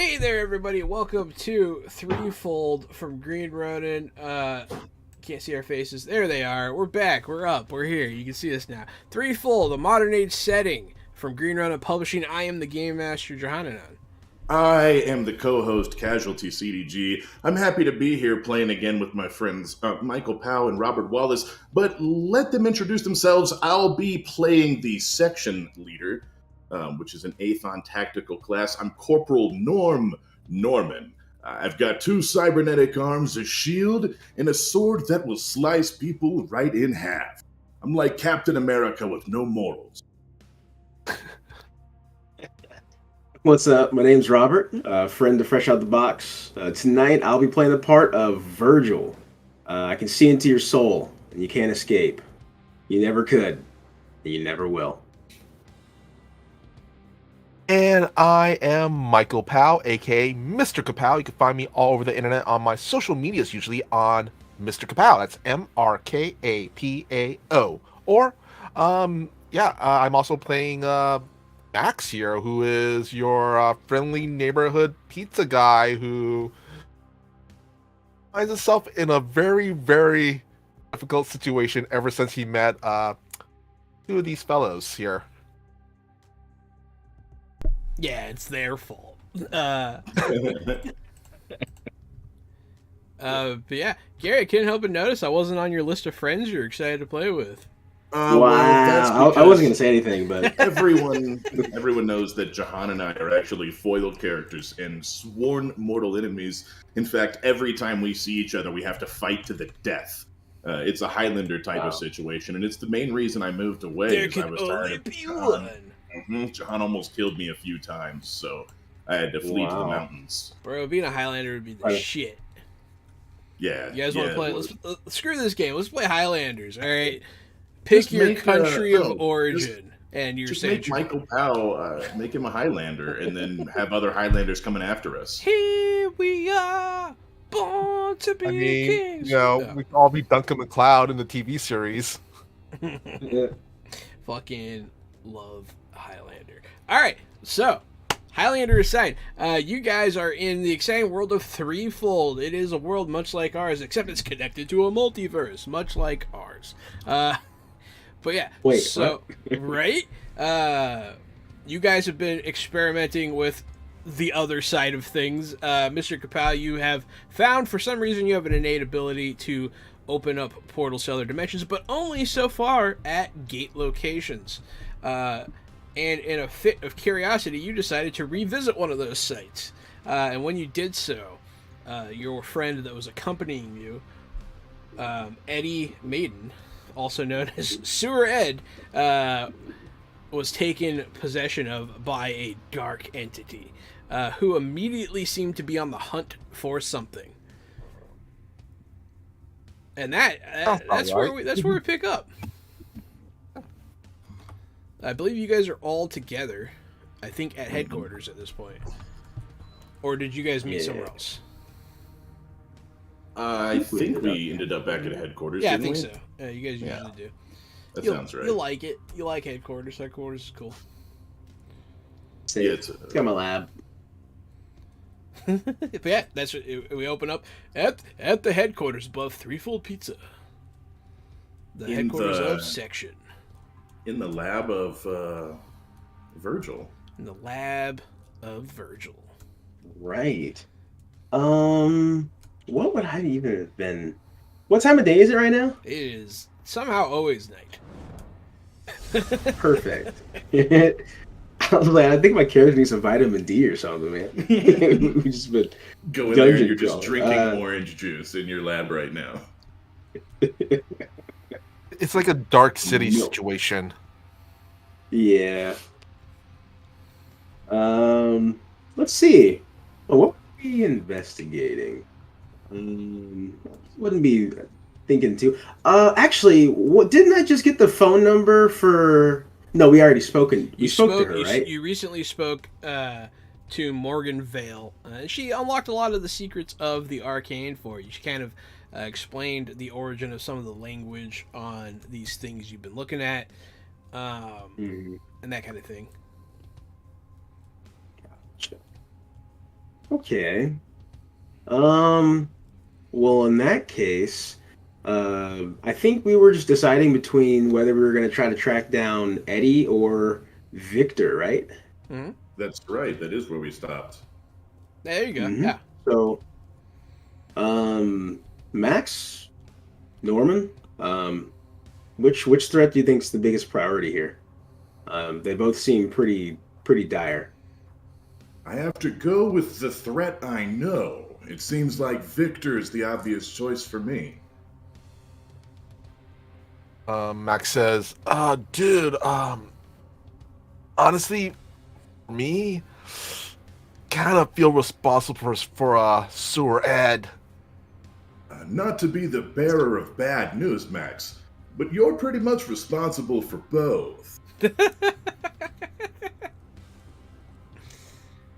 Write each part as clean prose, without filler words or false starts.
Hey there, everybody! Welcome to Threefold from Green Ronin. Can't see our faces. There they are. We're back. We're up. We're here. You can see us now. Threefold, a modern age setting from Green Ronin Publishing. I am the Game Master, Johannanon. I am the co-host, Casualty CDG. I'm happy to be here playing again with my friends Michael Powell and Robert Wallace, but let them introduce themselves. I'll be playing the section leader, which is an Aethon tactical class. I'm Corporal Norman. I've got two cybernetic arms, a shield, and a sword that will slice people right in half. I'm like Captain America with no morals. What's up? My name's Robert, friend of Fresh Out the Box. Tonight I'll be playing the part of Virgil. I can see into your soul, and you can't escape. You never could, and you never will. And I am Michael Powell, aka Mr. Kapow. You can find me all over the internet on my social medias, usually on Mr. Kapow. That's MRKAPAO. Or, I'm also playing Max here, who is your friendly neighborhood pizza guy who finds himself in a very, very difficult situation ever since he met two of these fellows here. Yeah, it's their fault. But yeah, Gary, I couldn't help but notice I wasn't on your list of friends you're excited to play with. Wow, I wasn't going to say anything, but everyone knows that Jahan and I are actually foiled characters and sworn mortal enemies. In fact, every time we see each other, we have to fight to the death. It's a Highlander type of situation, and it's the main reason I moved away. There I could was only tired of be Jahan. one. Jahan almost killed me a few times, so I had to flee to the mountains. Bro, being a Highlander would be the shit. Yeah. You guys want to play? Let's screw this game. Let's play Highlanders, all right? Pick your country of origin, and you're saying make Michael Powell make him a Highlander, and then have other Highlanders coming after us. Here we are, born to be kings. We can all be Duncan MacLeod in the TV series. Fucking love Highlander. All right, so Highlander aside, you guys are in the exciting world of Threefold. It is a world much like ours, except it's connected to a multiverse, much like ours. But yeah, right? You guys have been experimenting with the other side of things. Mr. Kapow, you have found, for some reason, you have an innate ability to open up portals to other dimensions, but only so far at gate locations. And in a fit of curiosity, you decided to revisit one of those sites. And when you did so, your friend that was accompanying you, Eddie Maiden, also known as Sewer Ed, was taken possession of by a dark entity, who immediately seemed to be on the hunt for something. And that's where we pick up. I believe you guys are all together, I think, at headquarters at this point. Or did you guys meet somewhere else? I think we ended up back at headquarters, Yeah, I didn't think we? so. Yeah, you guys usually do. That sounds right. You like it. You like headquarters. Headquarters is cool. Yeah, it's got my lab. But yeah, that's what we open up at the headquarters above Threefold Pizza. The headquarters of section. In the lab of Virgil. In the lab of Virgil. Right. What would I even have been? What time of day is it right now? It is somehow always night. Perfect. I was like, I think my character needs some vitamin D or something, man. We just been go in there and you're just drinking orange juice in your lab right now. It's like a Dark City situation. Yeah. Let's see. Oh, what were we investigating? Wouldn't be thinking too. Actually, didn't I just get the phone number for? No, we already spoken. You spoke to her, right? You recently spoke to Morgan Vale. She unlocked a lot of the secrets of the arcane for you. She kind of explained the origin of some of the language on these things you've been looking at, and that kind of thing. Gotcha. Okay. Um. Well, in that case, I think we were just deciding between whether we were going to try to track down Eddie or Victor, right? Hmm. That's right. That is where we stopped. There you go. Mm-hmm. Yeah. So, um, Max, Norman, um, which threat do you think is the biggest priority here? They both seem pretty dire. I have to go with the threat I know. It seems like Victor is the obvious choice for me. Max says, dude, honestly, me kind of feel responsible for Sewer Ed. Not to be the bearer of bad news, Max, but you're pretty much responsible for both.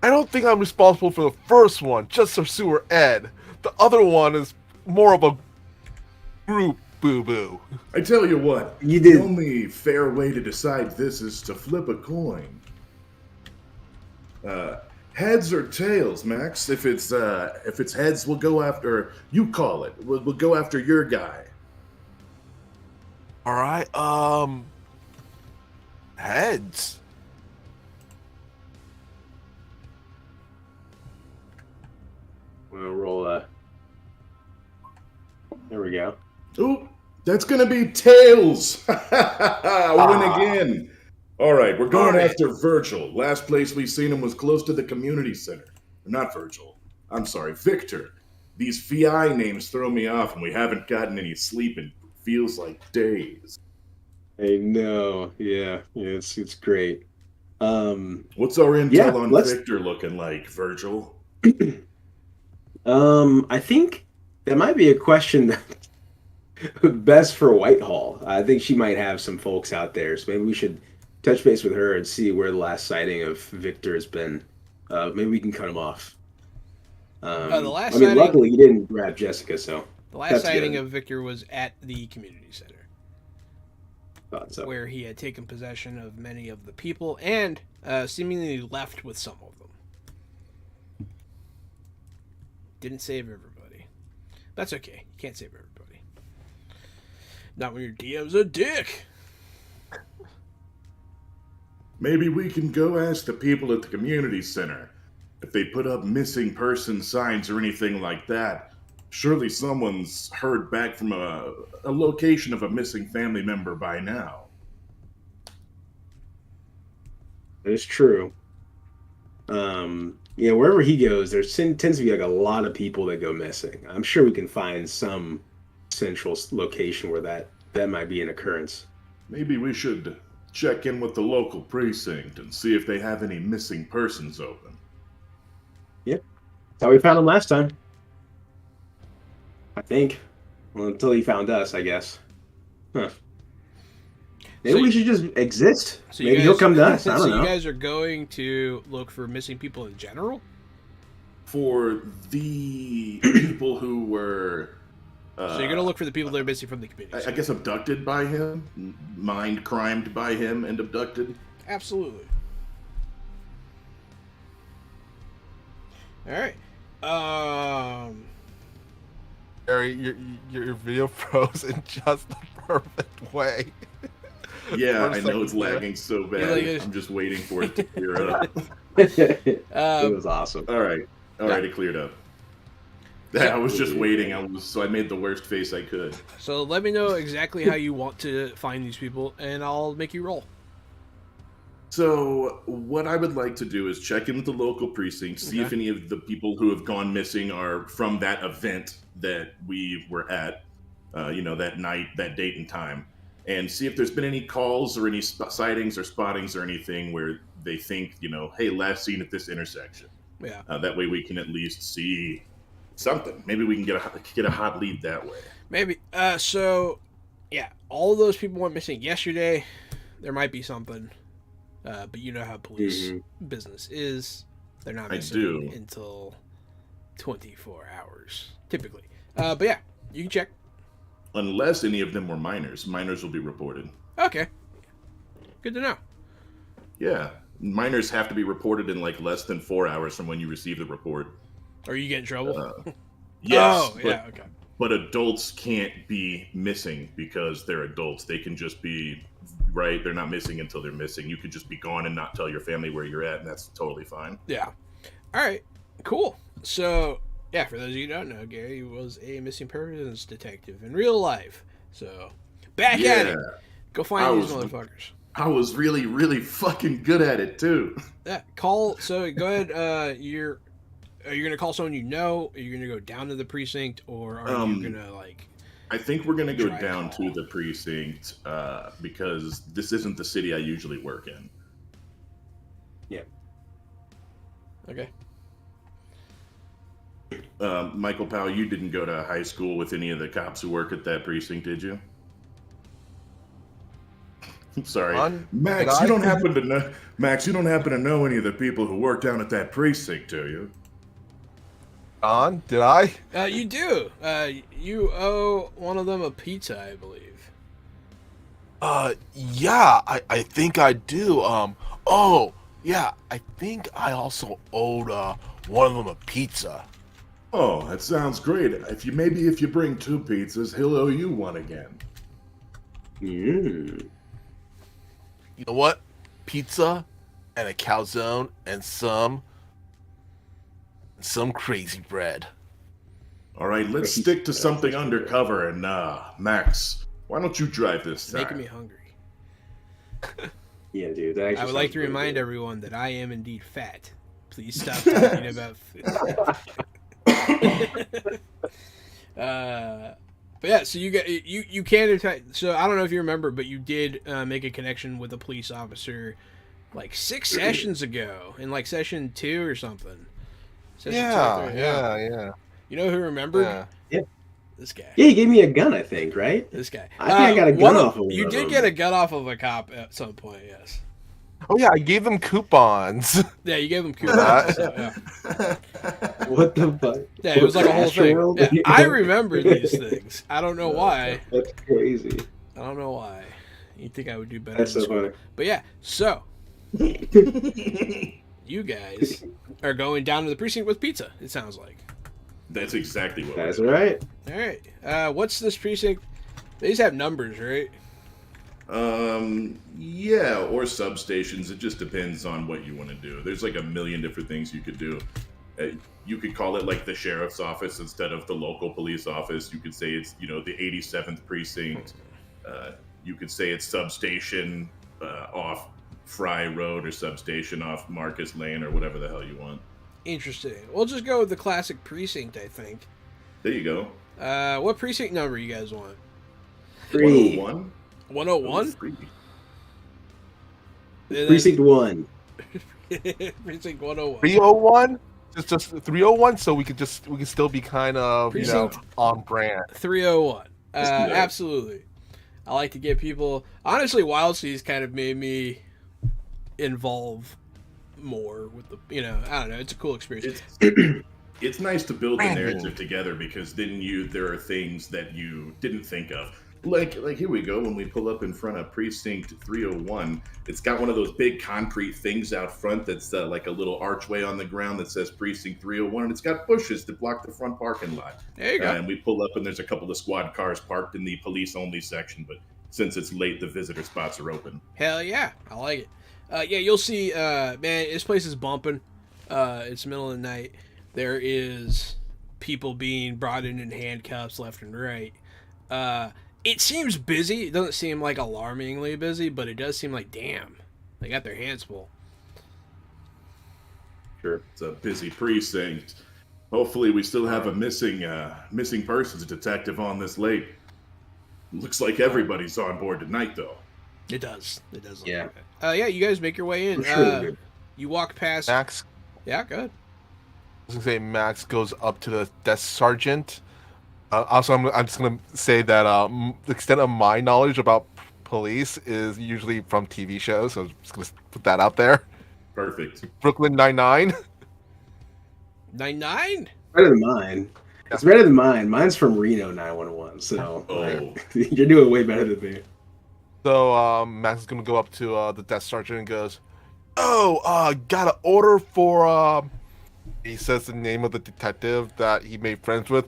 I don't think I'm responsible for the first one, just for Sewer Ed. The other one is more of a group boo-boo. I tell you what, You the did. only fair way to decide this is to flip a coin. Heads or tails, Max? If it's heads, we'll go after you. Call it. We'll go after your guy. All right, heads. We'll roll. There we go. Ooh, that's gonna be tails. Win again. All right, we're going Darn it. after Virgil. Last place we seen him was close to the community center. Not Virgil. I'm sorry, Victor. These VI names throw me off, and we haven't gotten any sleep in feels like days. I know. Yeah, it's great. What's our Yeah, intel on let's. Victor looking like, Virgil? I think that might be a question best for Whitehall. I think she might have some folks out there, so maybe we should touch base with her and see where the last sighting of Victor has been. Maybe we can cut him off. The last I mean, sighting, luckily he didn't grab Jessica, so the last that's sighting good. of Victor was at the community center, Thought so. where he had taken possession of many of the people and seemingly left with some of them. Didn't save everybody. That's okay. You can't save everybody. Not when your DM's a dick. Maybe we can go ask the people at the community center if they put up missing person signs or anything like that. Surely someone's heard back from a location of a missing family member by now. It's true. Yeah, wherever he goes, there tends to be like a lot of people that go missing. I'm sure we can find some central location where that might be an occurrence. Maybe we should check in with the local precinct and see if they have any missing persons open. Yep, that's how we found him last time. I think. Well, until he found us, I guess. Huh. Maybe So we you- should just exist. So you Maybe guys, he'll come to us. I so don't you know. guys are going to look for missing people in general? For the people who were, So you're going to look for the people that are missing from the community I center. guess, abducted by him, mind crimed by him, and abducted. Absolutely. All right. Harry, your video froze in just the perfect way. Yeah, For a I know it's second there. lagging so bad. Yeah, like it's- I'm just waiting for it to clear up. It Um, was awesome. All right, it cleared up. I was just waiting. So I made the worst face I could. so let me know exactly how you want to find these people, and I'll make you roll. So what I would like to do is check in with the local precinct, see if any of the people who have gone missing are from that event that we were at, that night, that date and time, and see if there's been any calls or any sightings or spottings or anything where they think, hey, last seen at this intersection. Yeah. That way we can at least see something. Maybe we can get a hot lead that way. Maybe. So, yeah, all of those people went missing yesterday. There might be something. But you know how police business is. They're not I missing do. until 24 hours, typically. But yeah, you can check. Unless any of them were minors. Minors will be reported. Okay. Good to know. Yeah. Minors have to be reported in like less than 4 hours from when you receive the report. Or you get in trouble? Yes, oh, yeah, okay. But adults can't be missing because they're adults. They can just be, right? They're not missing until they're missing. You could just be gone and not tell your family where you're at, and that's totally fine. Yeah. All right, cool. So, yeah, for those of you who don't know, Gary was a missing persons detective in real life. So, back at it. Go find these motherfuckers. I was really, really fucking good at it, too. Yeah, so go ahead. Are you going to call someone you know? Are you going to go down to the precinct? Or are you going to, like... I think we're going to go down to the precinct because this isn't the city I usually work in. Yeah. Okay. Michael Powell, you didn't go to high school with any of the cops who work at that precinct, did you? I'm sorry, Max. You don't happen to know. Max, you don't happen to know any of the people who work down at that precinct, do you? Don, did I? You do. You owe one of them a pizza, I believe. Yeah, I think I do. Oh, yeah, I think I also owed one of them a pizza. Oh, that sounds great. If you bring 2 pizzas, he'll owe you one again. Mm. You know what? Pizza and a calzone and some crazy bread. All right, let's stick to something undercover. And Max, why don't you drive this time? Making me hungry. Yeah, dude. I would like to remind everyone that I am indeed fat. Please stop talking about food. But yeah, so you can. So I don't know if you remember, but you did make a connection with a police officer like 6 sessions ago, in like session 2 or something. Yeah. You know who remembered? Yeah. This guy. Yeah, he gave me a gun, I think, right? This guy. I think I got a gun off of him. You did get a gun off of a cop at some point, yes. Oh yeah, I gave them coupons. Yeah, you gave him coupons. So, yeah. What the fuck? Yeah, it was like a whole thing. Yeah, I remember these things. I don't know why. That's crazy. I don't know why. You'd think I would do better. That's so funny. But yeah, so you guys are going down to the precinct with pizza, it sounds like. That's exactly what That's right. All right. What's this precinct? They just have numbers, right? Yeah, or substations. It just depends on what you want to do. There's like a million different things you could do. You could call it like the sheriff's office instead of the local police office. You could say it's, the 87th precinct. You could say it's substation off Fry Road or substation off Marcus Lane or whatever the hell you want. Interesting. We'll just go with the classic precinct, I think. There you go. What precinct number you guys want? 101? 101? Precinct 1. Precinct 101. 301? Just 301, so we can still be kind of Precinct on brand. 301. Absolutely. I like to get people. Honestly, Wild Seas kind of made me involve more with the. I don't know. It's a cool experience. It's nice to build the narrative together because then there are things that you didn't think of. Like here we go. When we pull up in front of Precinct 301, it's got one of those big concrete things out front that's like a little archway on the ground that says Precinct 301, and it's got bushes to block the front parking lot. There you go. And we pull up, and there's a couple of squad cars parked in the police-only section, but since it's late, the visitor spots are open. Hell yeah. I like it. Yeah, you'll see, man, this place is bumping. It's the middle of the night. There is people being brought in handcuffs left and right. It seems busy. It doesn't seem like alarmingly busy, but it does seem like, damn, they got their hands full. Sure. It's a busy precinct. Hopefully we still have a missing persons detective on this late. Looks like everybody's on board tonight, though. It does. It does. Look Yeah. like that. Yeah, you guys make your way in. Sure. You walk past. Max. Yeah, go ahead. I was gonna say Max goes up to the desk sergeant. Also, I'm just gonna say that the extent of my knowledge about police is usually from TV shows, so I'm just gonna put that out there. Perfect. Brooklyn Nine-Nine. 99? Better than mine. It's better than mine. Mine's from Reno 911, so you're doing way better than me. So Max is gonna go up to the desk sergeant and goes, Got an order for he says the name of the detective that he made friends with.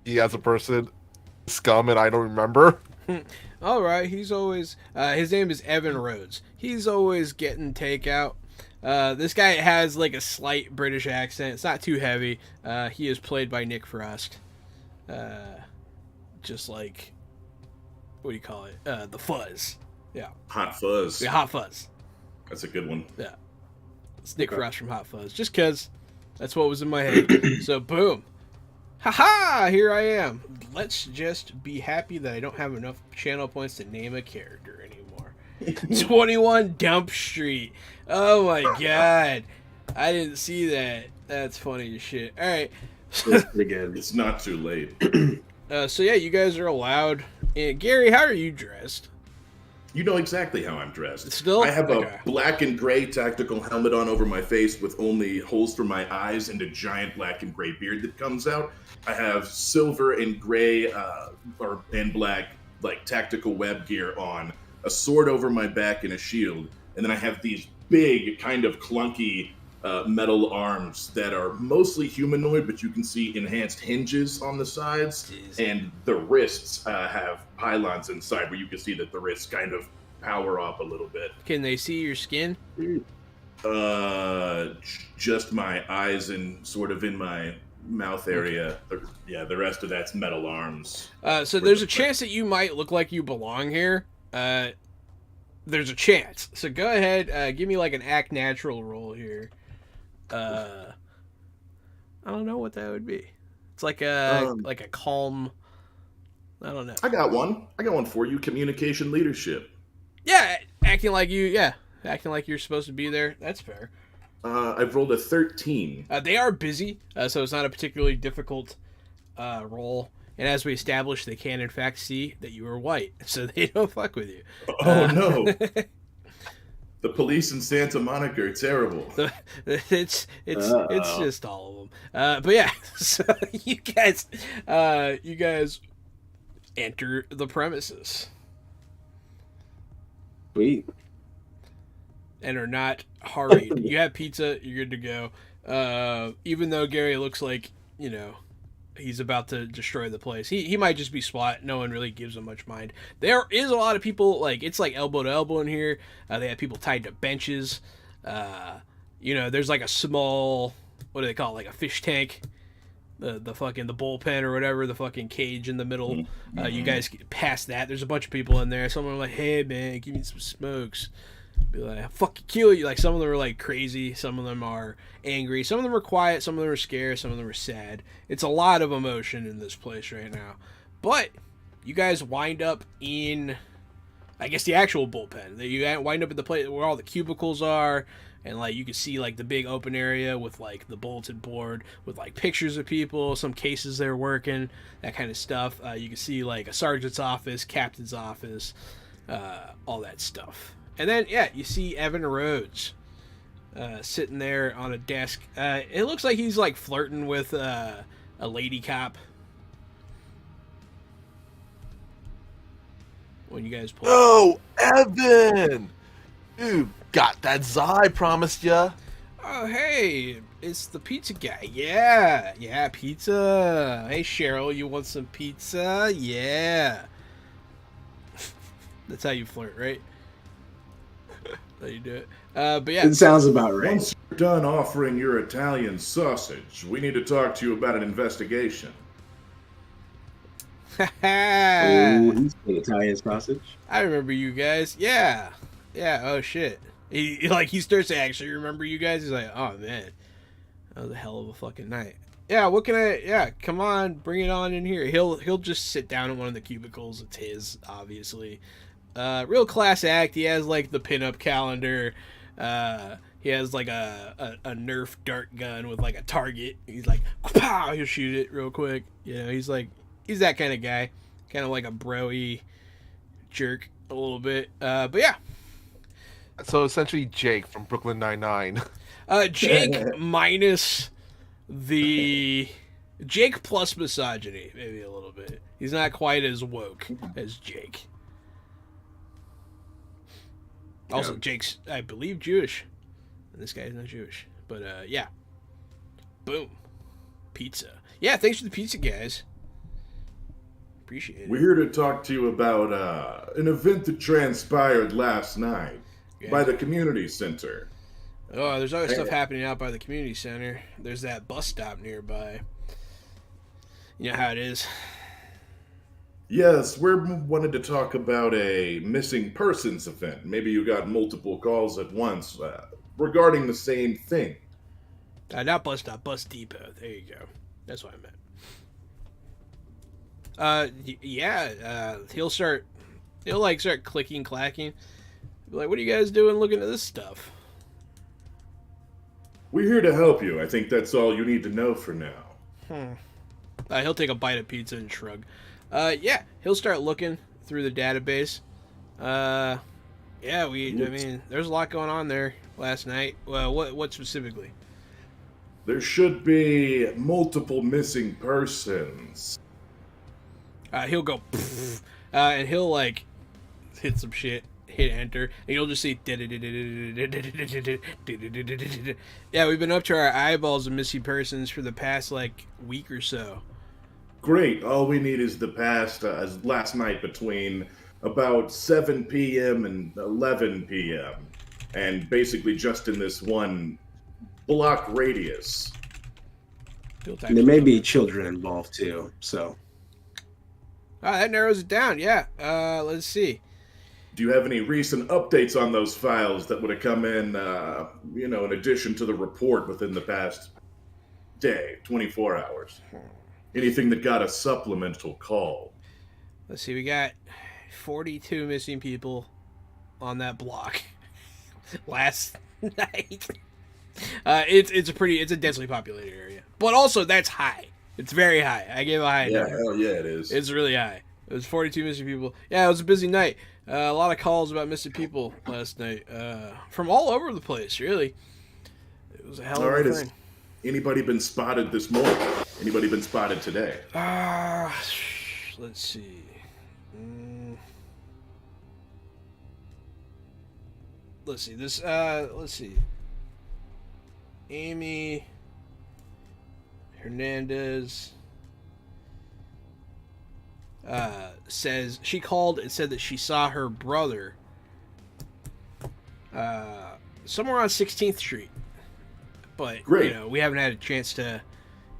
He has a person, scum, and I don't remember. All right, he's always his name is Evan Rhodes. He's always getting takeout. This guy has like a slight British accent. It's not too heavy. He is played by Nick Frost. Just like, what do you call it? The Fuzz. Yeah. Hot Fuzz. Yeah, Hot Fuzz. That's a good one. Yeah. It's Nick Frost from Hot Fuzz. Just because that's what was in my head. So, boom. Haha! Here I am. Let's just be happy that I don't have enough channel points to name a character anymore. 21 Dump Street. Oh my god. I didn't see that. That's funny as shit. Alright. That's pretty good. It's not too late. So yeah, you guys are allowed. And Gary, how are you dressed? You know exactly how I'm dressed. Still? I have Okay. a black and gray tactical helmet on over my face with only holes for my eyes and a giant black and gray beard that comes out. I have silver and gray and black like tactical web gear on, a sword over my back and a shield, and then I have these big kind of clunky metal arms that are mostly humanoid, but you can see enhanced hinges on the sides, Jeez. and the wrists have pylons inside where you can see that the wrists kind of power up a little bit. Can they see your skin? Just my eyes and sort of in my mouth area. The rest of that's metal arms. So there's a chance that you might look like you belong here. There's a chance. So go ahead, give me like an act natural roll here. I don't know what that would be. It's like a calm. I don't know. I got one for you. Communication leadership. Yeah, acting like you're supposed to be there. That's fair. I've rolled a 13. They are busy, so it's not a particularly difficult role. And as we established, they can in fact see that you are white, so they don't fuck with you. Oh no! The police in Santa Monica are terrible. It's just all of them. But yeah, so you guys enter the premises. Sweet. And are not hurried. You have pizza, you're good to go. Even though Gary looks like, he's about to destroy the place. He might just be SWAT. No one really gives him much mind. There is a lot of people, it's like elbow to elbow in here. They have people tied to benches. There's like a small, what do they call it? Like a fish tank. The fucking, the bullpen or whatever, the fucking cage in the middle. You guys get past that. There's a bunch of people in there. Some of them are like, hey man, give me some smokes. Be like, I'll fucking kill you. Like, some of them are like crazy, some of them are angry, some of them are quiet, some of them are scared, some of them are sad. It's a lot of emotion in this place right now. But you guys wind up in, I guess, the actual bullpen. You wind up at the place where all the cubicles are, and like you can see like the big open area with like the bulletin board with like pictures of people, some cases they're working, that kind of stuff. You can see like a sergeant's office, captain's office, all that stuff. And then, yeah, you see Evan Rhodes sitting there on a desk. It looks like he's, like, flirting with a lady cop. When you guys play. Oh, Evan! Dude, got that za I promised ya. Oh, hey, it's the pizza guy. Yeah, pizza. Hey, Cheryl, you want some pizza? Yeah. That's how you flirt, right? How you do it. But yeah. It sounds about right. Once you're done offering your Italian sausage, we need to talk to you about an investigation. Ooh, he's an Italian sausage. I remember you guys. Yeah. Oh shit. He starts to actually remember you guys. He's like, oh man, that was a hell of a fucking night. Yeah. What can I? Yeah. Come on, bring it on in here. He'll just sit down in one of the cubicles. It's his, obviously. Real class act. He has like the pinup calendar. He has like a Nerf dart gun with like a target. He's like, pow! He'll shoot it real quick. He's that kind of guy, kind of like a bro-y jerk a little bit. But yeah. So essentially, Jake from Brooklyn Nine-Nine. Jake minus the Jake plus misogyny, maybe a little bit. He's not quite as woke as Jake. Also, Jake's, I believe, Jewish. And this guy's not Jewish. But, yeah. Boom. Pizza. Yeah, thanks for the pizza, guys. Appreciate it. We're here to talk to you about an event that transpired last night by the community center. Oh, there's other stuff happening out by the community center. There's that bus stop nearby. You know how it is. Yes, we wanted to talk about a missing persons event. Maybe you got multiple calls at once regarding the same thing. Not bus stop, bus depot. There you go. That's what I meant. He'll start clicking, clacking. Be like, what are you guys doing looking at this stuff? We're here to help you. I think that's all you need to know for now. He'll take a bite of pizza and shrug. He'll start looking through the database. I mean, there's a lot going on there last night. Well, what specifically? There should be multiple missing persons. He'll go, and he'll like hit some shit, hit enter, and you'll just see. Yeah, we've been up to our eyeballs of missing persons for the past like week or so. Great. All we need is the past last night between about 7 p.m. and 11 p.m. And basically just in this one block radius. And there may be children involved too, so. That narrows it down, yeah. Let's see. Do you have any recent updates on those files that would have come in, in addition to the report within the past day, 24 hours? Anything that got a supplemental call? Let's see, we got 42 missing people on that block last night. It's a densely populated area, but also that's high. It's very high. I gave a high number. Hell yeah, it is. It's really high. It was 42 missing people. Yeah, it was a busy night. A lot of calls about missing people last night from all over the place. Really, it was a hell of a thing. Has anybody been spotted this morning? Anybody been spotted today? Let's see. Let's see this. Let's see. Amy Hernandez says she called and said that she saw her brother somewhere on 16th Street, but Great. We haven't had a chance to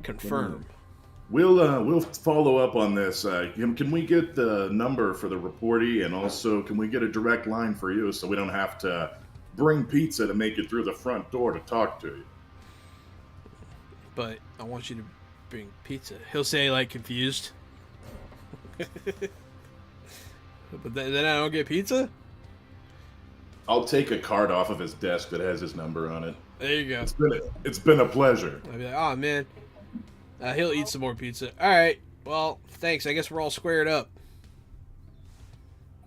confirm. We'll follow up on this. Can we get the number for the reportee, and also can we get a direct line for you so we don't have to bring pizza to make it through the front door to talk to you? But I want you to bring pizza. He'll say like confused. But then I don't get pizza? I'll take a card off of his desk that has his number on it. There you go. It's been a pleasure. I'll be like, oh man. He'll eat some more pizza. Alright, well, thanks. I guess we're all squared up.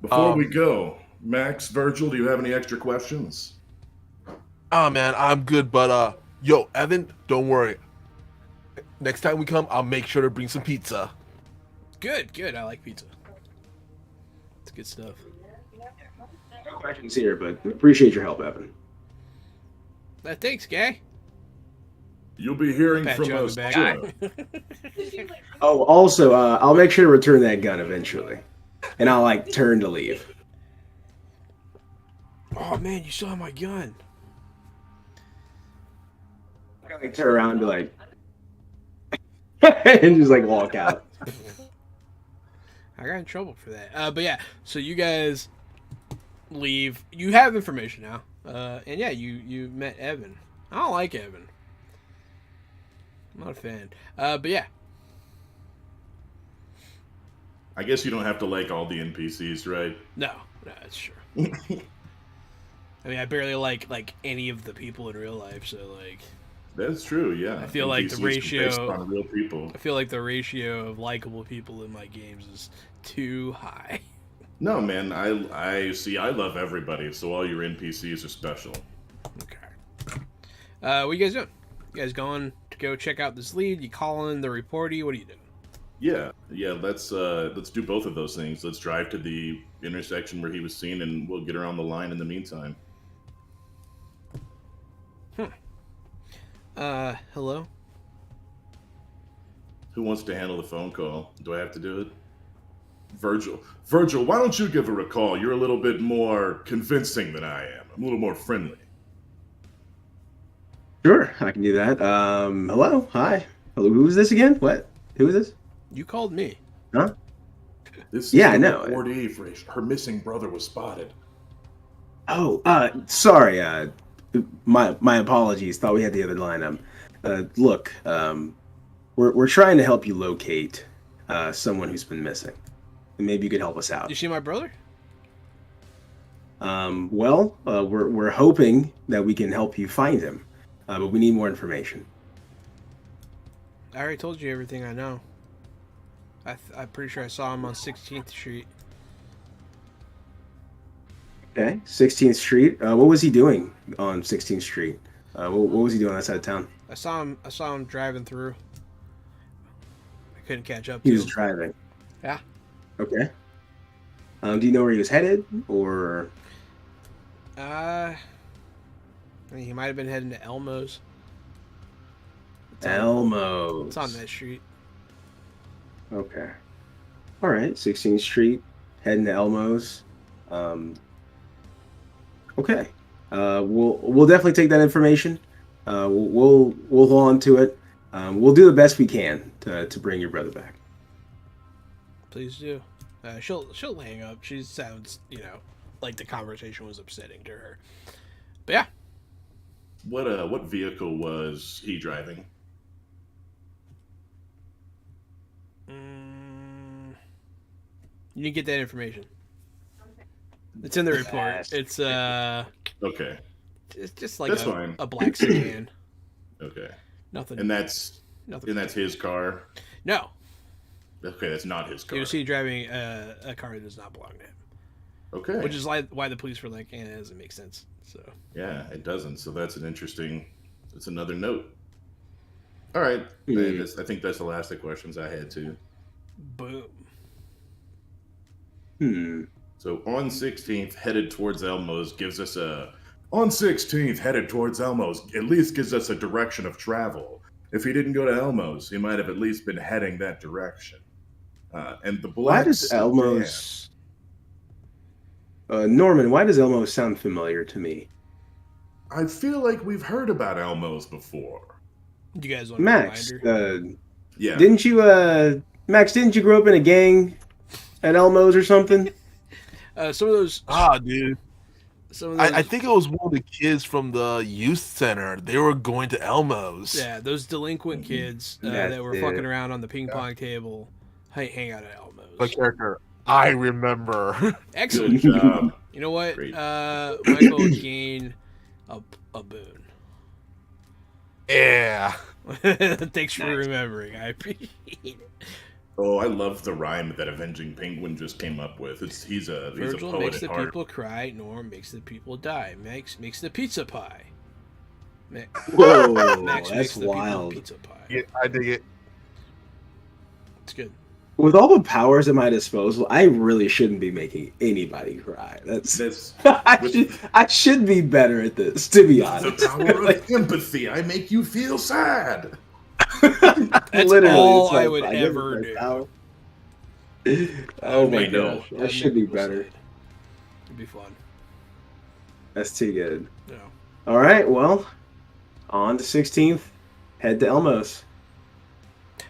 Before we go, Max, Virgil, do you have any extra questions? Oh man, I'm good, but yo, Evan, don't worry. Next time we come, I'll make sure to bring some pizza. Good. I like pizza. It's good stuff. No questions here, but appreciate your help, Evan. Thanks, guy. You'll be hearing Pat from you on us the back. soon. Oh, also, I'll make sure to return that gun eventually. And I'll, turn to leave. Oh, man, you still have my gun. I turn around and be like... and just, walk out. I got in trouble for that. But yeah, so you guys leave. You have information now. And yeah, you met Evan. I don't like Evan. I'm not a fan. But yeah. I guess you don't have to like all the NPCs, right? No, that's true. I mean, I barely like any of the people in real life, so That's true, yeah. I feel like the NPCs are based ratio on real people. I feel like the ratio of likable people in my games is too high. No, man, I love everybody, so all your NPCs are special. Okay. What you guys doing? You guys going to go check out this lead? You calling the reportee? What are you doing? Yeah. Let's do both of those things. Let's drive to the intersection where he was seen, and we'll get around the line in the meantime. Hello? Who wants to handle the phone call? Do I have to do it? Virgil. Virgil, why don't you give her a call? You're a little bit more convincing than I am. I'm a little more friendly. Sure, I can do that. Hello, hi. Hello, who is this again? What? Who is this? You called me. Huh? This is Yeah, I the know. reportee for her missing brother was spotted. Oh, sorry. My apologies. Thought we had the other line. Look, we're trying to help you locate someone who's been missing. And maybe you could help us out. You see my brother? We're hoping that we can help you find him, but we need more information. I already told you everything I know. I'm pretty sure I saw him on 16th Street. Okay, 16th Street. What was he doing on 16th Street? What was he doing outside of town? I saw him driving through. I couldn't catch up to He was him. driving. Yeah. Okay. Do you know where he was headed, or? I mean, he might have been heading to Elmo's. Elmo's. It's on that street. Okay. All right, 16th Street, heading to Elmo's. Okay. We'll definitely take that information. We'll hold on to it. We'll do the best we can to bring your brother back. Please do. She'll hang up. She sounds, like the conversation was upsetting to her. But yeah. What vehicle was he driving? You didn't get that information. It's in the report. It's Okay. It's just like That's fine. a black sedan. Okay. Nothing. And that's nothing. that's his car. No. Okay, that's not his car. You see driving a car that does not belong to him. Okay. Which is why the police were like, it doesn't make sense. So. Yeah, it doesn't. So that's it's another note. All right. I think that's the last of the questions I had too. Boom. So on 16th, headed towards Elmo's, on 16th, headed towards Elmo's, at least gives us a direction of travel. If he didn't go to Elmo's, he might have at least been heading that direction. And the black Why does sedan- Elmo's... Norman, why does Elmo's sound familiar to me? I feel like we've heard about Elmo's before. Do you guys want Max, a reminder? Yeah. Didn't you grow up in a gang at Elmo's or something? Some of those. Dude. Some of those, I think it was one of the kids from the youth center. They were going to Elmo's. Yeah, those delinquent kids that were fucking around on the ping pong table hang out at Elmo's. The character I remember. Excellent. Good job. You know what? Great. Michael gained a boon. Yeah. Thanks for remembering. I appreciate it. Oh, I love the rhyme that Avenging Penguin just came up with. He's a Virgil poet makes at the heart. people cry. Norm makes the people die. Max makes the pizza pie. Whoa, Max that's makes the people wild. pizza pie. Yeah, I dig it. It's good. With all the powers at my disposal, I really shouldn't be making anybody cry. That's I should be better at this, to be the honest. power of empathy. I make you feel sad. That's Literally, all it's like, I would I ever get do. my power. Oh my Make no. gosh, people- I should be make people better. sad. It'd be fun. That's too good. No. All right, well, on to 16th, head to Elmo's.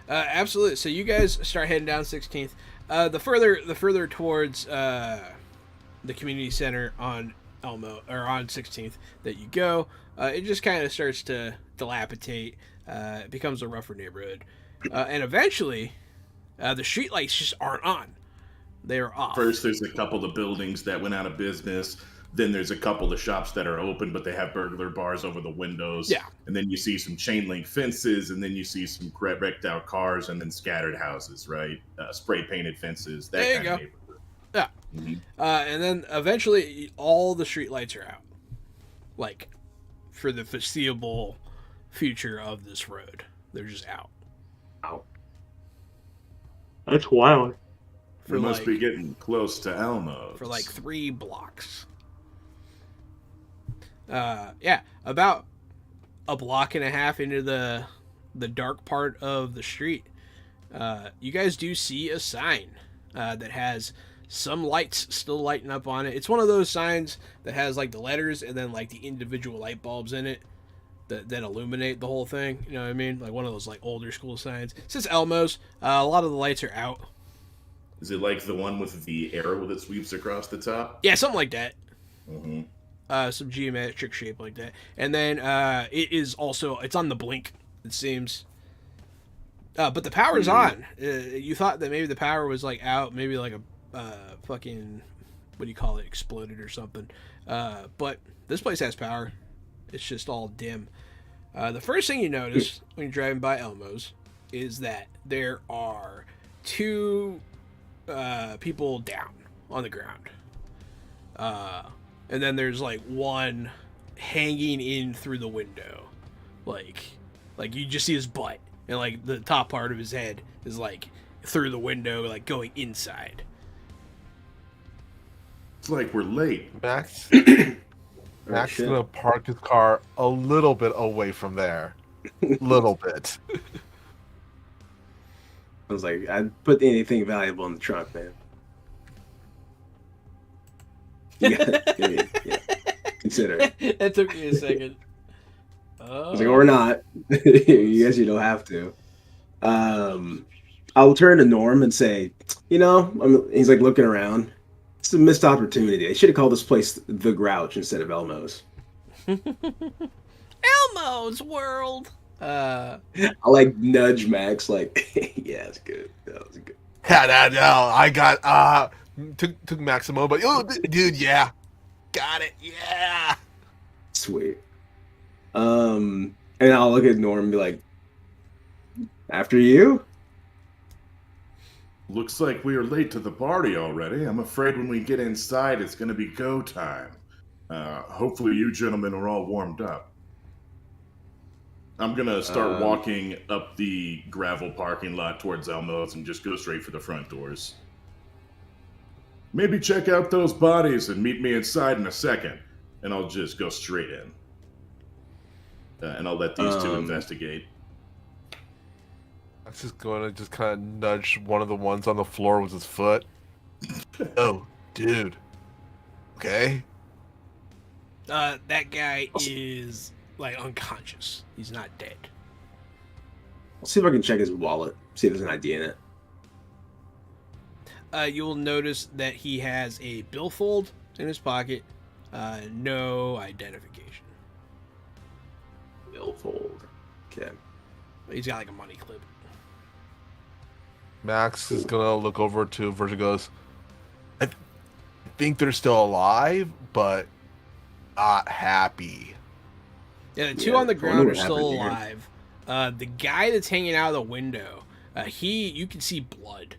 Absolutely. So you guys start heading down 16th. The further towards the community center on Elmo or on 16th that you go, it just kind of starts to dilapidate. It becomes a rougher neighborhood, and eventually, the streetlights just aren't on. They're off. First, there's a couple of buildings that went out of business. Then there's a couple of shops that are open, but they have burglar bars over the windows. Yeah. And then you see some chain link fences, and then you see some wrecked out cars, and then scattered houses, right? Spray painted fences. That There you kind go. of neighborhood. Yeah. Mhm. And then eventually, all the streetlights are out, like for the foreseeable future of this road. They're just out. Out. That's wild. We must be getting close to Elmo. For like 3 blocks. Yeah, about a block and a half into the dark part of the street, you guys do see a sign that has some lights still lighting up on it. It's one of those signs that has like the letters and then like the individual light bulbs in it that illuminate the whole thing. You know what I mean? Like one of those like older school signs. It says Elmo's. A lot of the lights are out. Is it like the one with the arrow that sweeps across the top? Yeah, something like that. Mm-hmm. Some geometric shape like that. And then it is also, it's on the blink, it seems. But the power's on. You thought that maybe the power was like out, maybe like a fucking, what do you call it, exploded or something. But this place has power. It's just all dim. The first thing you notice when you're driving by Elmo's is that there are 2 people down on the ground. And then there's like one hanging in through the window. Like you just see his butt. And like the top part of his head is like through the window, like going inside. It's like we're late. Max is gonna park his car a little bit away from there. Little bit. I was like, I'd put anything valuable in the trunk, man. Yeah, consider it. That took me a second. I was like, or not. You guys, you don't have to. I'll turn to Norm and say, he's like looking around. It's a missed opportunity. They should have called this place The Grouch instead of Elmo's. Elmo's World. I like nudge Max, like, yeah, it's good. That was good. Yeah, no, I got took Maximo, but dude, yeah, got it, yeah, sweet. And I'll look at Norm and be like, after you. Looks like we are late to the party already. I'm afraid when we get inside, it's going to be go time. Hopefully you gentlemen are all warmed up. I'm going to start walking up the gravel parking lot towards Elmo's and just go straight for the front doors. Maybe check out those bodies and meet me inside in a second, and I'll just go straight in. And I'll let these 2 investigate. I'm just going to just kind of nudge one of the ones on the floor with his foot. Oh, dude. Okay. That guy is like unconscious. He's not dead. I'll see if I can check his wallet, see if there's an ID in it. You'll notice that he has a billfold in his pocket. No identification. Billfold. Okay. He's got like a money clip. Max is gonna look over to Virgil. Goes, I think they're still alive, but not happy. Yeah, the 2 on the ground are still alive. The guy that's hanging out of the window, you can see blood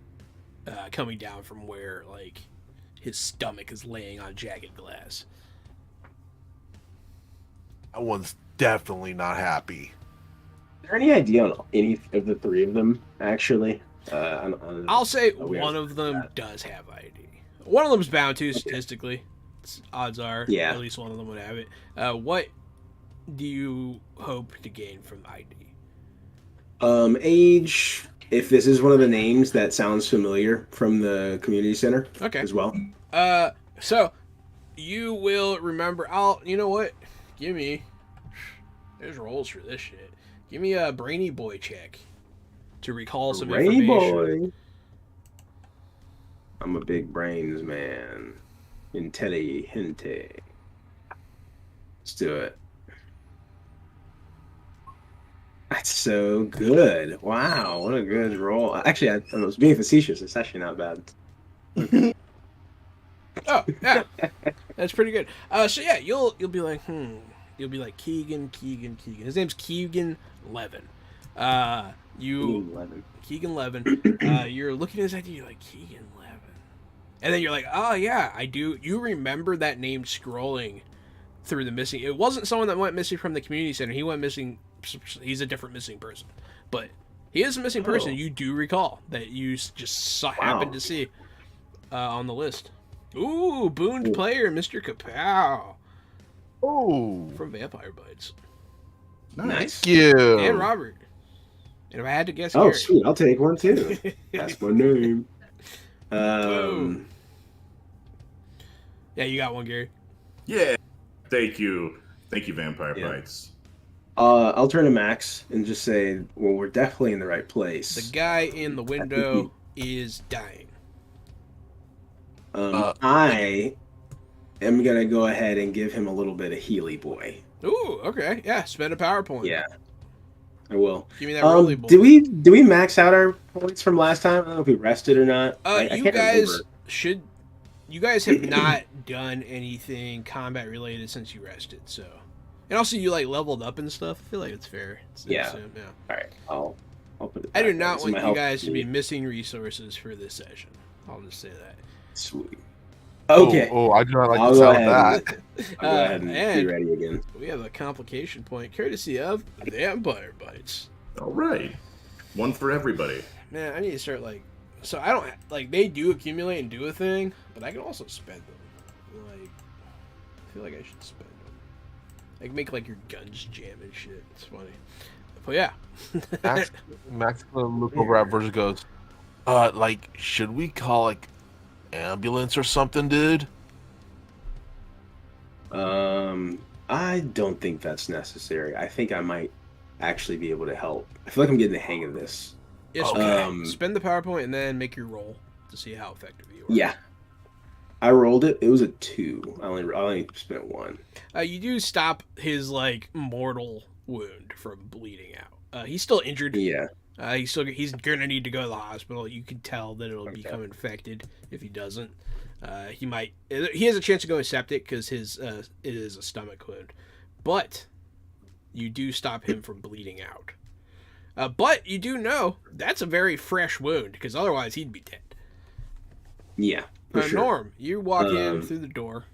coming down from where like his stomach is laying on jagged glass. That one's definitely not happy. Is there any idea on any of the 3 of them, actually? I'll say one of them does have ID. One of them's bound to, statistically. Odds are, at least one of them would have it. What do you hope to gain from ID? Age, if this is one of the names that sounds familiar from the community center as well. So you will remember, you know what? There's rolls for this shit. Give me a Brainy Boy check to recall some information. Boy. I'm a big brains man. Intelligente. Let's do it. That's so good. Wow, what a good roll. Actually, I was being facetious. It's actually not bad. Oh, yeah. That's pretty good. So yeah, you'll be like, You'll be like Keegan. His name's Keegan Levin. Keegan Levin. You're looking at his ID, you're like, Keegan Levin. And then you're like, oh yeah, I do. You remember that name scrolling through the missing. It wasn't someone that went missing from the community center. He went missing. He's a different missing person. But He is a missing person. Oh. You do recall that you happened to see on the list. Ooh, booned player, Mr. Kapow. Oh, From Vampire Bites. Nice. thank you. And Robert. And if I had to guess, Oh, Gary. sweet. I'll take one too. That's my name. Boom. Yeah, you got one, Gary. Yeah. Thank you. Thank you, Vampire Bites. I'll turn to Max and just say, well, we're definitely in the right place. The guy in the window is dying. I am going to go ahead and give him a little bit of Healy Boy. Ooh, okay. Yeah, spend a power point. Yeah, I will. Give me that roly boy. Do we max out our points from last time? I don't know if we rested or not. I You can't guys remember. should. You guys have not done anything combat related since you rested, so. And also, you leveled up and stuff. I feel like it's fair. Yeah. So, yeah. All right, I'll put it. I do back. not It's want my you health guys to be sheet. missing resources for this session. I'll just say that. Sweet. Okay. Oh, I do not like I'll the go sound of ahead that. I'll go ahead and be and ready again. we have a complication point courtesy of Vampire Bites. All right. One for everybody. Man, I need to start so I don't they do accumulate and do a thing, but I can also spend them. I feel like I should spend them. I can make your guns jam and shit. It's funny, but yeah. Max gonna look over at Virgil, goes, should we call ambulance or something, dude? I don't think that's necessary. I think I might actually be able to help. I feel like I'm getting the hang of this. Yes, Okay. spend the PowerPoint and then make your roll to see how effective you are. Yeah. I rolled it. It was a 2. I only spent 1. You do stop his mortal wound from bleeding out. He's still injured. Yeah. He's gonna need to go to the hospital. You can tell that it'll become infected if he doesn't. He has a chance to go septic because it is a stomach wound, but you do stop him from bleeding out. But you do know that's a very fresh wound because otherwise he'd be dead. Yeah. For sure. Norm, you walk in through the door.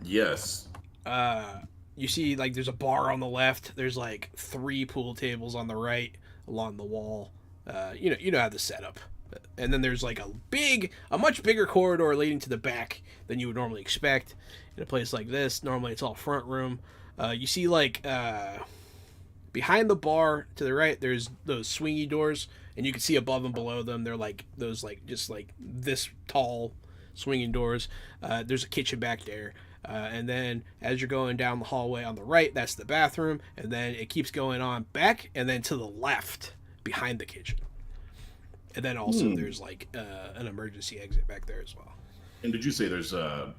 Yes. You see there's a bar on the left. There's 3 pool tables on the right along the wall. You know how the setup. And then there's a much bigger corridor leading to the back than you would normally expect in a place like this. Normally it's all front room. You see behind the bar to the right, there's those swingy doors, and you can see above and below them. They're those just this tall swinging doors. There's a kitchen back there. And then as you're going down the hallway on the right, that's the bathroom. And then it keeps going on back and then to the left behind the kitchen. And then also there's an emergency exit back there as well. And did you say there's a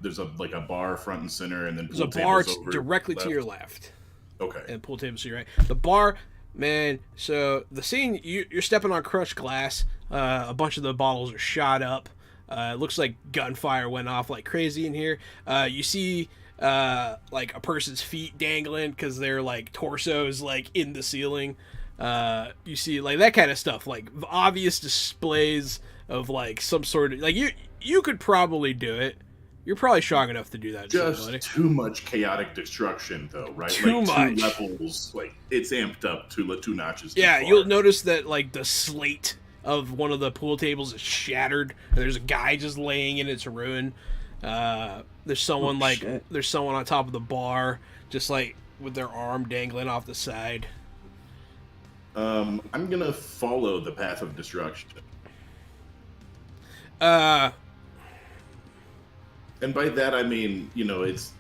bar front and center, and then There's a pool bar tables over directly left? to your left. Okay. And pool tables to your right. The bar, man. So the scene, you're stepping on crushed glass. A bunch of the bottles are shot up. It looks like gunfire went off like crazy in here. You see a person's feet dangling because their torsos in the ceiling. You see that kind of stuff, obvious displays of some sort of you could probably do it. You're probably strong enough to do that. Just too much chaotic destruction, though, right? Too much. 2 levels, it's amped up 2 notches. Yeah, too far. you'll notice that the slate of one of the pool tables is shattered. And there's a guy just laying in its ruin. There's someone there's someone on top of the bar, just with their arm dangling off the side. I'm gonna follow the path of destruction. And by that I mean, it's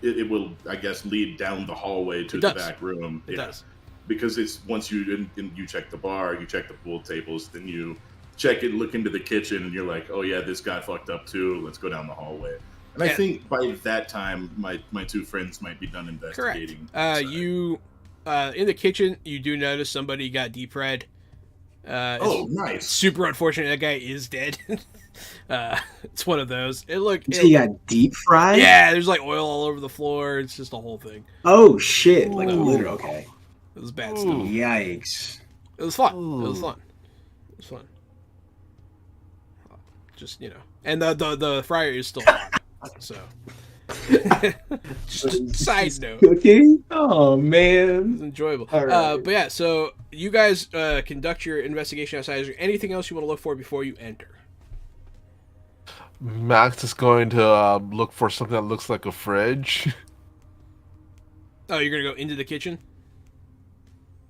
it will, I guess, lead down the hallway to the back room. It does. Because it's once you check the bar, you check the pool tables, then you check it, look into the kitchen, and you're like, oh yeah, this guy fucked up too. Let's go down the hallway. And I think by that time, my 2 friends might be done investigating. Correct. You in the kitchen, you do notice somebody got deep fried. Nice. Super unfortunate. That guy is dead. It's one of those. He got deep fried? Yeah, there's oil all over the floor. It's just a whole thing. Oh shit! A litter. Okay. It was bad stuff. Yikes! It was fun. It was fun. It was fun. Just and the fryer is still on. So Just side note. Cooking? Oh It's man. enjoyable. All right. But yeah, so you guys conduct your investigation outside. Is there anything else you want to look for before you enter? Max is going to look for something that looks like a fridge. Oh, you're gonna go into the kitchen?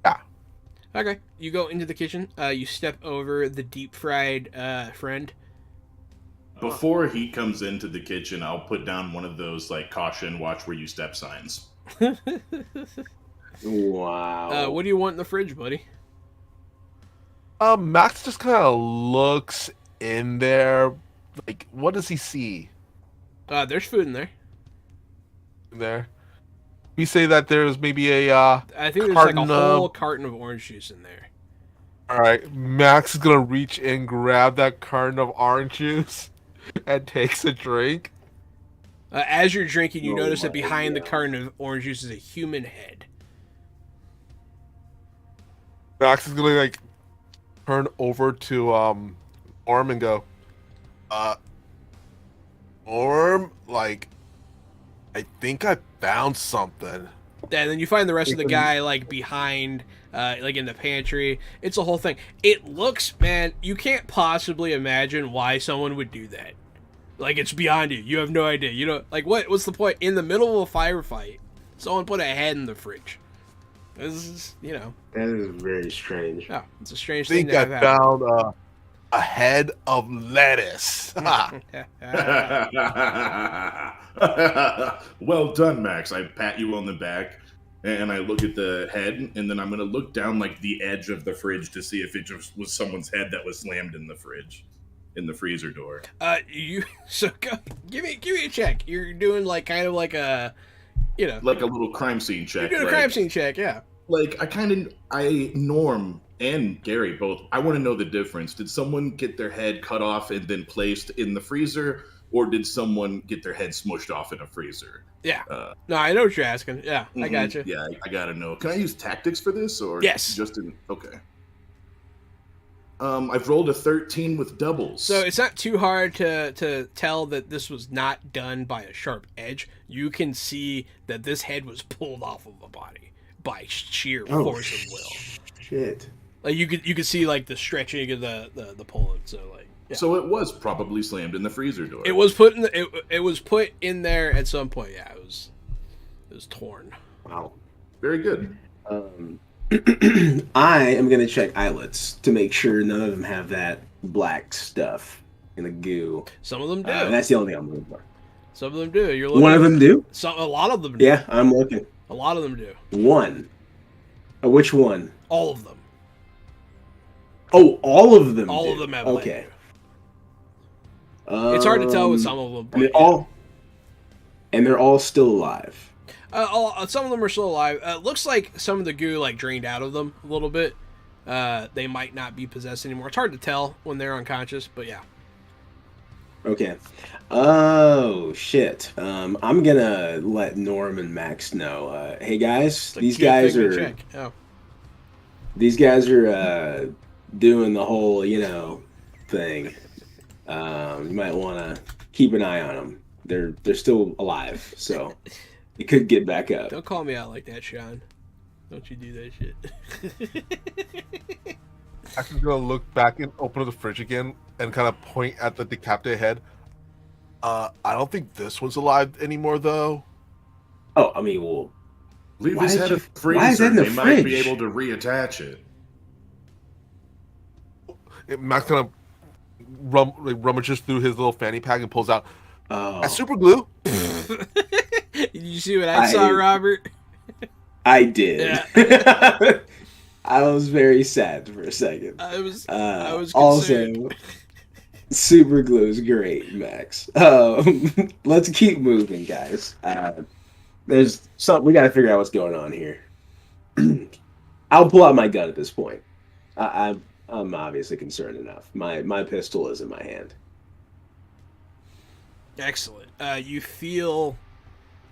Yeah. Okay. You go into the kitchen. You step over the deep fried friend. Before he comes into the kitchen, I'll put down one of those like caution, watch where you step signs. Wow. What do you want in the fridge, buddy? Max just kind of looks in there. Like, what does he see There's food in there. in there? We say that there's maybe a I think there's like a carton whole of... carton of orange juice in there. All right, Max is gonna reach in, grab that carton of orange juice, and takes a drink. As you're drinking, you Oh notice that my behind the God. carton of orange juice is a human head. Max is gonna like turn over to Orm and go, Orm, like, I think I found something. And then you find the rest of the guy like behind, like in the pantry. It's a whole thing. It looks, man, you can't possibly imagine why someone would do that. Like, it's beyond you. You have no idea. You know, like what's the point? In the middle of a firefight, someone put a head in the fridge. This is, you know. That is very strange. Oh, it's a strange I thing think to I have happen. found a head of lettuce. Well done, Max. I pat you on the back and I look at the head, and then I'm going to look down like the edge of the fridge to see if it just was someone's head that was slammed in the fridge, in the freezer door. Give me a check. You're doing like kind of like a, you know, Like a little crime scene you're check. doing a like, crime scene check, yeah. Like, Norm and Gary both, I want to know the difference. Did someone get their head cut off and then placed in the freezer, or did someone get their head smushed off in a freezer? Yeah. No, I know what you're asking. Yeah, I got you. Yeah, I gotta know. Can I use tactics for this, or Yes. just in? Okay. I've rolled a 13 with doubles. So it's not too hard to tell that this was not done by a sharp edge. You can see that this head was pulled off of a body by sheer force of will. Shit. Like you could see like the stretching of the pulling. So like, yeah. So it was probably slammed in the freezer door. It was put in it was put in there at some point. Yeah, it was torn. Wow. Very good. I am gonna check eyelets to make sure none of them have that black stuff in the goo. Some of them do. That's the only thing I'm looking for. Some of them do. You're looking. One of them do? A lot of them do. Yeah, I'm looking. A lot of them do. One. Which one? All of them. Oh, all of them. All do. of them have. Okay. It's hard to tell with some of them. But and they're all still alive. Some of them are still alive. Looks like some of the goo like drained out of them a little bit. They might not be possessed anymore. It's hard to tell when they're unconscious, but yeah. Okay. Oh shit. I'm gonna let Norm and Max know. Hey guys, these guys are doing the whole thing. You might want to keep an eye on them. They're still alive, so it could get back up. Don't call me out like that, Sean. Don't you do that shit. I'm gonna look back and open up the fridge again and kind of point at the decapitated head. I don't think this one's alive anymore, though. Oh, I mean, well, Leave why his did head you- in the freezer. why is that in the They might be fridge? able to reattach it. Max kind of rummages through his little fanny pack and pulls out a oh, Did super glue. you see what I saw, Robert? I did. Yeah. I was very sad for a second. I was Also, concerned. super glue is great, Max. Let's keep moving, guys. There's something we got to figure out what's going on here. I'll pull out my gun at this point. I'm obviously concerned enough. My pistol is in my hand. Excellent. You feel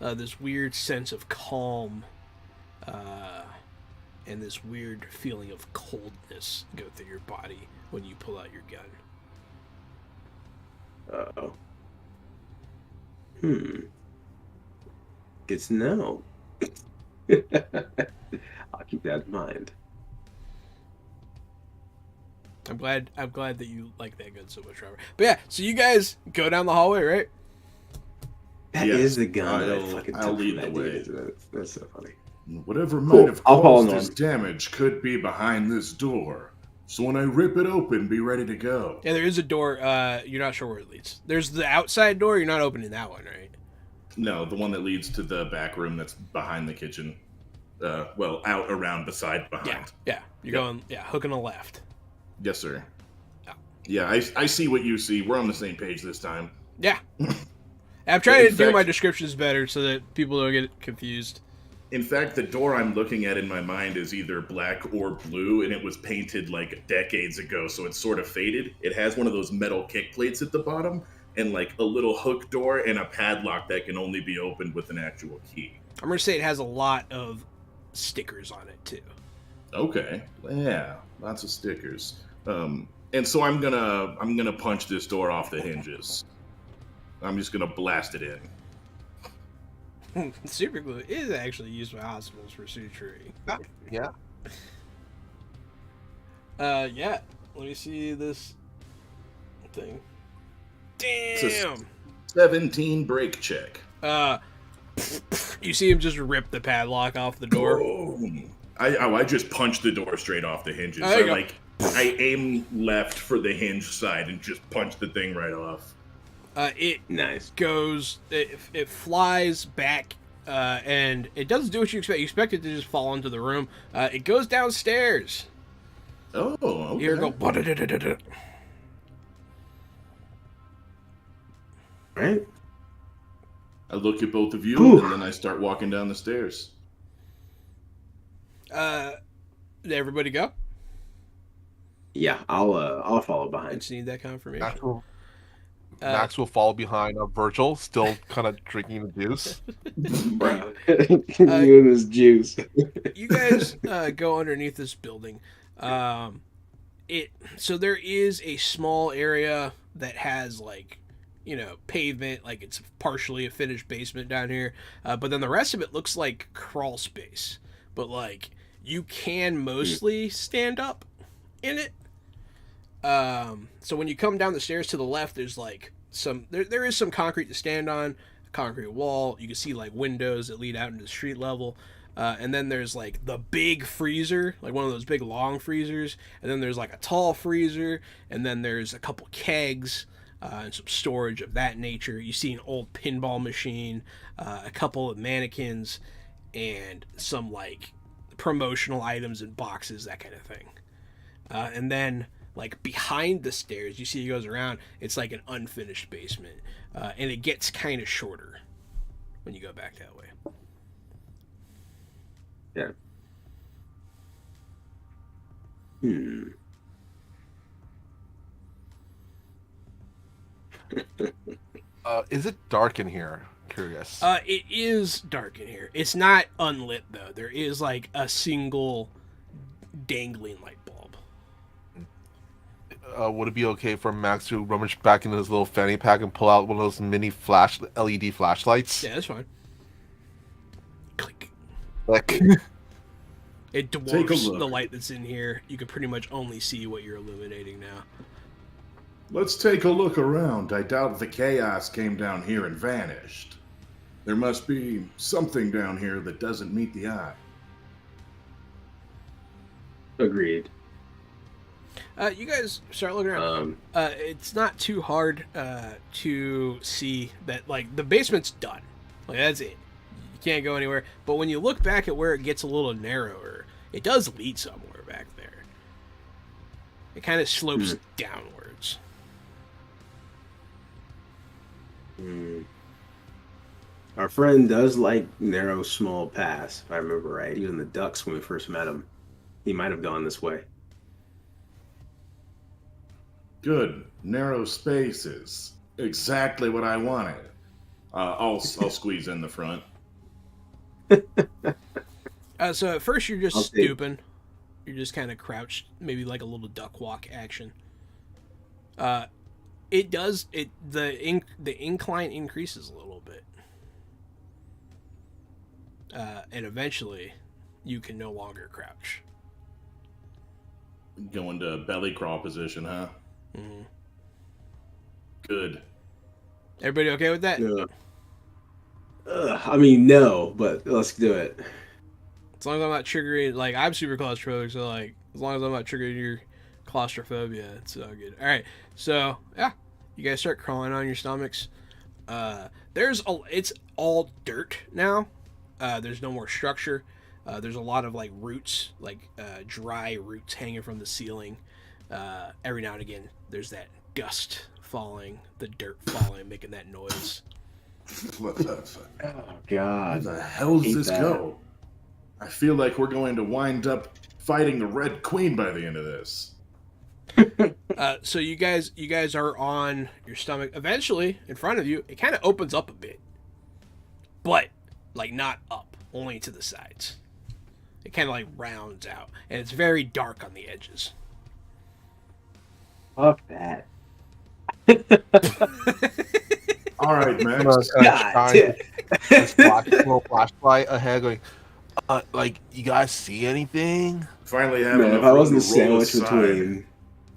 this weird sense of calm and this weird feeling of coldness go through your body when you pull out your gun. Uh-oh. Good to know. I'll keep that in mind. I'm glad that you like that gun so much, Robert. But yeah, so you guys go down the hallway, right? That Yes, is the gun that I I'll- fucking I'll took lead from that the way. dude, isn't it? That's so funny. Whatever Cool. might have I'll follow caused this Norm. damage could be behind this door. So when I rip it open, be ready to go. Yeah, there is a door. You're not sure where it leads. There's the outside door. You're not opening that one, right? No, the one that leads to the back room that's behind the kitchen. Well, out, around, beside, behind. Yeah. You're going, hooking a left. Yes, sir. Yeah. Yeah, I see what you see. We're on the same page this time. Yeah. I'm trying to In do fact- my descriptions better so that people don't get confused. In fact, the door I'm looking at in my mind is either black or blue, and it was painted like decades ago, so it's sort of faded. It has one of those metal kick plates at the bottom, and like a little hook door and a padlock that can only be opened with an actual key. I'm going to say it has a lot of stickers on it, too. Okay, yeah, lots of stickers. And so I'm gonna punch this door off the hinges. I'm just gonna blast it in. Super glue is actually used by hospitals for suturing. Yeah. Yeah. Let me see this thing. Damn. 17 break check. You see him just rip the padlock off the door. Boom. I just punched the door straight off the hinges. There you go. I aim left for the hinge side and just punch the thing right off. It Nice. goes, it flies back, and it doesn't do what you expect. You expect it to just fall into the room. It goes downstairs. Oh, okay. You hear it go. "Ba-da-da-da-da-da." Right? I look at both of you Whew. and then I start walking down the stairs. Did everybody go? Yeah, I'll follow I behind. just need that confirmation. Max will fall behind Virgil, still kind of drinking the juice. Bro. You and this juice. You guys go underneath this building. So there is a small area that has pavement, like it's partially a finished basement down here. But then the rest of it looks like crawl space. But like you can mostly stand up in it. So when you come down the stairs to the left, there's like there is some concrete to stand on, a concrete wall. You can see like windows that lead out into the street level. And then there's like the big freezer, like one of those big long freezers. And then there's like a tall freezer. And then there's a couple kegs and some storage of that nature. You see an old pinball machine, a couple of mannequins, and some like promotional items in boxes, that kind of thing. And then like behind the stairs, you see it goes around. It's like an unfinished basement, and it gets kind of shorter when you go back that way. Yeah. Is it dark in here? Curious. It is dark in here. It's not unlit though. There is like a single dangling light bulb. Would it be okay for Max to rummage back into his little fanny pack and pull out one of those mini LED flashlights? Yeah, that's fine. Click. Like, It Take a dwarfs look. the light that's in here. You can pretty much only see what you're illuminating now. Let's take a look around. I doubt the chaos came down here and vanished. There must be something down here that doesn't meet the eye. Agreed. You guys start looking around. It's not too hard to see that like the basement's done. Like that's it. You can't go anywhere. But when you look back at where it gets a little narrower, it does lead somewhere back there. It kind of slopes downwards. Our friend does like narrow, small paths, if I remember right. Even the ducks, when we first met him, he might have gone this way. Good. Narrow spaces. Exactly what I wanted. I'll squeeze in the front. So at first you're just I'll take- stooping. You're just kind of crouched, maybe like a little duck walk action. The incline increases a little bit. and eventually you can no longer crouch. Go into belly crawl position, huh? Mm-hmm. Good. Everybody okay with that? Yeah. I mean, no, but let's do it. As long as I'm not triggering, like, I'm super claustrophobic, so, like, as long as I'm not triggering your claustrophobia, it's all good. All right, so, yeah, you guys start crawling on your stomachs. It's all dirt now. There's no more structure. There's a lot of, like, roots, like, dry roots hanging from the ceiling. Every now and again, there's that dust falling, the dirt falling, making that noise. What the Oh God! Where the hell does Hate this that. go? I feel like we're going to wind up fighting the Red Queen by the end of this. So you guys are on your stomach. Eventually, in front of you, it kind of opens up a bit, but like not up, only to the sides. It kind of like rounds out, and it's very dark on the edges. Fuck that. All right, I'm Max. gonna God shine damn. this little flashlight ahead, going, like, you guys see anything? Finally have Man, enough if I room wasn't to roll sandwiched aside. between,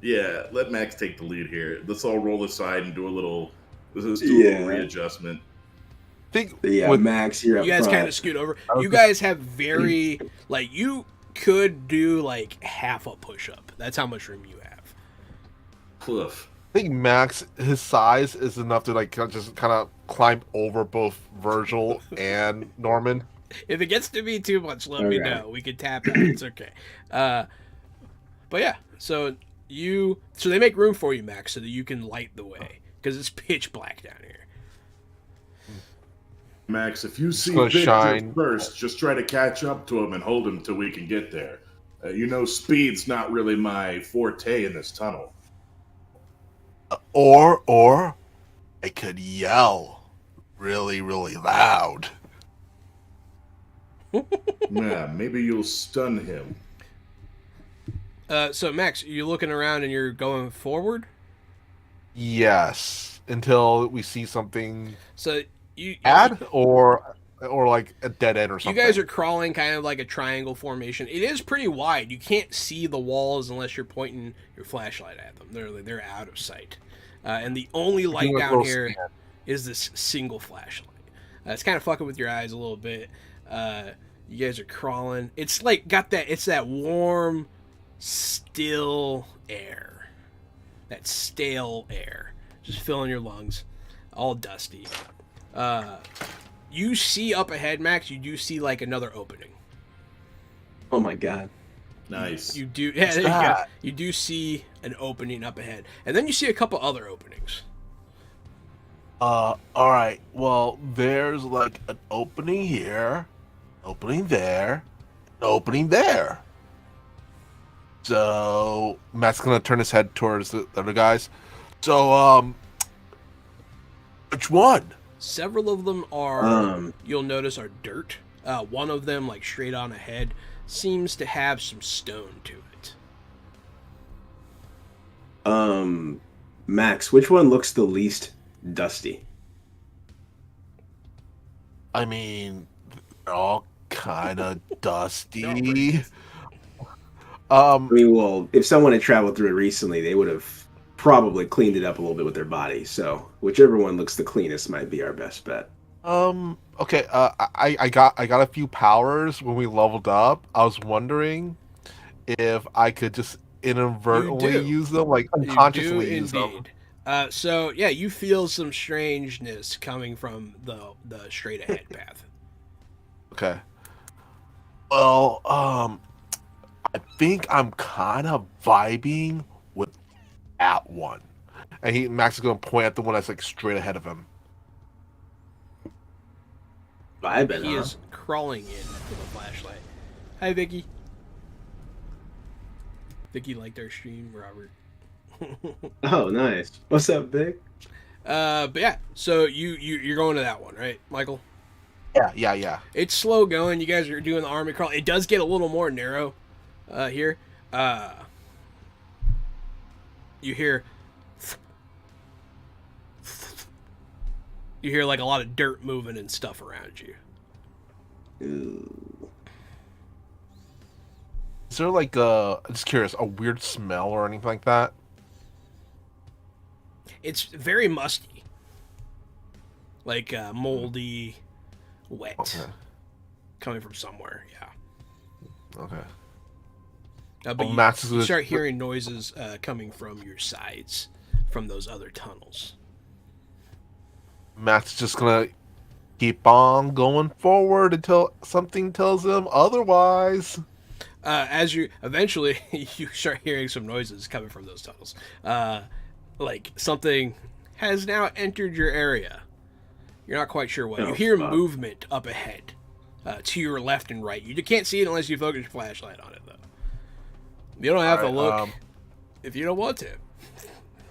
Yeah, let Max take the lead here. Let's all roll aside and do a little. Let's do a Yeah. little readjustment. I think yeah, with Max, you're up You guys front. kind of scoot over. Okay. You guys have very like you could do like half a push up. That's how much room you have. Cliff. I think Max, his size is enough to like just kind of climb over both Virgil and Norman. If it gets to be too much, let me Okay. know. We can tap out. It's okay. But yeah, so they make room for you, Max, so that you can light the way because it's pitch black down here. Max, if you see gonna Victor shine. first, just try to catch up to him and hold him till we can get there. You know, speed's not really my forte in this tunnel. Or I could yell really, really loud. Yeah, maybe you'll stun him. So Max, you're looking around and you're going forward. Yes, until we see something So you bad or like a dead end or You something. guys are crawling kind of like a triangle formation. It is pretty wide. You can't see the walls unless you're pointing your flashlight at them. They're out of sight. And the only light Doing a down little here scan. is this single flashlight. It's kind of fucking with your eyes a little bit. You guys are crawling. It's like it's that warm, still air. That stale air. Just filling your lungs. All dusty. You see up ahead, Max, you do see like another opening. Oh my God! Nice. You do, yeah, there you go. You do see an opening up ahead, and then you see a couple other openings. All right. Well, there's like an opening here, opening there, an opening there. So Matt's gonna turn his head towards the other guys. So, which one? Several of them are, Um, you'll notice, are dirt. One of them, like straight on ahead, seems to have some stone to it. Max, which one looks the least dusty? I mean, they're all kind of dusty. I mean, well, if someone had traveled through it recently, they would have probably cleaned it up a little bit with their body. So whichever one looks the cleanest might be our best bet. Okay. I got a few powers when we leveled up. I was wondering if I could just inadvertently You do. use them, like unconsciously You use do them. indeed. So yeah, you feel some strangeness coming from the straight ahead path. Okay. Well, I think I'm kind of vibing with that one, and Max is gonna point at the one that's like straight ahead of him. Vibing, He huh? is crawling in with a flashlight. Hi, Vicky. Vicky liked our stream, Robert. Oh, nice. What's up, Big? But yeah, so you're going to that one, right, Michael? Yeah. It's slow going. You guys are doing the army crawl. It does get a little more narrow here. You hear like a lot of dirt moving and stuff around you. Ooh. Is there like I'm just curious, a weird smell or anything like that? It's very musty, like moldy, wet, Okay. coming from somewhere. Yeah. Okay. But Matt's you start hearing noises coming from your sides, from those other tunnels. Matt's just gonna keep on going forward until something tells him otherwise. As you eventually you start hearing some noises coming from those tunnels, like something has now entered your area. You're not quite sure what. You hear movement up ahead, to your left and right. You can't see it unless you focus your flashlight on it, though. You don't have to look if you don't want to.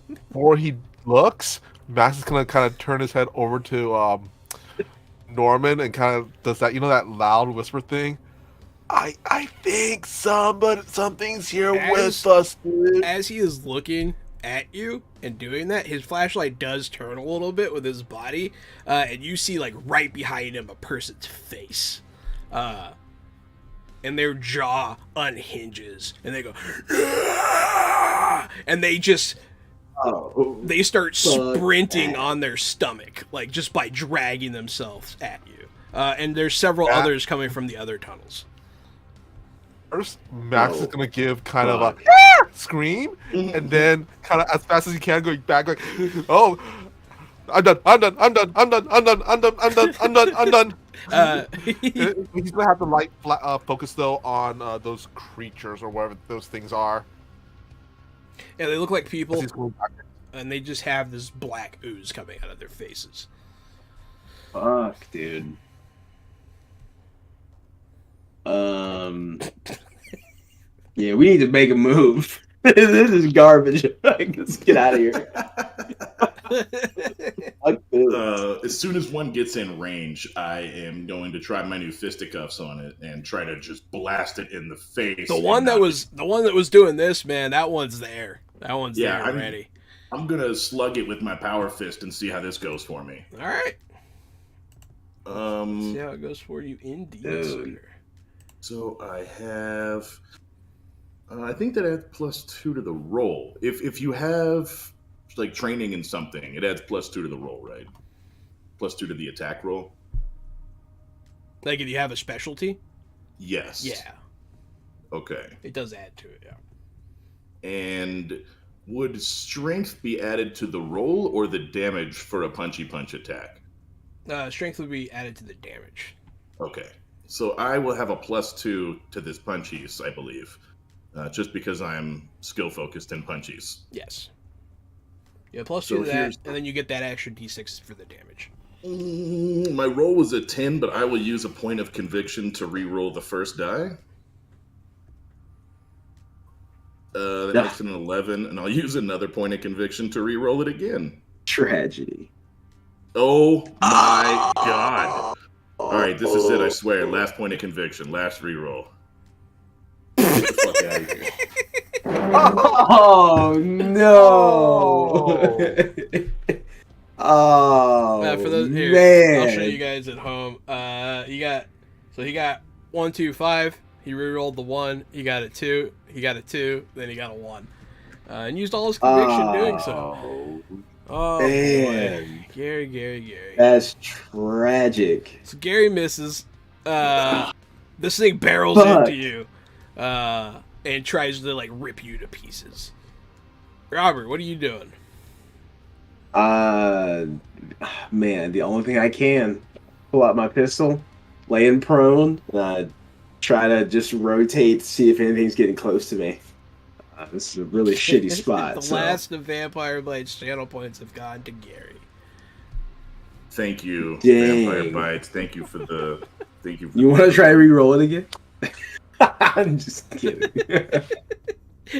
Before he looks, Max is gonna kind of turn his head over to Norman and kind of does that, that loud whisper thing. I think something's here with us, dude. As he is looking at you and doing that, his flashlight does turn a little bit with his body, and you see like right behind him a person's face, and their jaw unhinges, and they go, and they just they start sprinting on their stomach, like just by dragging themselves at you. And there's several others coming from the other tunnels. First, Max is gonna give kind of a scream, and then kind of as fast as he can going back, like, "Oh, I'm done. He's gonna have the light focus though on those creatures or whatever those things are. Yeah, they look like people, and they just have this black ooze coming out of their faces. Fuck, dude. Yeah, we need to make a move. This is garbage. Let's get out of here. As soon as one gets in range, I am going to try my new fisticuffs on it and try to just blast it in the face. The one that was doing this, man, that one's there. That one's there already. I'm gonna slug it with my power fist and see how this goes for me. All right. See how it goes for you, indeed, sir. So I have, I think that adds +2 to the roll. If you have like training in something, it adds +2 to the roll, right? +2 to the attack roll. Like if you have a specialty. Yes. Yeah. Okay. It does add to it, yeah. And would strength be added to the roll or the damage for a punchy punch attack? Strength would be added to the damage. Okay. So I will have a +2 to this punchies, I believe. Just because I'm skill focused in punchies. Yes. Yeah, +2 to that, and then you get that extra d6 for the damage. My roll was a 10, but I will use a point of conviction to re-roll the first die. That makes it an 11, and I'll use another point of conviction to re-roll it again. Tragedy. Oh my god. Alright, this is it, I swear. Last point of conviction. Last re-roll. Get the fuck out of here. Oh, no. Oh, for those, here, man. I'll show you guys at home. He got 1, 2, 5. He re-rolled the 1. He got a 2. He got a 2. Then he got a 1. And used all his conviction doing so. Oh, man. Boy. Gary. That's tragic. So Gary misses. This thing barrels into you. And tries to, like, rip you to pieces. Robert, what are you doing? Man, the only thing I can, pull out my pistol, laying prone, try to just rotate, see if anything's getting close to me. This is a really shitty spot. The last of Vampire Blade's channel points have gone to Gary. Thank you, Dang. Vampire Bites. Thank you for the. You want to try to re-roll it again? I'm just kidding.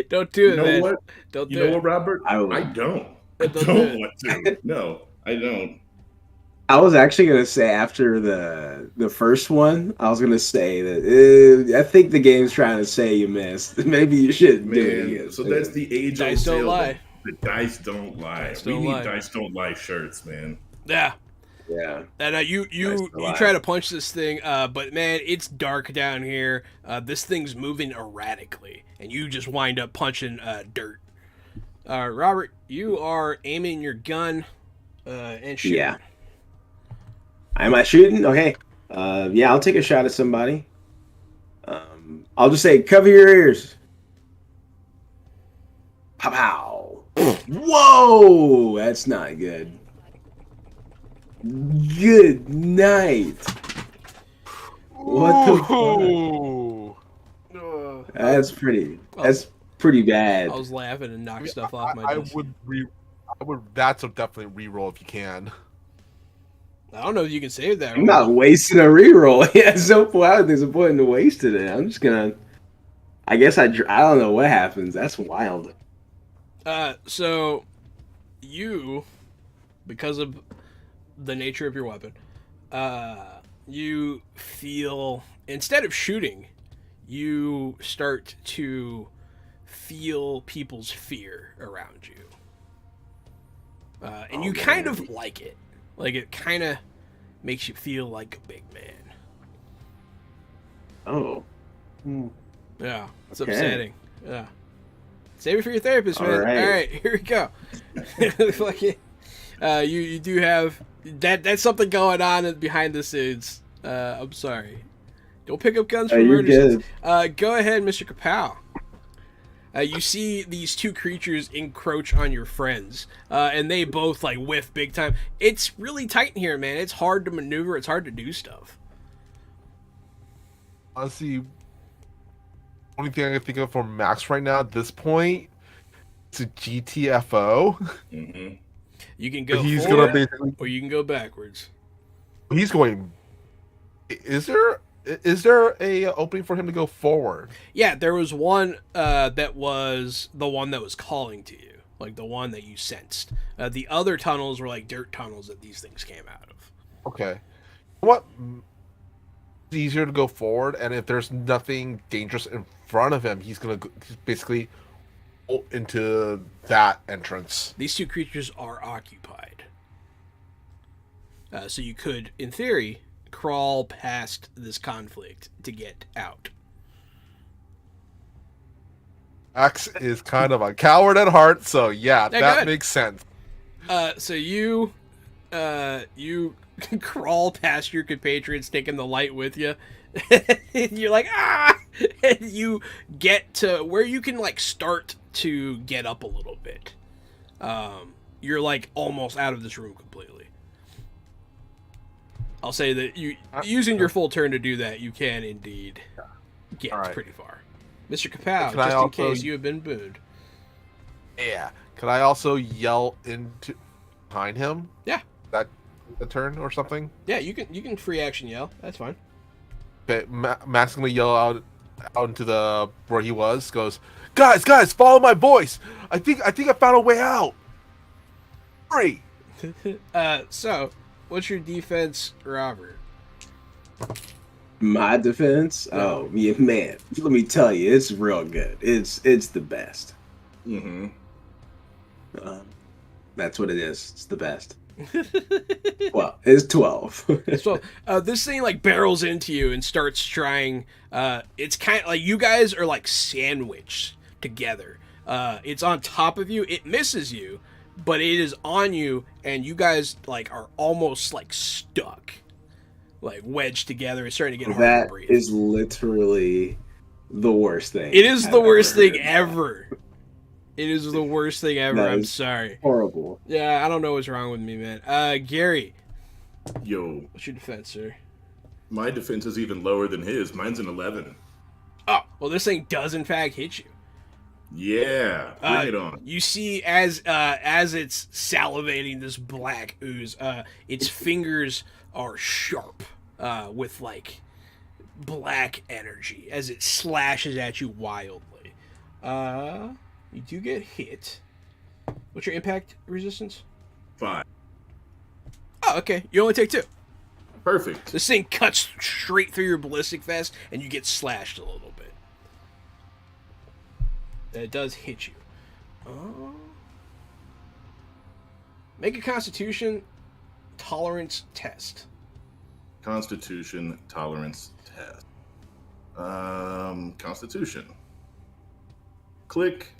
Don't do it, you know man. What? Don't do you know it. what, Robert? I don't. I don't want to. No, I don't. I was actually gonna say after the first one, I was gonna say that I think the game's trying to say you missed. Maybe you shouldn't do it. So that's the age old Dice don't tale. lie. The dice don't lie. Dice We don't need lie. dice don't lie shirts, man. Yeah. Yeah. And you Nice to try lie. to punch this thing, but man, it's dark down here. This thing's moving erratically, and you just wind up punching dirt. Robert, you are aiming your gun and shooting. Yeah. Am I shooting? Okay. Yeah, I'll take a shot at somebody. I'll just say, cover your ears. Pow pow. Whoa! That's not good. Good night. What the fuck? Ooh. That's pretty bad. I was laughing and knocked stuff I, off my I desk. would. That's a definitely reroll if you can. I don't know if you can save that. I'm not wasting a reroll. Yeah, so I don't think there's a point in wasting it. I'm just gonna. I guess I don't know what happens. That's wild. So you, because of the nature of your weapon, you feel, instead of shooting, you start to feel people's fear around you. And you kind of like it. Like, it kind of makes you feel like a big man. Oh. Yeah, it's Okay. upsetting. Yeah. Save it for your therapist, man. All right. All right, here we go. Fucking, you do have that's something going on behind the scenes. I'm sorry. Don't pick up guns for You're murder. good. Go ahead, Mr. Kapow. You see these two creatures encroach on your friends, and they both like whiff big time. It's really tight in here, man. It's hard to maneuver. It's hard to do stuff. Honestly, only thing I can think of for Max right now at this point is a GTFO. Mm-hmm. You can go He's forward, gonna basically. or you can go backwards. He's going. Is there a opening for him to go forward? Yeah, there was one that was the one that was calling to you, like the one that you sensed. The other tunnels were like dirt tunnels that these things came out of. Okay. What? It's easier to go forward, and if there's nothing dangerous in front of him, he's basically go into that entrance. These two creatures are occupied. So you could, in theory, crawl past this conflict to get out. Max is kind of a coward at heart, so yeah, that good. makes sense. So you crawl past your compatriots, taking the light with you. You're like, ah! And you get to where you can like start to get up a little bit. You're like almost out of this room completely. I'll say that you using your full turn to do that, you can indeed get pretty far. Mr. Kapow, just in case you have been booed. Yeah. Can I also yell into behind him? Yeah. That a turn or something? Yeah, you can free action yell. That's fine. Okay, Max is gonna yell out into the where he was. Goes, guys, follow my voice. I think I found a way out. Hurry! So, what's your defense, Robert? My defense? Oh, yeah, man. Let me tell you, it's real good. It's the best. Mm-hmm. That's what it is. It's the best. Well, it's 12. So, this thing like barrels into you and starts trying. It's kind of like you guys are like sandwiched together. It's on top of you. It misses you, but it is on you, and you guys like are almost like stuck, like wedged together. It's starting to get hard That to breathe. is literally the worst thing. It is the worst thing heard. ever. It is the worst thing ever. That I'm is sorry. Horrible. Yeah, I don't know what's wrong with me, man. Gary, Yo, what's your defense, sir? my defense is even lower than his. Mine's an 11. Oh, well, this thing does in fact hit you. Yeah, bring it on. You see, as it's salivating this black ooze, its fingers are sharp with like black energy as it slashes at you wildly. You do get hit. What's your impact resistance? 5. Oh, okay. You only take 2. Perfect. This thing cuts straight through your ballistic vest, and you get slashed a little bit. It does hit you. Make a Constitution tolerance test. Constitution tolerance test. Constitution. Click.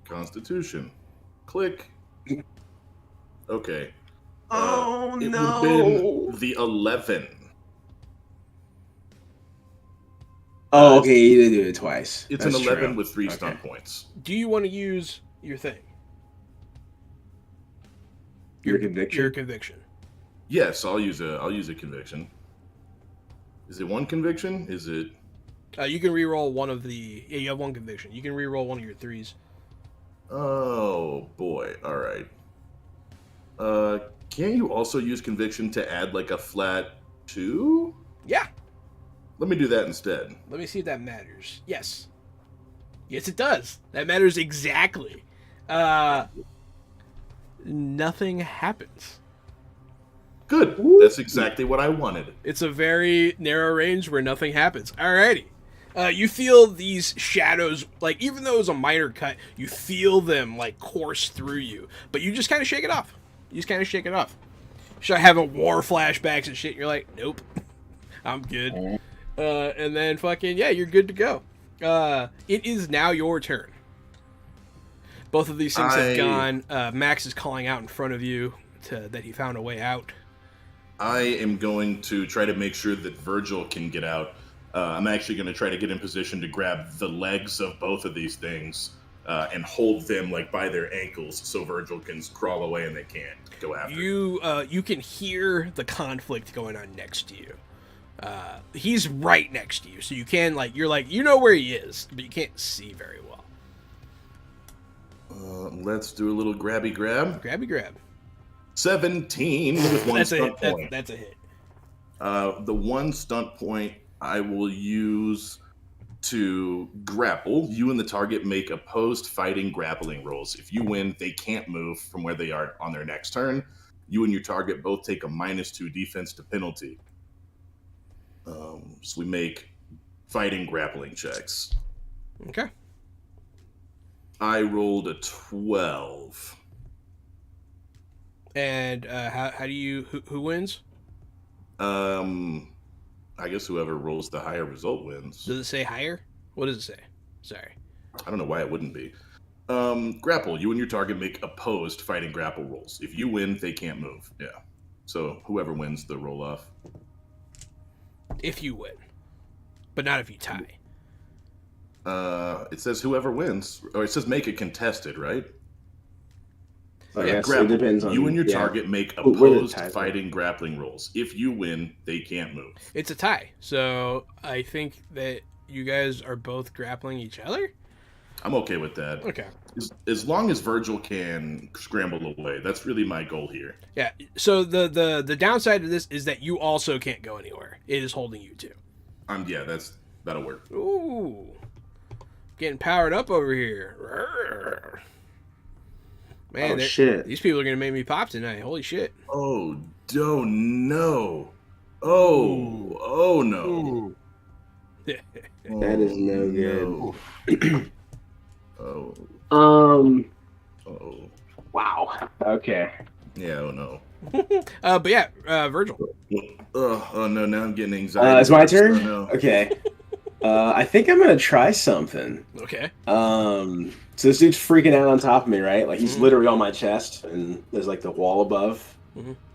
Constitution. Click. Okay. Oh, it no. would have been the 11. Oh, okay, you did do it twice. It's That's an 11 true. with 3 Okay. stunt points. Do you want to use your thing? Your conviction? Your conviction. Yes, I'll use a conviction. Is it one conviction? Is it? You can re-roll one of the. Yeah, you have one conviction. You can re-roll one of your 3s. Oh boy! All right. Can you also use conviction to add like a flat 2? Yeah. Let me do that instead. Let me see if that matters. Yes. Yes, it does. That matters exactly. Nothing happens. Good. That's exactly what I wanted. It's a very narrow range where nothing happens. Alrighty. You feel these shadows, like, even though it was a minor cut, you feel them, like, course through you. But you just kind of shake it off. You just kind of shake it off. Start having war flashbacks and shit, and you're like, nope. I'm good. And then fucking, yeah, you're good to go. It is now your turn. Both of these things have gone. Max is calling out in front of you that he found a way out. I am going to try to make sure that Virgil can get out. I'm actually going to try to get in position to grab the legs of both of these things and hold them like by their ankles so Virgil can crawl away and they can't go after him. You can hear the conflict going on next to you. He's right next to you, so you can you know where he is, but you can't see very well. Let's do a little grabby grab. Grabby grab. 17 with one stunt hit. point. That's a hit. The one stunt point I will use to grapple. You and the target make opposed fighting grappling rolls. If you win, they can't move from where they are on their next turn. You and your target both take a -2 defense to penalty. So we make fighting grappling checks. Okay. I rolled a 12. And how do you who wins? I guess whoever rolls the higher result wins. Does it say higher? What does it say? Sorry. I don't know why it wouldn't be. Grapple. You and your target make opposed fighting grapple rolls. If you win, they can't move. Yeah. So whoever wins the roll off. If you win, but not if you tie. It says whoever wins, or it says make it contested, right? Yeah, so grapple. it depends on You and your target make Where the opposed ties are. fighting grappling rolls. If you win, they can't move. It's a tie, so I think that you guys are both grappling each other. I'm okay with that. Okay. As long as Virgil can scramble away, that's really my goal here. Yeah. So the downside of this is that you also can't go anywhere. It is holding you too. That'll work. Ooh. Getting powered up over here. Man, shit. These people are gonna make me pop tonight. Holy shit. Oh no. Oh no. Ooh. That is no good. Oh. Oh. Wow. Okay. Yeah, oh no. But yeah, Virgil. Oh no, now I'm getting anxiety. It's my turn? Oh, no. Okay. I think I'm gonna try something. Okay. So this dude's freaking out on top of me, right? Like he's literally on my chest, and there's like the wall above.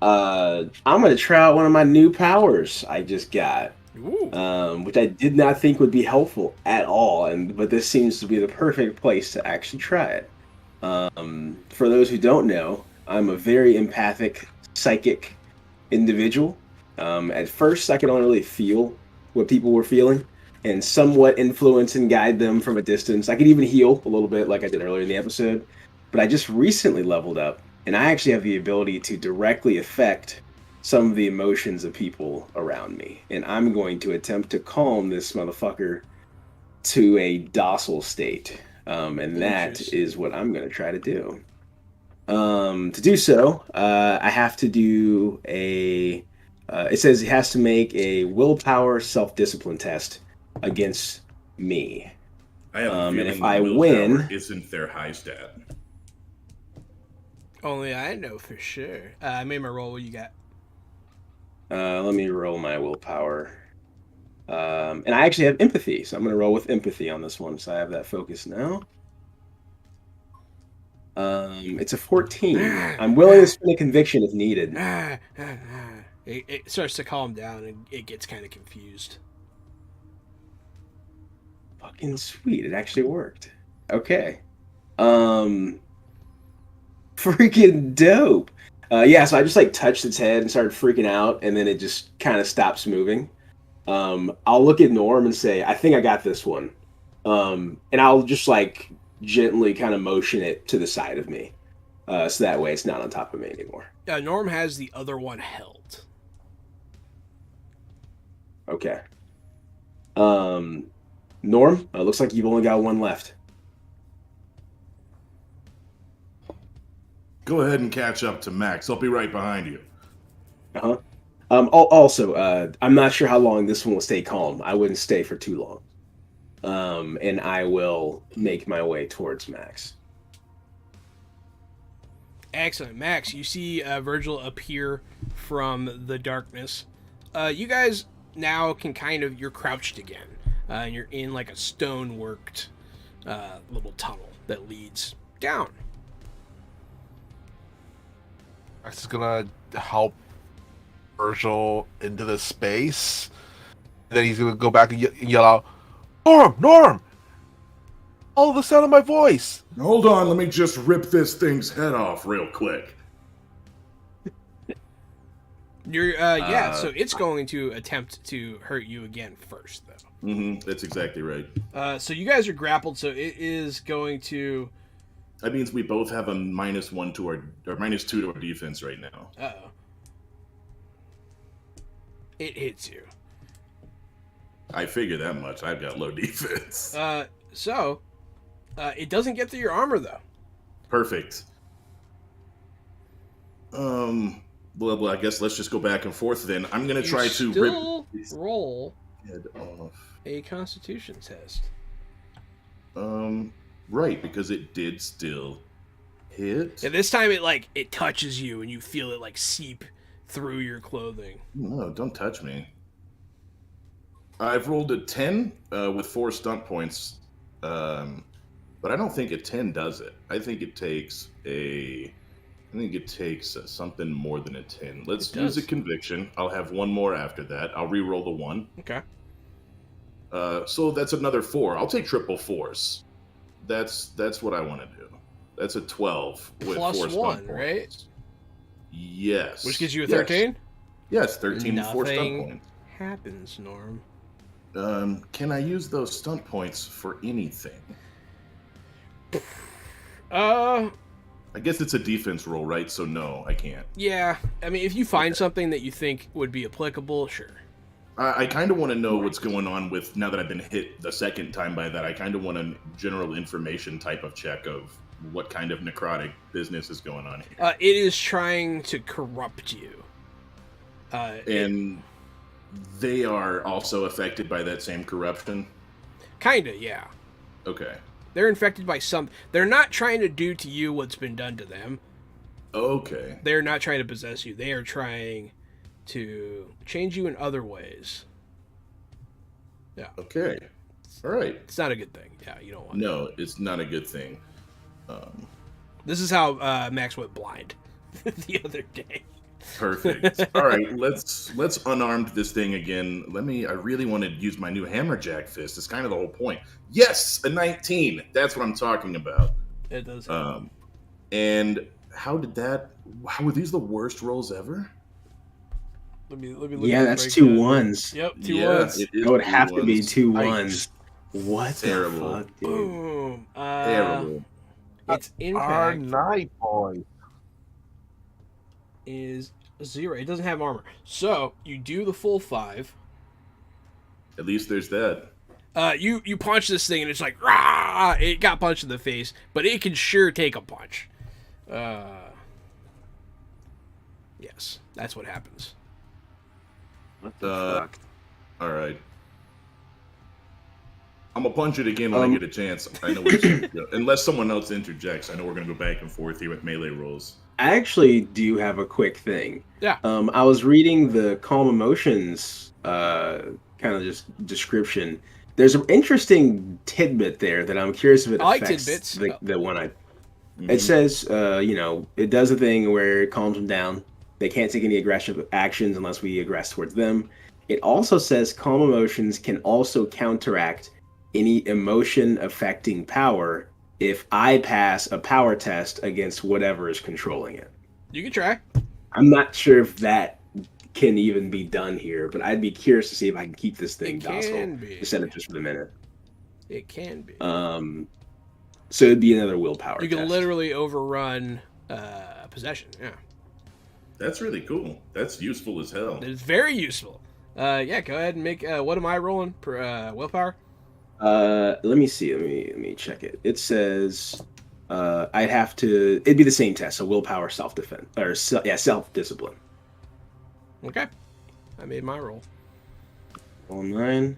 I'm gonna try out one of my new powers I just got, which I did not think would be helpful at all, but this seems to be the perfect place to actually try it. For those who don't know, I'm a very empathic, psychic individual. At first, I could only really feel what people were feeling and somewhat influence and guide them from a distance. I could even heal a little bit like I did earlier in the episode. But I just recently leveled up, and I actually have the ability to directly affect some of the emotions of people around me. And I'm going to attempt to calm this motherfucker to a docile state. And that is what I'm going to try to do. To do so, I have to do a... it says it has to make a willpower self-discipline test against me. I have a and feeling if I willpower win... isn't their high stat. Only I know for sure. I made my roll. What you got? Let me roll my willpower. And I actually have empathy, so I'm going to roll with empathy on this one. So I have that focus now. It's a 14. I'm willing to spend a conviction if needed. It starts to calm down and it gets kind of confused. Fucking sweet. It actually worked. Okay. Um, Freaking dope. Yeah, so I just like touched its head and started freaking out, and then it just kind of stops moving. I'll look at Norm and say, I think I got this one. And I'll just like gently kind of motion it to the side of me. So that way it's not on top of me anymore. Norm has the other one held. Okay. Norm, looks like you've only got one left. Go ahead and catch up to Max. I'll be right behind you. Uh-huh. Also, I'm not sure how long this one will stay calm. I wouldn't stay for too long. And I will make my way towards Max. Excellent. Max, you see Virgil appear from the darkness. You guys now can you're crouched again. And you're in like a stone-worked little tunnel that leads down. Max is gonna help Virgil into this space. And then he's gonna go back and yell out, Norm! Norm! All the sound of my voice! Hold on, let me just rip this thing's head off real quick. So it's going to attempt to hurt you again first, though. Mm-hmm, that's exactly right. So you guys are grappled, so it is going to... That means we both have a -1 to our, or -2 to our defense right now. Uh-oh. It hits you. I figure that much. I've got low defense. It doesn't get through your armor, though. Perfect. Well, I guess let's just go back and forth then. I'm gonna try to still rip its roll head off. a Constitution test. Right, because it did still hit. And this time it touches you and you feel it like seep through your clothing. No, don't touch me. I've rolled a 10 with 4 stunt points, but I don't think a 10 does it. I think it takes something more than a 10. Let's use a conviction. I'll have one more after that. I'll re-roll the 1. Okay. So that's another 4. I'll take triple 4s. That's what I want to do. That's a 12 with plus 4 stunt 1, points. Right? Yes. Which gives you a 13? Yes, 13 and 4 stunt points. Happens, Norm. Can I use those stunt points for anything? I guess it's a defense roll, right? So no, I can't. Yeah. I mean, if you find something that you think would be applicable, sure. I kind of want to know what's going on with, now that I've been hit the second time by that, I kind of want a general information type of check of what kind of necrotic business is going on here. It is trying to corrupt you. They are also affected by that same corruption? Kinda, yeah. Okay. They're infected by they're not trying to do to you what's been done to them. Okay. They're not trying to possess you. They are trying to change you in other ways. Yeah. Okay. All right. It's not a good thing. Yeah, you don't want No, it's not a good thing. This is how Max went blind the other day. Perfect. All right, let's unarmed this thing again. I really want to use my new hammerjack fist. It's kind of the whole point. Yes, a 19. That's what I'm talking about. It does. And how were these the worst rolls ever? Let me look. Yeah, that's 2 1s. Yep, 2 1s. It is That would two have to be ones. 2 1s. What Terrible. the fuck, dude? Boom. Terrible. Its Our impact night boy. is 0. It doesn't have armor. So, you do the full 5. At least there's that. You punch this thing and it's like, rah! It got punched in the face, but it can sure take a punch. Yes, that's what happens. What the fuck? All right. I'm gonna punch it again when I get a chance. I know where it's go. Unless someone else interjects, I know we're gonna go back and forth here with melee rolls. I actually do have a quick thing. Yeah. I was reading the Calm Emotions kind of just description. There's an interesting tidbit there that I'm curious if it I like affects tidbits. the one I. It says, it does a thing where it calms them down. They can't take any aggressive actions unless we aggress towards them. It also says calm emotions can also counteract any emotion affecting power if I pass a power test against whatever is controlling it. You can try. I'm not sure if that can even be done here, but I'd be curious to see if I can keep this thing docile. Can be. To set it just for the minute. It can be. So it'd be another willpower. You can test. literally overrun possession. Yeah. That's really cool. That's useful as hell. It's very useful. Yeah, go ahead and make. What am I rolling? Willpower? Let me see. Let me check it. It says I'd have to. It'd be the same test. So willpower, self-defense, or self-discipline. Okay. I made my roll. All 9.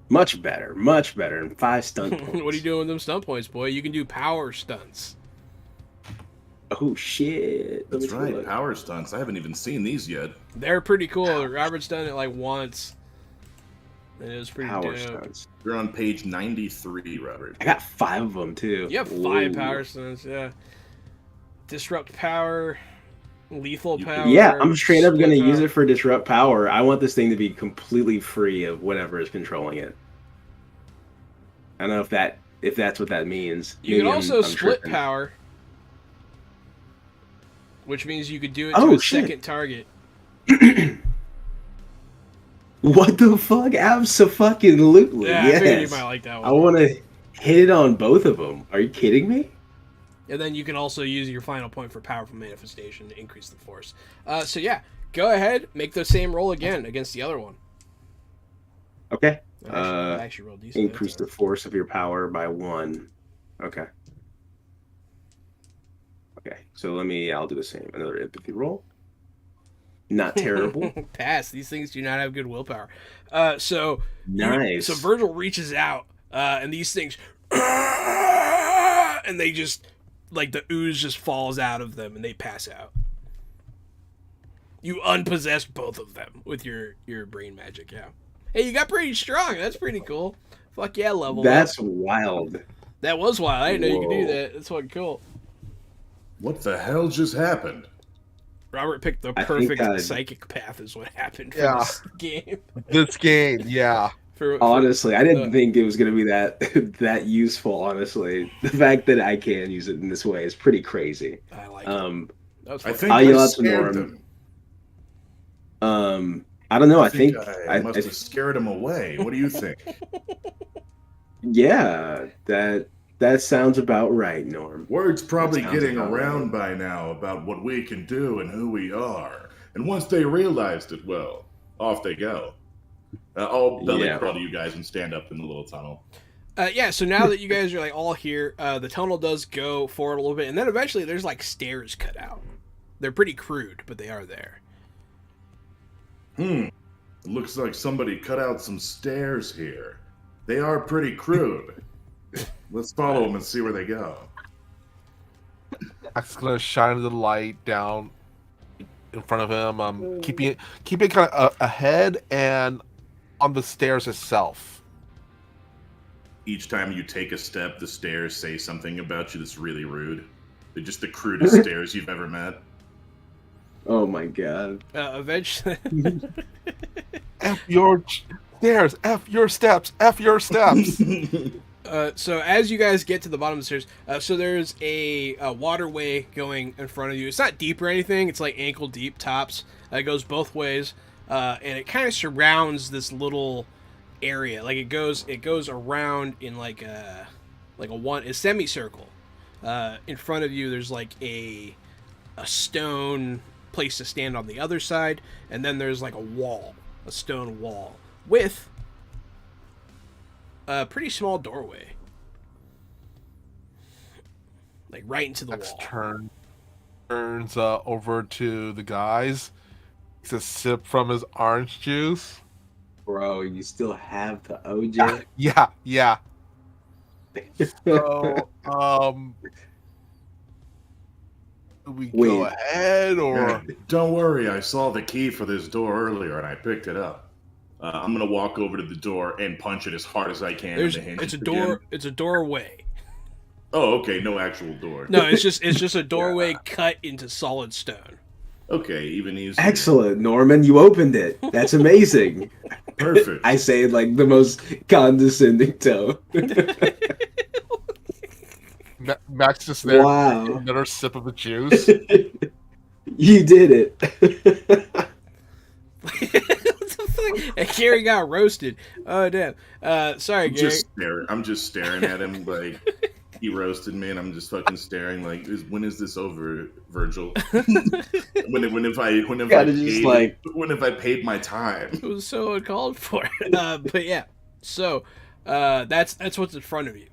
Much better. Much better. And 5 stunt points. What are you doing with them stunt points, boy? You can do power stunts. Oh shit! That's right. Power stunts. I haven't even seen these yet. They're pretty cool. Robert's done it like once. And it was pretty Power dope. stunts. You're on page 93, Robert. I got 5 of them too. You have 5 power stunts, yeah. Disrupt power, lethal power. Yeah, I'm straight up gonna split use power. it for disrupt power. I want this thing to be completely free of whatever is controlling it. I don't know if that's what that means. You can Maybe also I'm split tripping. power, which means you could do it Oh, to a shit. second target. What the fuck? Absolutely. Yeah, I figured you Yes. might like that I one. want to hit it on both of them. Are you kidding me? And then you can also use your final point for powerful manifestation to increase the force. So yeah, go ahead, make the same roll again against the other one. Okay. I actually rolled decent. Increase the force of your power by 1. Okay. Okay. So I'll do the same. Another empathy roll. Not terrible. Pass. These things do not have good willpower. So Nice. So Virgil reaches out, and these things, and they just like the ooze just falls out of them, and they pass out. You unpossessed both of them with your brain magic. Yeah. Hey, you got pretty strong. That's pretty cool. Fuck yeah, level. That's up. wild. That was wild. I didn't know you could do Whoa. that. That's fucking cool. What the hell just happened? Robert picked the I think perfect I'd- psychic path is what happened for Yeah. this game. This game, yeah. Honestly, I didn't the- think it was going to be that useful, honestly. The fact that I can use it in this way is pretty crazy. I like it. That was I fun. think I'll I yell out to scared Norm. them. I don't know. I think I must have scared them away. What do you think? yeah, that sounds about right, Norm. Word's probably That sounds getting about around by now about what we can do and who we are. And once they realized it, well, off they go. I'll Yeah. crawl to you guys and stand up in the little tunnel. Yeah, so now that you guys are like all here, the tunnel does go forward a little bit, and then eventually there's like stairs cut out. They're pretty crude, but they are there. It looks like somebody cut out some stairs here. They are pretty crude. Let's follow them and see where they go. I'm just gonna shine the light down in front of him, keeping it kind of ahead and on the stairs itself. Each time you take a step, the stairs say something about you that's really rude. They're just the crudest stairs you've ever met. Oh my god. Eventually, F your stairs, F your steps, F your steps. so as you guys get to the bottom of the stairs, so there's a waterway going in front of you. It's not deep or anything. It's like ankle deep tops. It goes both ways, and it kind of surrounds this little area. Like it goes around in like a semicircle. In front of you, there's like a stone place to stand on the other side, and then there's like a stone wall with a pretty small doorway, like right into the Next wall. turns over to the guys. Takes a sip from his orange juice. Bro, you still have the OJ? Yeah. So, do we go Wait. ahead or? Don't worry, I saw the key for this door earlier and I picked it up. I'm gonna walk over to the door and punch it as hard as I can in the hinge. It's a door. It's a doorway. Oh, okay, no actual door. No, it's just a doorway cut into solid stone. Okay, even easier. Excellent, Norman. You opened it. That's amazing. Perfect. I say it like the most condescending tone. Max just there. Wow. Another sip of the juice. You did it. What the fuck? And Gary got roasted. Oh damn. Sorry, Gary. I'm just staring at him like he roasted me, and I'm just fucking staring like, when is this over, Virgil? when have I paid my time? It was so uncalled for. But yeah. So that's what's in front of you.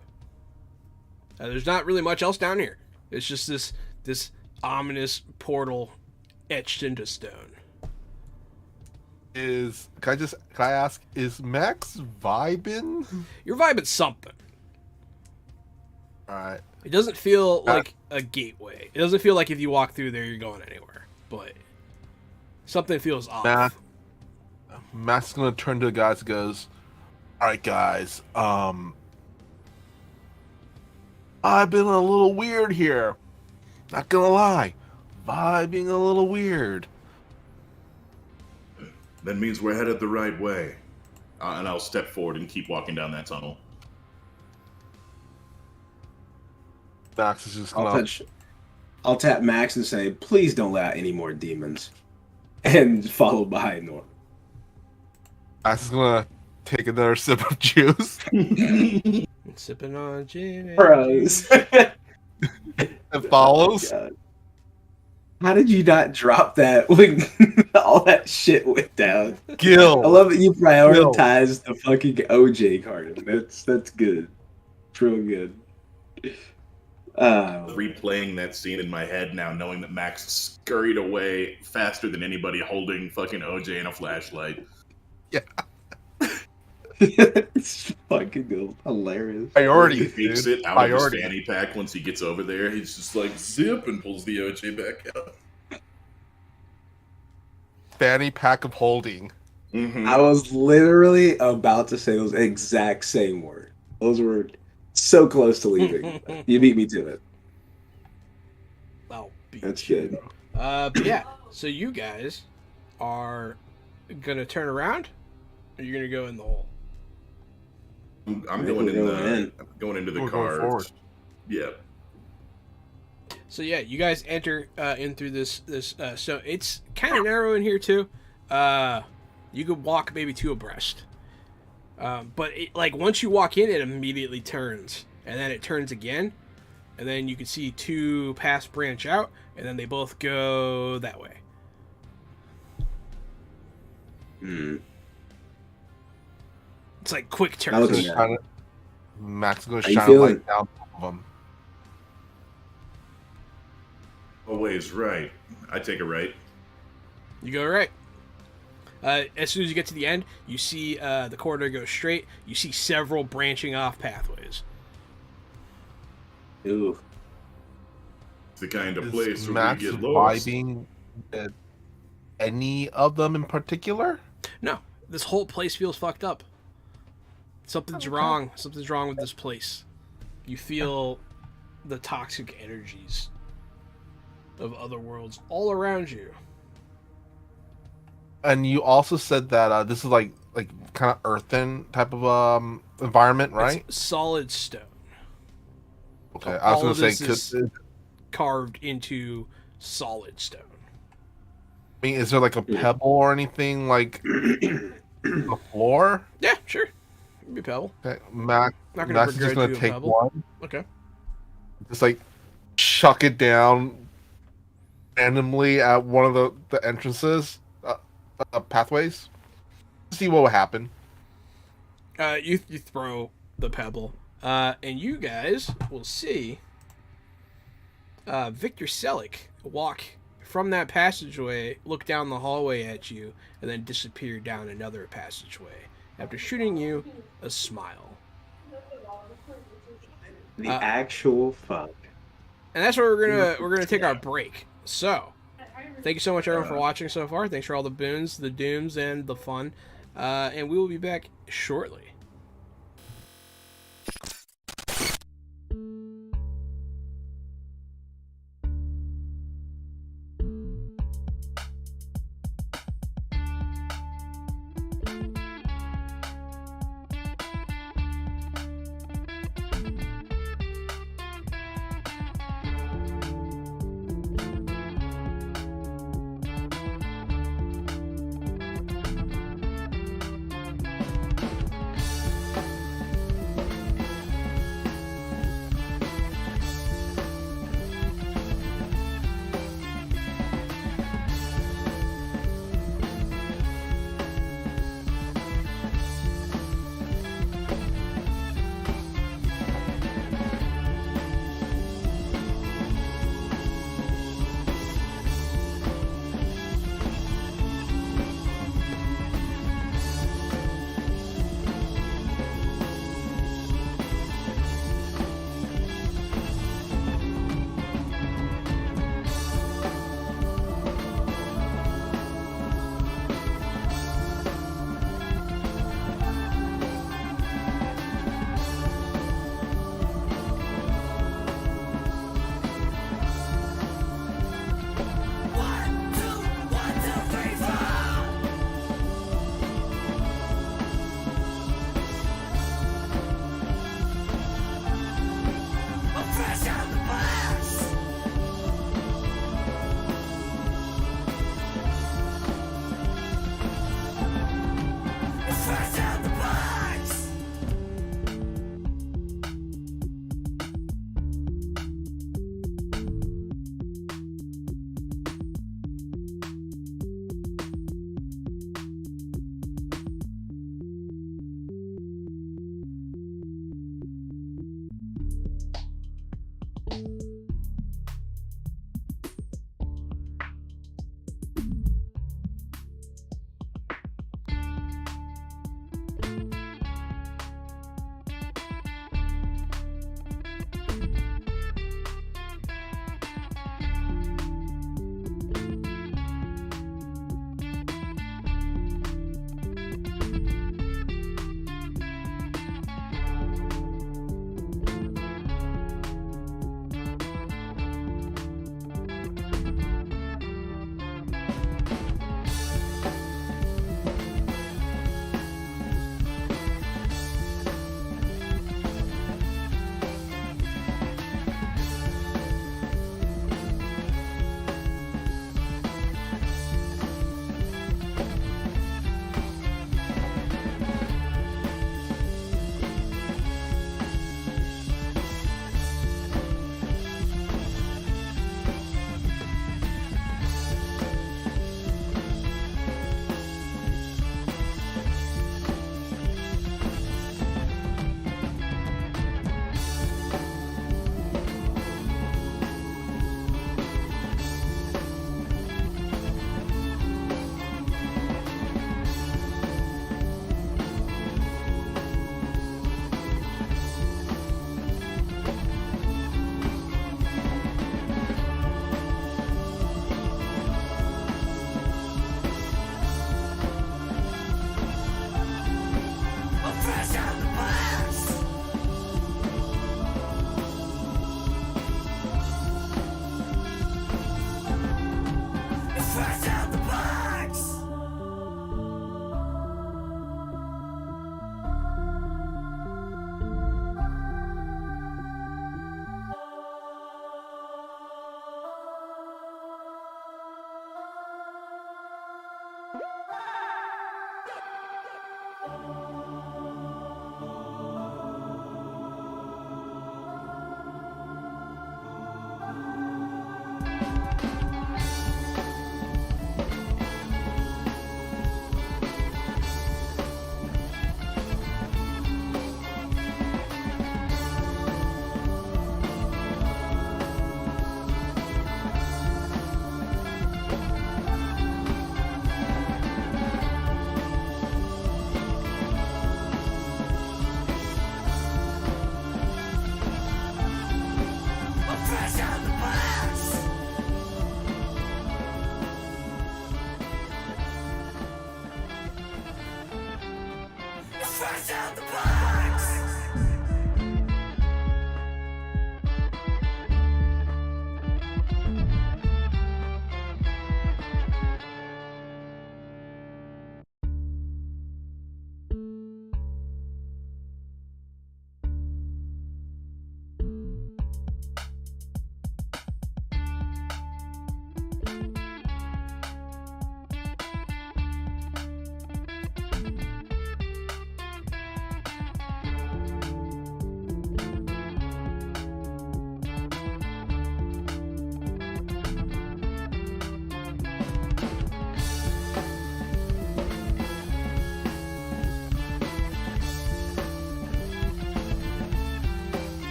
There's not really much else down here. It's just this ominous portal etched into stone. Can I ask, is Max vibing? You're vibing something. Alright. It doesn't feel like a gateway. It doesn't feel like if you walk through there, you're going anywhere. But something feels off. Max is gonna turn to the guys and goes, "Alright guys, I've been a little weird here. Not gonna lie. Vibing a little weird." That means we're headed the right way. And I'll step forward and keep walking down that tunnel. Max is just gonna... I'll tap Max and say, please don't let out any more demons. And follow behind Norm. Max is gonna take another sip of juice. Sipping on gin. Bros. It follows. Oh, how did you not drop that when all that shit went down? Gil. I love that you prioritized the fucking OJ card. That's good. It's real good. Replaying that scene in my head now, knowing that Max scurried away faster than anybody holding fucking OJ and a flashlight. Yeah. It's fucking hilarious. Priority. He takes it out of his fanny pack once he gets over there. He's just like, zip, and pulls the OJ back out. Fanny pack of holding. Mm-hmm. I was literally about to say those exact same words. Those were so close to leaving. You beat me to it. That's good. But yeah, so you guys are gonna turn around, or you're gonna go in the hole? I'm going into the car. Yeah. So yeah, you guys enter in through this. So it's kind of narrow in here too. You could walk maybe two abreast. But like once you walk in, it immediately turns, and then it turns again, and then you can see two paths branch out, and then they both go that way. It's like quick turns. Max is going to shine a light down both of them. Always right. I take a right. You go right. As soon as you get to the end, you see the corridor go straight. You see several branching off pathways. Ooh. It's the kind of place where Max we get lost. Vibing at any of them in particular? No, this whole place feels fucked up. Something's wrong. Something's wrong with this place. You feel the toxic energies of other worlds all around you. And you also said that this is like kind of earthen type of environment, right? It's solid stone. Okay, I was All going of to this say, is carved into solid stone. I mean, is there like a pebble or anything like the floor? Yeah, sure. Maybe a pebble. Okay, Max is just going to take one. Okay. Just like chuck it down randomly at one of the entrances, pathways. See what will happen. You throw the pebble, and you guys will see Victor Selleck walk from that passageway, look down the hallway at you, and then disappear down another passageway. After shooting you a smile. The actual fuck. And that's where we're gonna take our break. So, thank you so much, everyone, for watching so far. Thanks for all the boons, the dooms, and the fun. And we will be back shortly.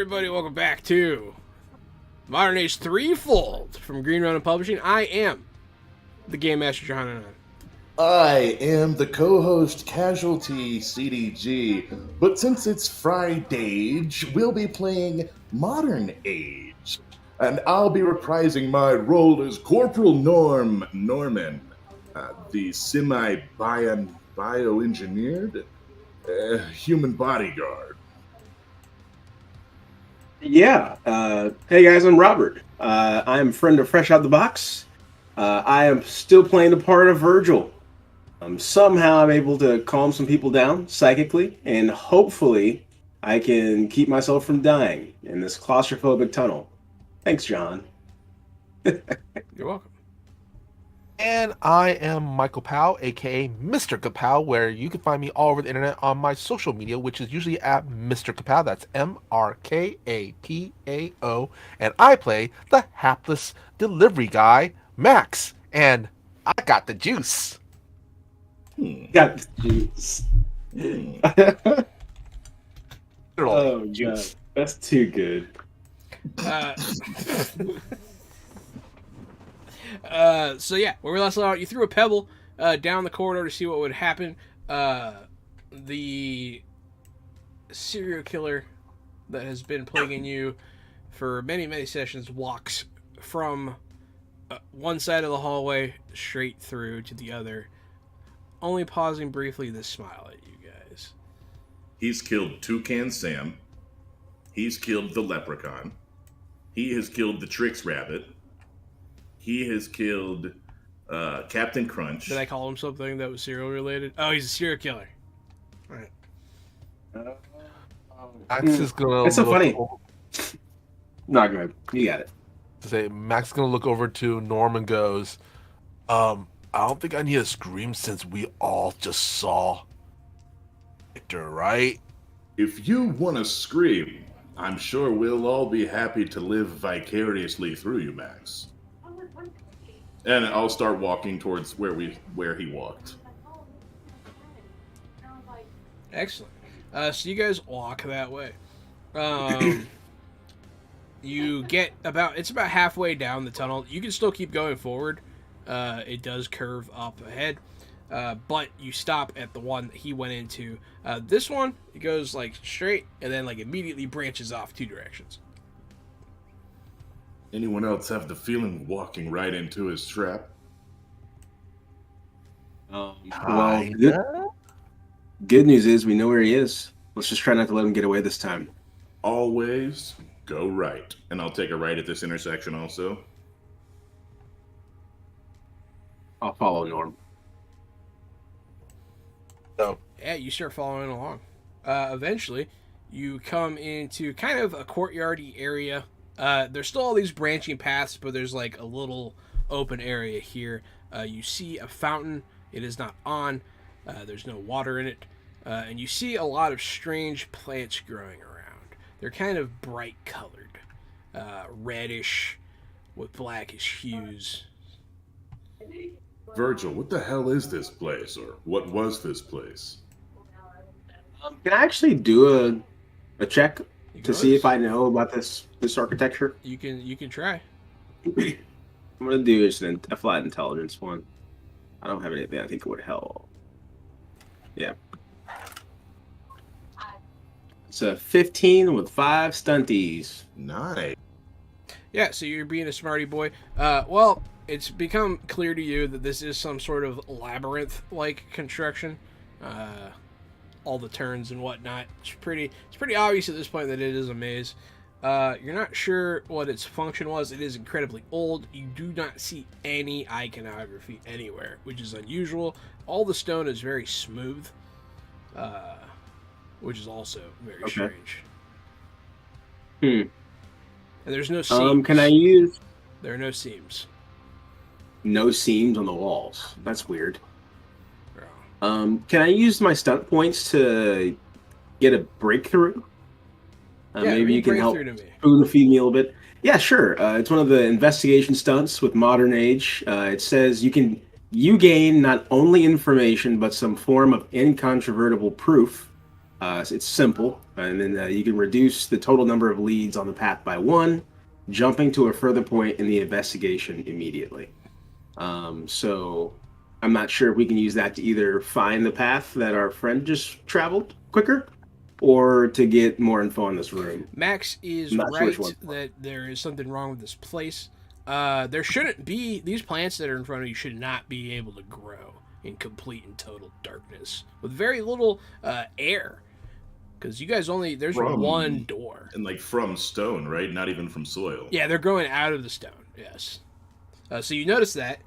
everybody, welcome back to Modern Age Threefold from Green Ronin Publishing. I am the Game Master John Anon. I am the co-host Casualty CDG, but since it's Friday, we'll be playing Modern Age, and I'll be reprising my role as Corporal Norman, the bioengineered human bodyguard. Yeah. Hey guys, I'm Robert. I'm friend of Fresh Out the Box. I am still playing the part of Virgil. Somehow I'm able to calm some people down psychically, and hopefully I can keep myself from dying in this claustrophobic tunnel. Thanks, John. You're welcome. And I am Michael Powell, aka Mr. Kapow, where you can find me all over the internet on my social media, which is usually at Mr. Kapow. That's MRKAPAO. And I play the hapless delivery guy, Max. And I got the juice. Got the juice. Oh, Literally, God. That's too good. So yeah, where we last out, you threw a pebble down the corridor to see what would happen. The serial killer that has been plaguing you for many sessions walks from one side of the hallway straight through to the other, only pausing briefly to smile at you guys. He's killed Toucan Sam. He's killed the Leprechaun. He has killed the Trix Rabbit. He has killed Captain Crunch. Did I call him something that was serial related? Oh, he's a serial killer. All right. Max is gonna. It's so look funny. over- No, go ahead. You got it. to say Max is gonna look over to Norm and goes, I don't think I need to scream since we all just saw Victor, right? If you want to scream, I'm sure we'll all be happy to live vicariously through you, Max. And I'll start walking towards where he walked. Excellent. So you guys walk that way. You get it's about halfway down the tunnel. You can still keep going forward. It does curve up ahead. But you stop at the one that he went into. This one, it goes like straight and then like immediately branches off two directions. Anyone else have the feeling of walking right into his trap? Well, Kinda? good news is we know where he is. Let's just try not to let him get away this time. Always go right. And I'll take a right at this intersection also. I'll follow Norm. So Yeah, you start following along. Eventually, you come into kind of a courtyardy area. There's still all these branching paths, but there's like a little open area here. You see a fountain. It is not on. There's no water in it. And you see a lot of strange plants growing around. They're kind of bright colored. Reddish with blackish hues. Virgil, what the hell is this place? Or what was this place? Can I actually do a check You to can see if always- I know about this architecture? You can try. I'm gonna do just a flat intelligence one. I don't have anything I think it would help. Yeah. It's a 15 with 5 stunties. Nice. Yeah, so you're being a smarty boy. Well, it's become clear to you that this is some sort of labyrinth-like construction. All the turns and whatnot. It's pretty obvious at this point that it is a maze. You're not sure what its function was. It is incredibly old. You do not see any iconography anywhere, which is unusual. All the stone is very smooth, which is also very strange. And there's no seams. Can I use There are no seams. no seams on the walls? That's weird. Can I use my stunt points to get a breakthrough? Maybe you can help to me. spoon feed me a little bit. Yeah, sure. It's one of the investigation stunts with Modern Age. It says you gain not only information but some form of incontrovertible proof So it's simple, and then you can reduce the total number of leads on the path by 1, jumping to a further point in the investigation immediately. So I'm not sure if we can use that to either find the path that our friend just traveled quicker, or to get more info on this room. Max is I'm not sure right which one. that there is something wrong with this place. There shouldn't be, these plants that are in front of you should not be able to grow in complete and total darkness with very little air. Because you guys only, there's one door. And like from stone, right? Not even from soil. Yeah, they're growing out of the stone, yes. So you notice that.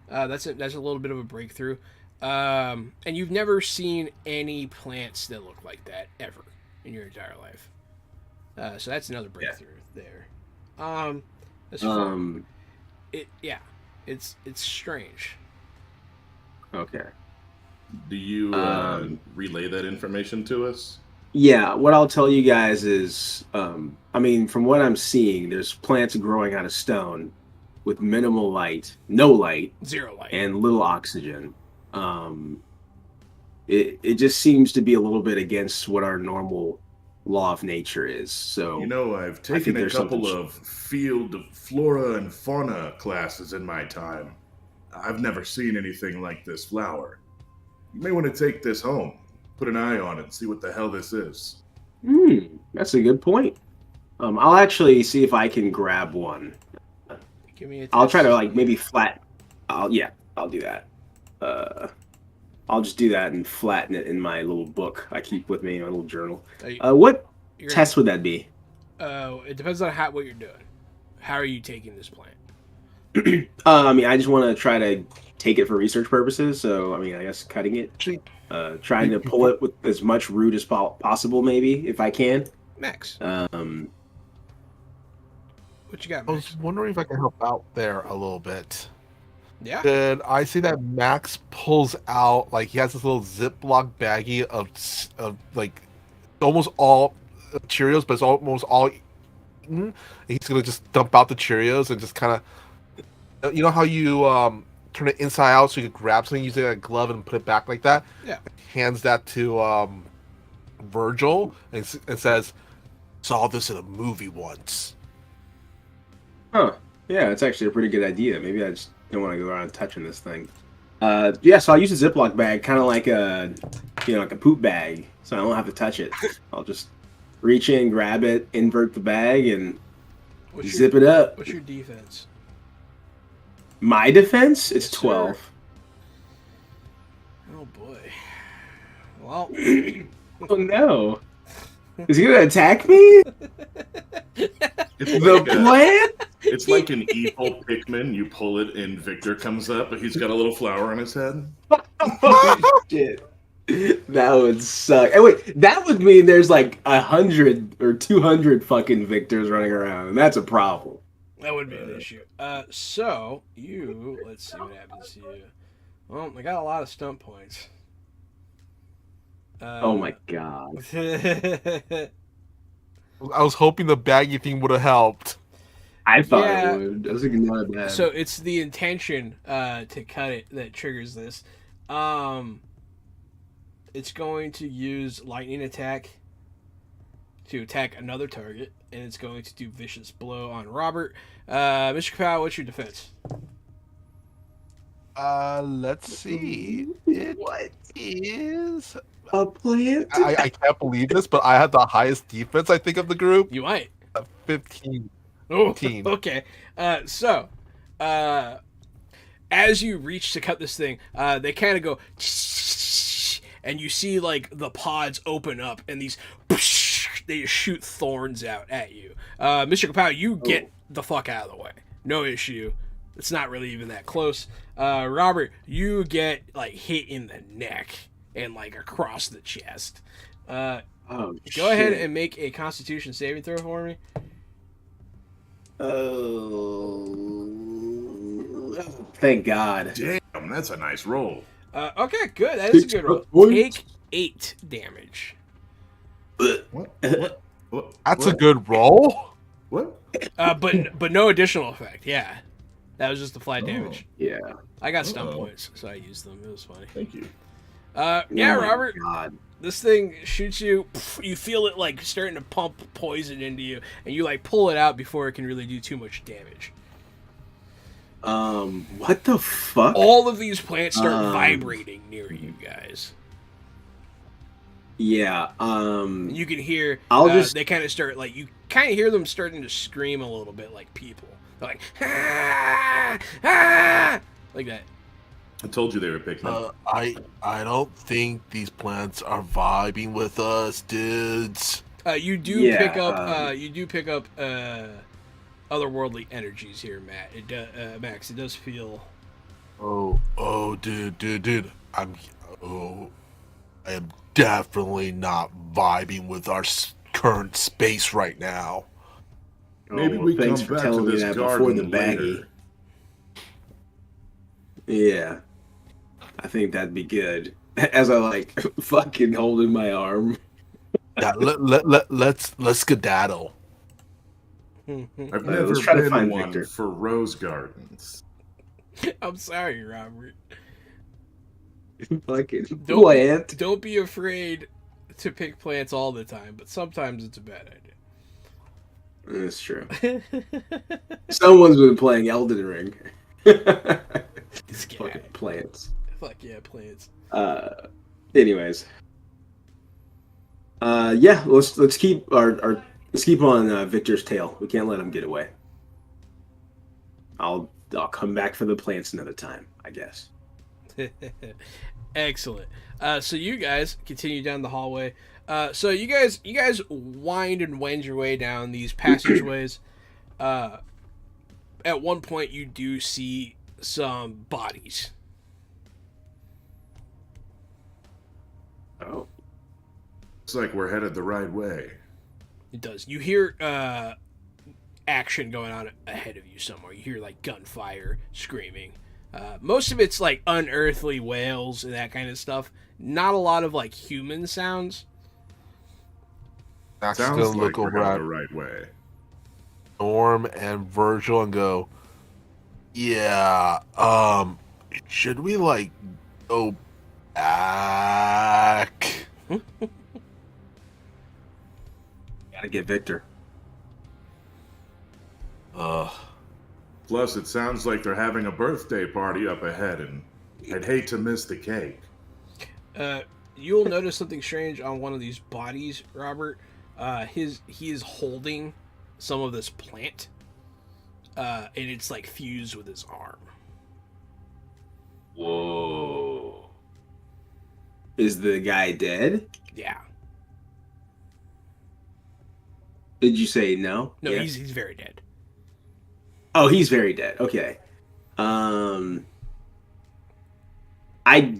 That's a little bit of a breakthrough. And you've never seen any plants that look like that ever in your entire life. So that's another breakthrough there. As far, it's strange. Okay. Do you relay that information to us? Yeah, what I'll tell you guys is, I mean, from what I'm seeing, there's plants growing out of stone with minimal light, no light, 0 light, and little oxygen. It just seems to be a little bit against what our normal law of nature is. So I've I think taken a there's couple something- of field flora and fauna classes in my time. I've never seen anything like this flower. You may want to take this home, put an eye on it, and see what the hell this is. That's a good point. I'll actually see if I can grab one. give me a I'll test. try to like maybe I'll do that. I'll just do that and flatten it in my little book I keep with me, my little journal. What test would that be? It depends on what you're doing. How are you taking this plant? I mean, I just want to try to take it for research purposes. So, I mean, I guess cutting it, Actually, trying to pull it with as much root as possible, maybe if I can. Max, Uh, what you got, I Max? was wondering if I can help out there a little bit. Yeah. Did I see that Max pulls out, like, he has this little Ziploc baggie of like almost all Cheerios, but it's almost all eaten. He's gonna just dump out the Cheerios and just kind of, you know how you turn it inside out so you can grab something using a glove and put it back like that. Yeah. Hands that to Virgil and says, "Saw this in a movie once." Huh. Yeah, it's actually a pretty good idea. Maybe I just don't want to go around touching this thing. Yeah, so I'll use a Ziploc bag, kind of like like a poop bag, so I don't have to touch it. I'll just reach in, grab it, invert the bag, and zip it up. What's your defense? My defense? It's Yes, sir. 12. Oh boy. Well, Oh no. Is he gonna attack me? It's The like, plant? it's like an evil Pikmin. You pull it and Victor comes up, but he's got a little flower on his head. Oh, shit. That would suck. And wait, that would mean there's like 100 or 200 fucking Victors running around, and that's a problem. that would be an issue. So let's see what happens to you. Well, I got a lot of stump points. Oh my god. I was hoping the baggy thing would have helped. I thought Yeah. it would. That's not bad. So it's the intention to cut it that triggers this. It's going to use lightning attack to attack another target, and it's going to do vicious blow on Robert. Mr. Kapow, what's your defense? Let's see. What Is a plant? I can't believe this, but I had the highest defense, I think, of the group. You might. 15. Oh, 15. okay. So, as you reach to cut this thing, they kind of go, and you see like the pods open up, and these they just shoot thorns out at you. Mr. Kapow, you get the fuck out of the way. No issue. It's not really even that close. Robert, you get like hit in the neck and like across the chest. Oh, Go ahead and make a Constitution saving throw for me. Oh, thank God. Damn, that's a nice roll. Okay, good. That is a good roll. Take 8 damage. What? That's what? a good roll. What? But no additional effect. Yeah, that was just the flat Oh. damage. Yeah. I got stun Uh-oh. points, so I used them. It was funny. Thank you. Yeah, Oh my Robert. God. This thing shoots you. You feel it like starting to pump poison into you, and you like pull it out before it can really do too much damage. What the fuck? All of these plants start vibrating near you guys. Yeah. And you can hear. They kind of start like you kind of hear them starting to scream a little bit like people. They're like ah, ah, like that. I told you they were Pikmin. I don't think these plants are vibing with us, dudes. You do pick up. You do pick up otherworldly energies here, Max. It does feel. Dude. I am definitely not vibing with our current space right now. Maybe we thanks come for back telling to me this that before the garden baggie. later. Yeah, I think that'd be good. As I like fucking holding my arm. Yeah, let's skedaddle. I've let's never try to been find one Victor. for rose gardens. I'm sorry, Robert. Fucking plant. Don't be afraid to pick plants all the time, but sometimes it's a bad idea. That's true. Someone's been playing Elden Ring. This guy. Fucking plants. Fuck yeah, plants. Anyways. Yeah, let's keep let's keep on Victor's tail. We can't let him get away. I'll come back for the plants another time, I guess. Excellent. So you guys continue down the hallway. So you guys wind and wend your way down these passageways. At one point, you do see some bodies. Oh. Looks like we're headed the right way. It does. You hear action going on ahead of you somewhere. You hear like gunfire, screaming. Most of it's like unearthly wails and that kind of stuff. Not a lot of like human sounds. Max Sounds gonna like look we're over headed at the right way. Norm and Virgil and go, yeah, should we like go back? Gotta get Victor. Plus, it sounds like they're having a birthday party up ahead, and I'd hate to miss the cake. You'll notice something strange on one of these bodies, Robert. He is holding some of this plant, and it's like fused with his arm. Whoa. Is the guy dead? Yeah. Did you say no? No, Yes? he's very dead. Oh, he's very dead. Okay. I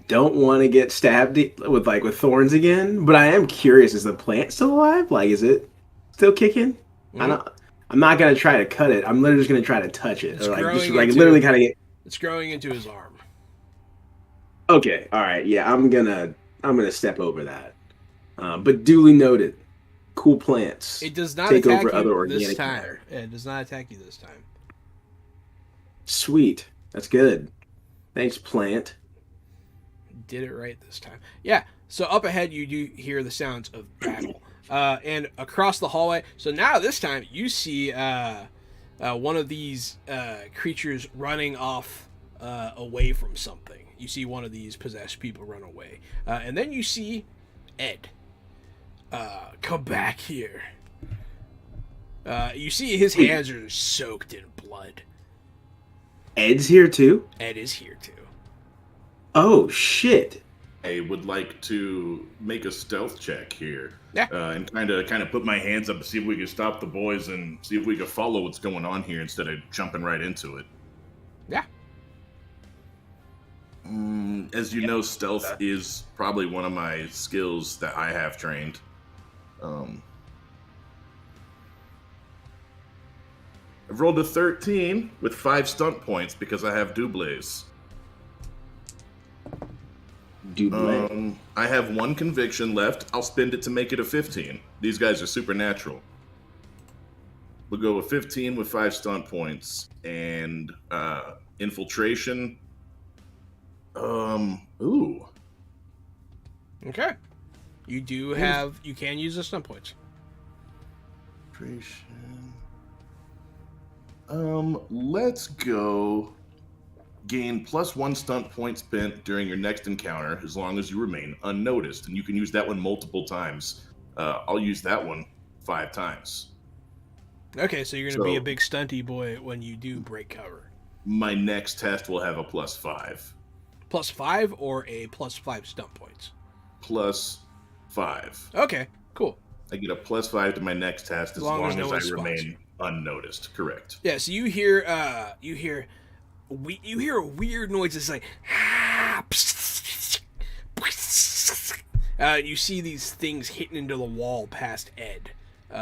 don't want to get stabbed with thorns again, but I am curious: is the plant still alive? Like, is it still kicking? Mm-hmm. I'm not gonna try to cut it. I'm literally just gonna try to touch it, It's or like growing just like into- literally kind of get. It's growing into his arm. Okay. All right. Yeah. I'm gonna step over that. But duly noted. Cool plants. It does not Take attack over other you organic this time. matter. It does not attack you this time. Sweet. That's good. Thanks, plant. Did it right this time. Yeah. So up ahead, you do hear the sounds of battle, and across the hallway. So now this time you see one of these creatures running off away from something. You see one of these possessed people run away, and then you see Ed. Come back here. You see his hands are soaked in blood. Ed's here too? Ed is here too. Oh, shit. I would like to make a stealth check here. Yeah. And kind of put my hands up to see if we can stop the boys and see if we can follow what's going on here instead of jumping right into it. Yeah. As you know, stealth is probably one of my skills that I have trained. I've rolled a 13 with 5 stunt points because I have doubles. Double. I have 1 conviction left. I'll spend it to make it a 15. These guys are supernatural. We'll go with 15 with 5 stunt points and infiltration. Ooh, Okay. You can use the stunt points. Let's go. Gain +1 stunt point spent during your next encounter as long as you remain unnoticed. And you can use that one multiple times. I'll use that one 5 times. Okay, so you're going to be a So big stunty boy when you do break cover. my next test will have a +5. +5 or a +5 stunt points? +5. Okay, cool. I get a +5 to my next test as long as no one I spots remain you. unnoticed. Correct. Yeah, so you hear a weird noise. It's like you see these things hitting into the wall past Ed.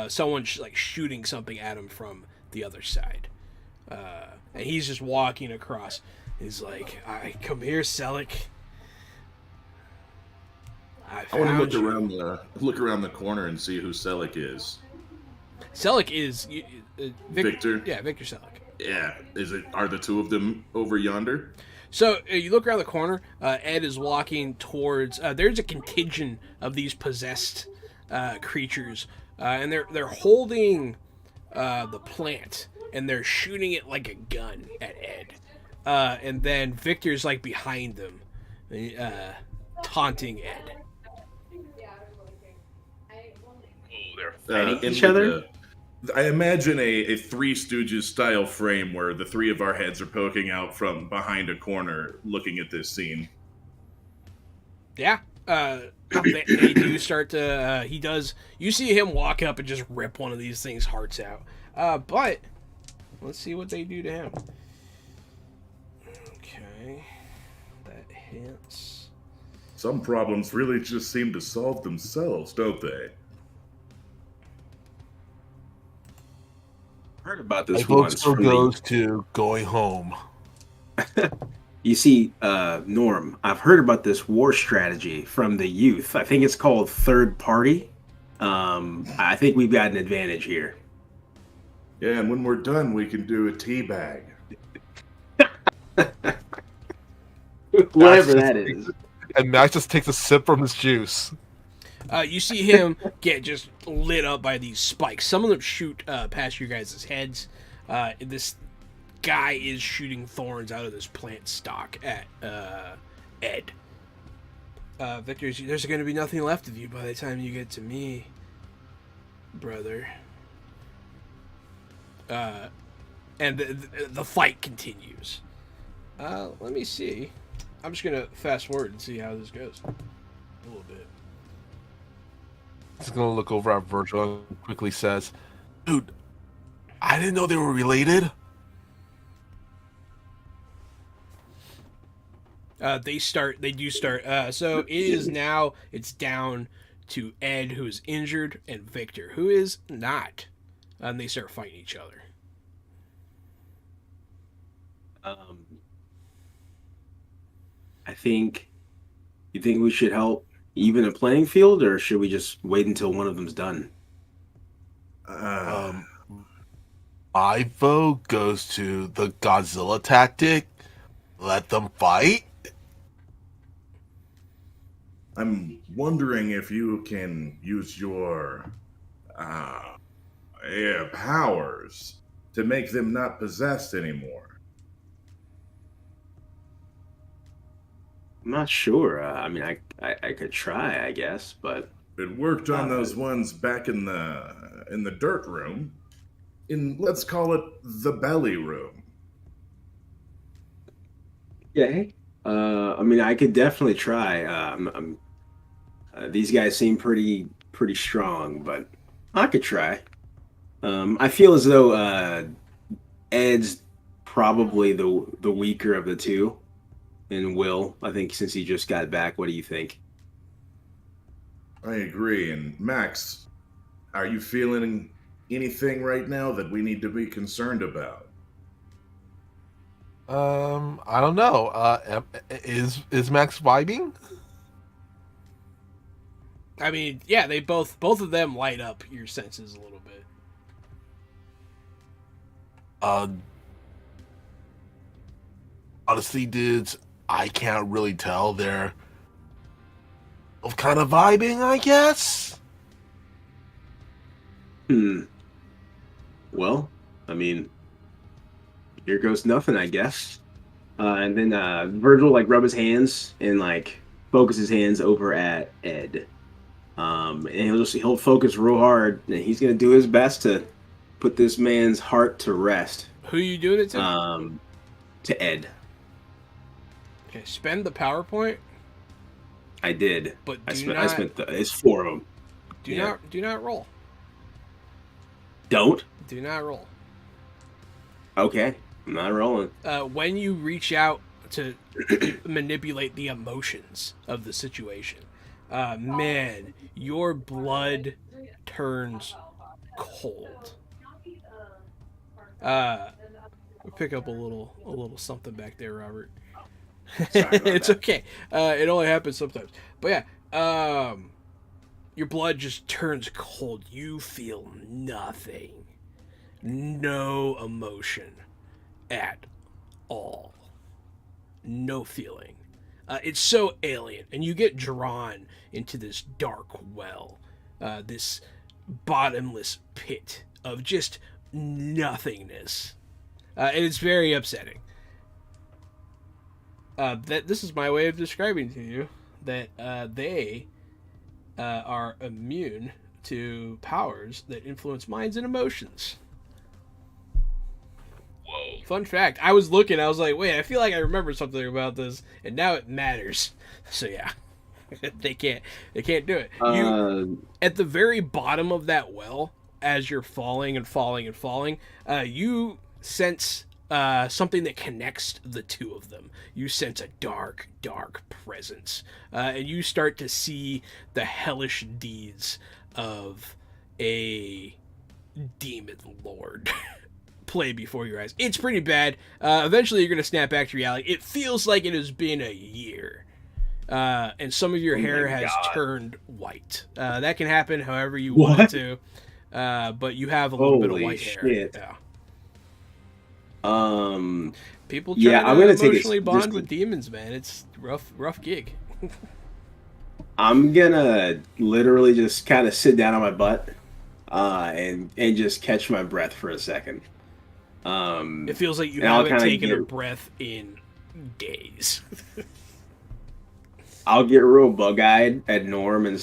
Someone's like shooting something at him from the other side, and he's just walking across. He's like, "Come here, Selleck. I want found to you." look around the corner and see who Selleck is. Selleck is Victor? Yeah, Victor Selleck. Yeah, are the two of them over yonder? So you look around the corner. Ed is walking towards. There's a contingent of these possessed creatures, and they're holding the plant, and they're shooting it like a gun at Ed. And then Victor's like behind them, taunting Ed. Fighting each other? I imagine a Three Stooges style frame where the three of our heads are poking out from behind a corner looking at this scene. Yeah. They do start to. He does. You see him walk up and just rip one of these things' hearts out. But let's see what they do to him. Okay, that hits. Some problems really just seem to solve themselves, don't they? Heard about this My vote once. still From goes to going home. You see, Norm, I've heard about this war strategy from the youth. I think it's called third party. I think we've got an advantage here. Yeah, and when we're done, we can do a tea bag. Whatever that is. And Max just takes a sip from his juice. You see him get just lit up by these spikes. Some of them shoot past your guys' heads. This guy is shooting thorns out of this plant stock at Ed. Victor, there's going to be nothing left of you by the time you get to me, brother. And the fight continues. Let me see. I'm just going to fast forward and see how this goes. A little bit. He's gonna look over at Virgil and quickly says, "Dude, I didn't know they were related." They do start. So it is now. It's down to Ed, who is injured, and Victor, who is not. And they start fighting each other. I think. You think we should help even a playing field, or should we just wait until one of them's done? My vote goes to the Godzilla tactic. Let them fight. I'm wondering if you can use your powers to make them not possessed anymore. I'm not sure. I mean, I could try, I guess, but It worked on those ones back in the dirt room. Let's call it the belly room. okay. I mean, I could definitely try. These guys seem pretty strong, but I could try. I feel as though Ed's probably the weaker of the two. And Will, I think since he just got back, what do you think? I agree. And Max, are you feeling anything right now that we need to be concerned about? I don't know. Is Max vibing? I mean, yeah, they both of them light up your senses a little bit. Honestly, dudes, I can't really tell. They're Of kind of vibing, I guess. Well, I mean, here goes nothing, I guess. And then Virgil like rub his hands and like focus his hands over at Ed. And he'll focus real hard, and he's gonna do his best to put this man's heart to rest. Who are you doing it to? To Ed. Okay, spend the PowerPoint. I did. But I spent it's 4 of them. Do not roll. Don't? Do not roll. Okay. I'm not rolling. When you reach out to manipulate the emotions of the situation, man, your blood turns cold. We'll pick up a little something back there, Robert. It's that. okay. It only happens sometimes. But yeah, your blood just turns cold. You feel nothing. No emotion at all. No feeling. It's so alien, and you get drawn into this dark well, this bottomless pit of just nothingness, and it's very upsetting. That this is my way of describing to you that they are immune to powers that influence minds and emotions. Whoa. Fun fact. I was looking. I was like, wait, I feel like I remember something about this, and now it matters. So yeah, they can't do it. You at the very bottom of that well, as you're falling and falling and falling, you sense something that connects the two of them. You sense a dark, dark presence, and you start to see the hellish deeds of a demon lord play before your eyes. It's pretty bad. Eventually, you're going to snap back to reality. It feels like it has been a year, and some of your hair has turned white. That can happen however you want it to, but you have a little bit of white hair. Yeah. People try to I'm gonna emotionally bond with demons, man. It's rough gig. I'm gonna literally just kind of sit down on my butt, and just catch my breath for a second. It feels like you haven't taken a breath in days. I'll get real bug-eyed at Norm and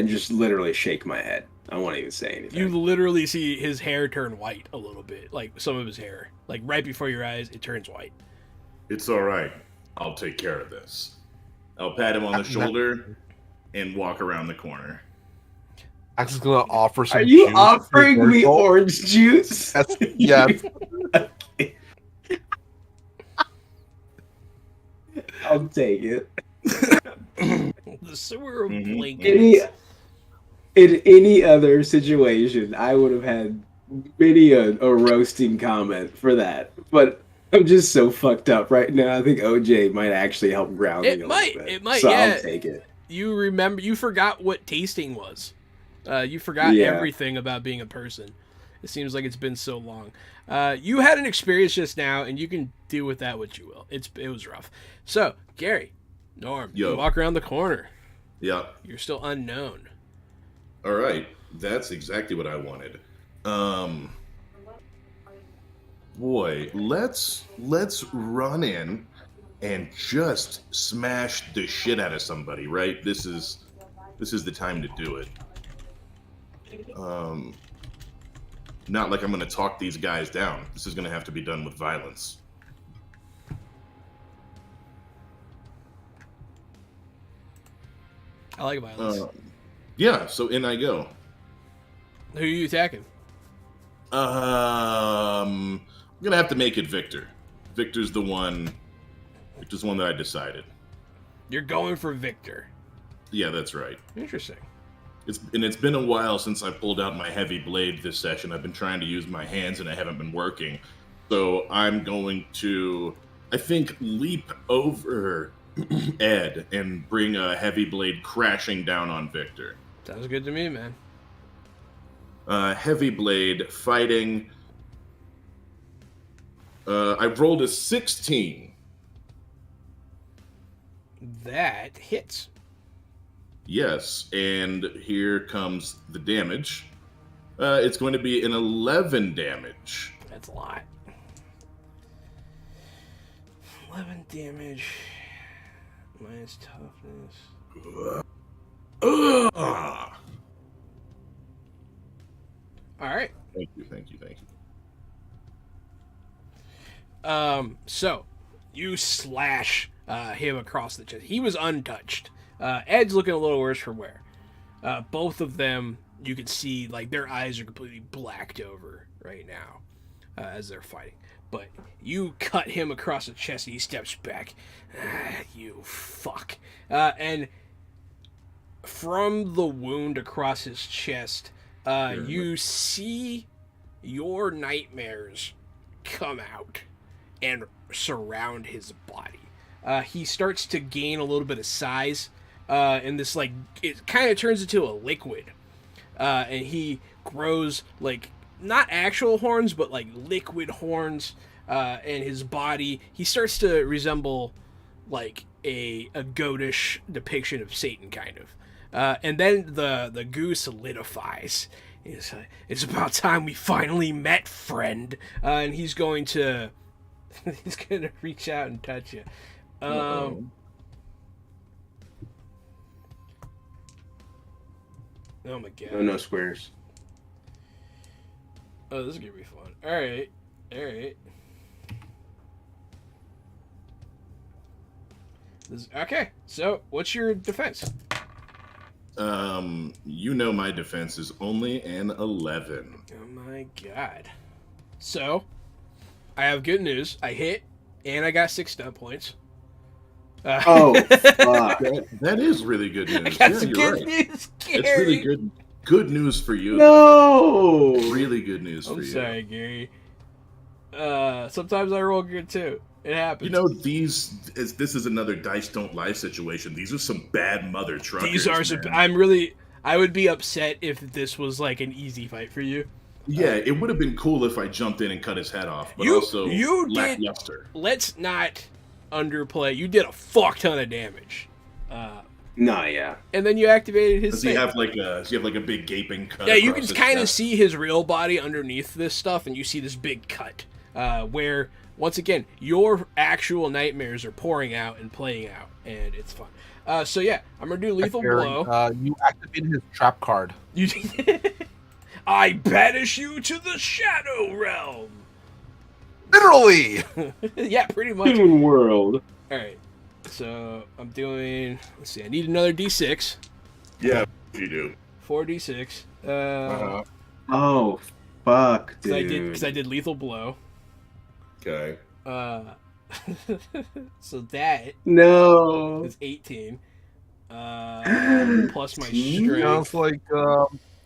just literally shake my head. I won't even say anything. You literally see his hair turn white a little bit, like some of his hair. Like right before your eyes, it turns white. It's all right. I'll take care of this. I'll pat him on the shoulder and walk around the corner. Max is gonna offer some. Are you juice offering me orange juice? Yes. I'll take it. The sewer of blinking. In any other situation, I would have had many a roasting comment for that. But I'm just so fucked up right now. I think OJ might actually help ground me a little bit. It might. So yeah. I'll take it. You forgot what tasting was. You forgot everything about being a person. It seems like it's been so long. You had an experience just now, and you can do with that what you will. It was rough. So, Gary, Norm, you walk around the corner. Yeah. You're still unknown. All right. That's exactly what I wanted. Boy, let's run in and just smash the shit out of somebody, right? This is the time to do it. Not like I'm going to talk these guys down. This is going to have to be done with violence. I like violence. Yeah, so in I go. Who are you attacking? I'm going to have to make it Victor. Victor's the one that I decided. You're going for Victor. Yeah, that's right. Interesting. It's been a while since I pulled out my heavy blade this session. I've been trying to use my hands and I haven't been working. So I'm going to, I think, leap over Ed and bring a heavy blade crashing down on Victor. Sounds good to me, man. Heavy blade fighting. I rolled a 16. That hits. Yes, and here comes the damage. It's going to be an 11 damage. That's a lot. 11 damage. Minus toughness. Ugh. Alright. Thank you. So you slash him across the chest. He was untouched. Ed's looking a little worse for wear. Both of them, you can see, like, their eyes are completely blacked over right now as they're fighting. But you cut him across the chest and he steps back. You fuck. And from the wound across his chest, you see your nightmares come out and surround his body. He starts to gain a little bit of size, and this, like, it kind of turns into a liquid, and he grows, like, not actual horns, but like liquid horns, and his body, he starts to resemble like a goatish depiction of Satan, kind of. And then the goo solidifies. It's about time we finally met, friend. And he's going to reach out and touch you. Oh, my god. No squares. Oh, this is gonna be fun. Alright. Okay, so what's your defense? You know my defense is only an 11. Oh my god. So, I have good news. I hit, and I got 6 stun points. Oh, fuck. That is really good news. I got some you're good right. news, Gary. It's really good news for you. No! Really good news for I'm you. sorry, Gary. Sometimes I roll good too. It happens. You know, this is another dice don't lie situation. These are some bad mother truckers. These are some. I would be upset if this was like an easy fight for you. Yeah, it would have been cool if I jumped in and cut his head off, but you lackluster. Let's not underplay. You did a fuck ton of damage. Nah, yeah. And then you activated his. Does he have like a big gaping cut? Yeah, you can across his kind of chest? see his real body underneath this stuff, and you see this big cut where, once again, your actual nightmares are pouring out and playing out, and it's fun. So yeah, I'm gonna do lethal blow. You activated his trap card. You, I banish you to the shadow realm. Literally. Yeah, pretty much. Human world. All right, so I'm doing. Let's see. I need another D6. Yeah, you do. 4d6. Oh, fuck, dude. Because I did lethal blow. Okay. So that No. is 18. Plus my strength. Sounds like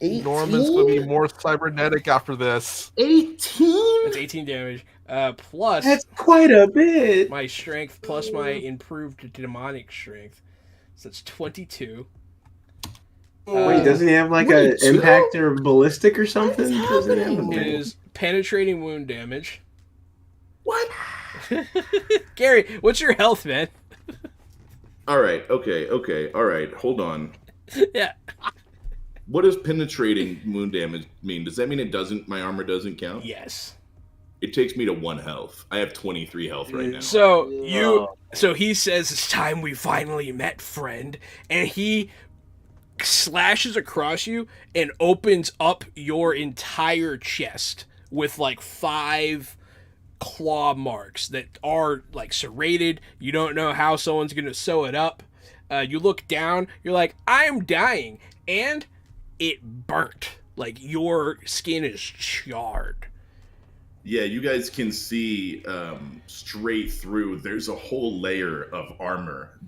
Norman's gonna be more cybernetic after this. 18? That's 18 damage. Plus That's quite a bit. my strength plus my improved demonic strength. So that's 22. Wait, doesn't he have like an impact or ballistic or something? Doesn't he have It is penetrating wound damage. What? Gary, what's your health, man? All right. Okay. All right. Hold on. Yeah. What does penetrating wound damage mean? Does that mean my armor doesn't count? Yes. It takes me to 1 health. I have 23 health right now. So he says, "It's time we finally met, friend," and he slashes across you and opens up your entire chest with like 5 claw marks that are like serrated. You don't know how someone's gonna sew it up. You look down, you're like, I'm dying, and it burnt. Like your skin is charred. Yeah, you guys can see straight through. There's a whole layer of armor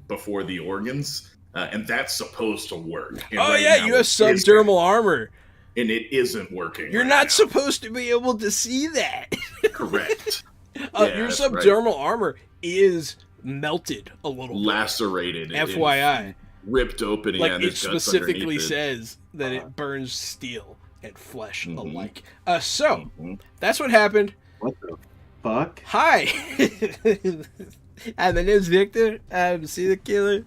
before the organs, and that's supposed to work. And Oh right yeah, now you have it subdermal armor. and it isn't working. You're right not now. supposed to be able to see that. Correct. Your that's right. subdermal armor is melted a little bit. Lacerated. FYI. Ripped open. Like yeah, it there's guts specifically underneath it. says that it burns steel and flesh Mhm. alike. So Mhm. that's what happened. What the fuck? Hi. My name's Victor. I'm a serial killer.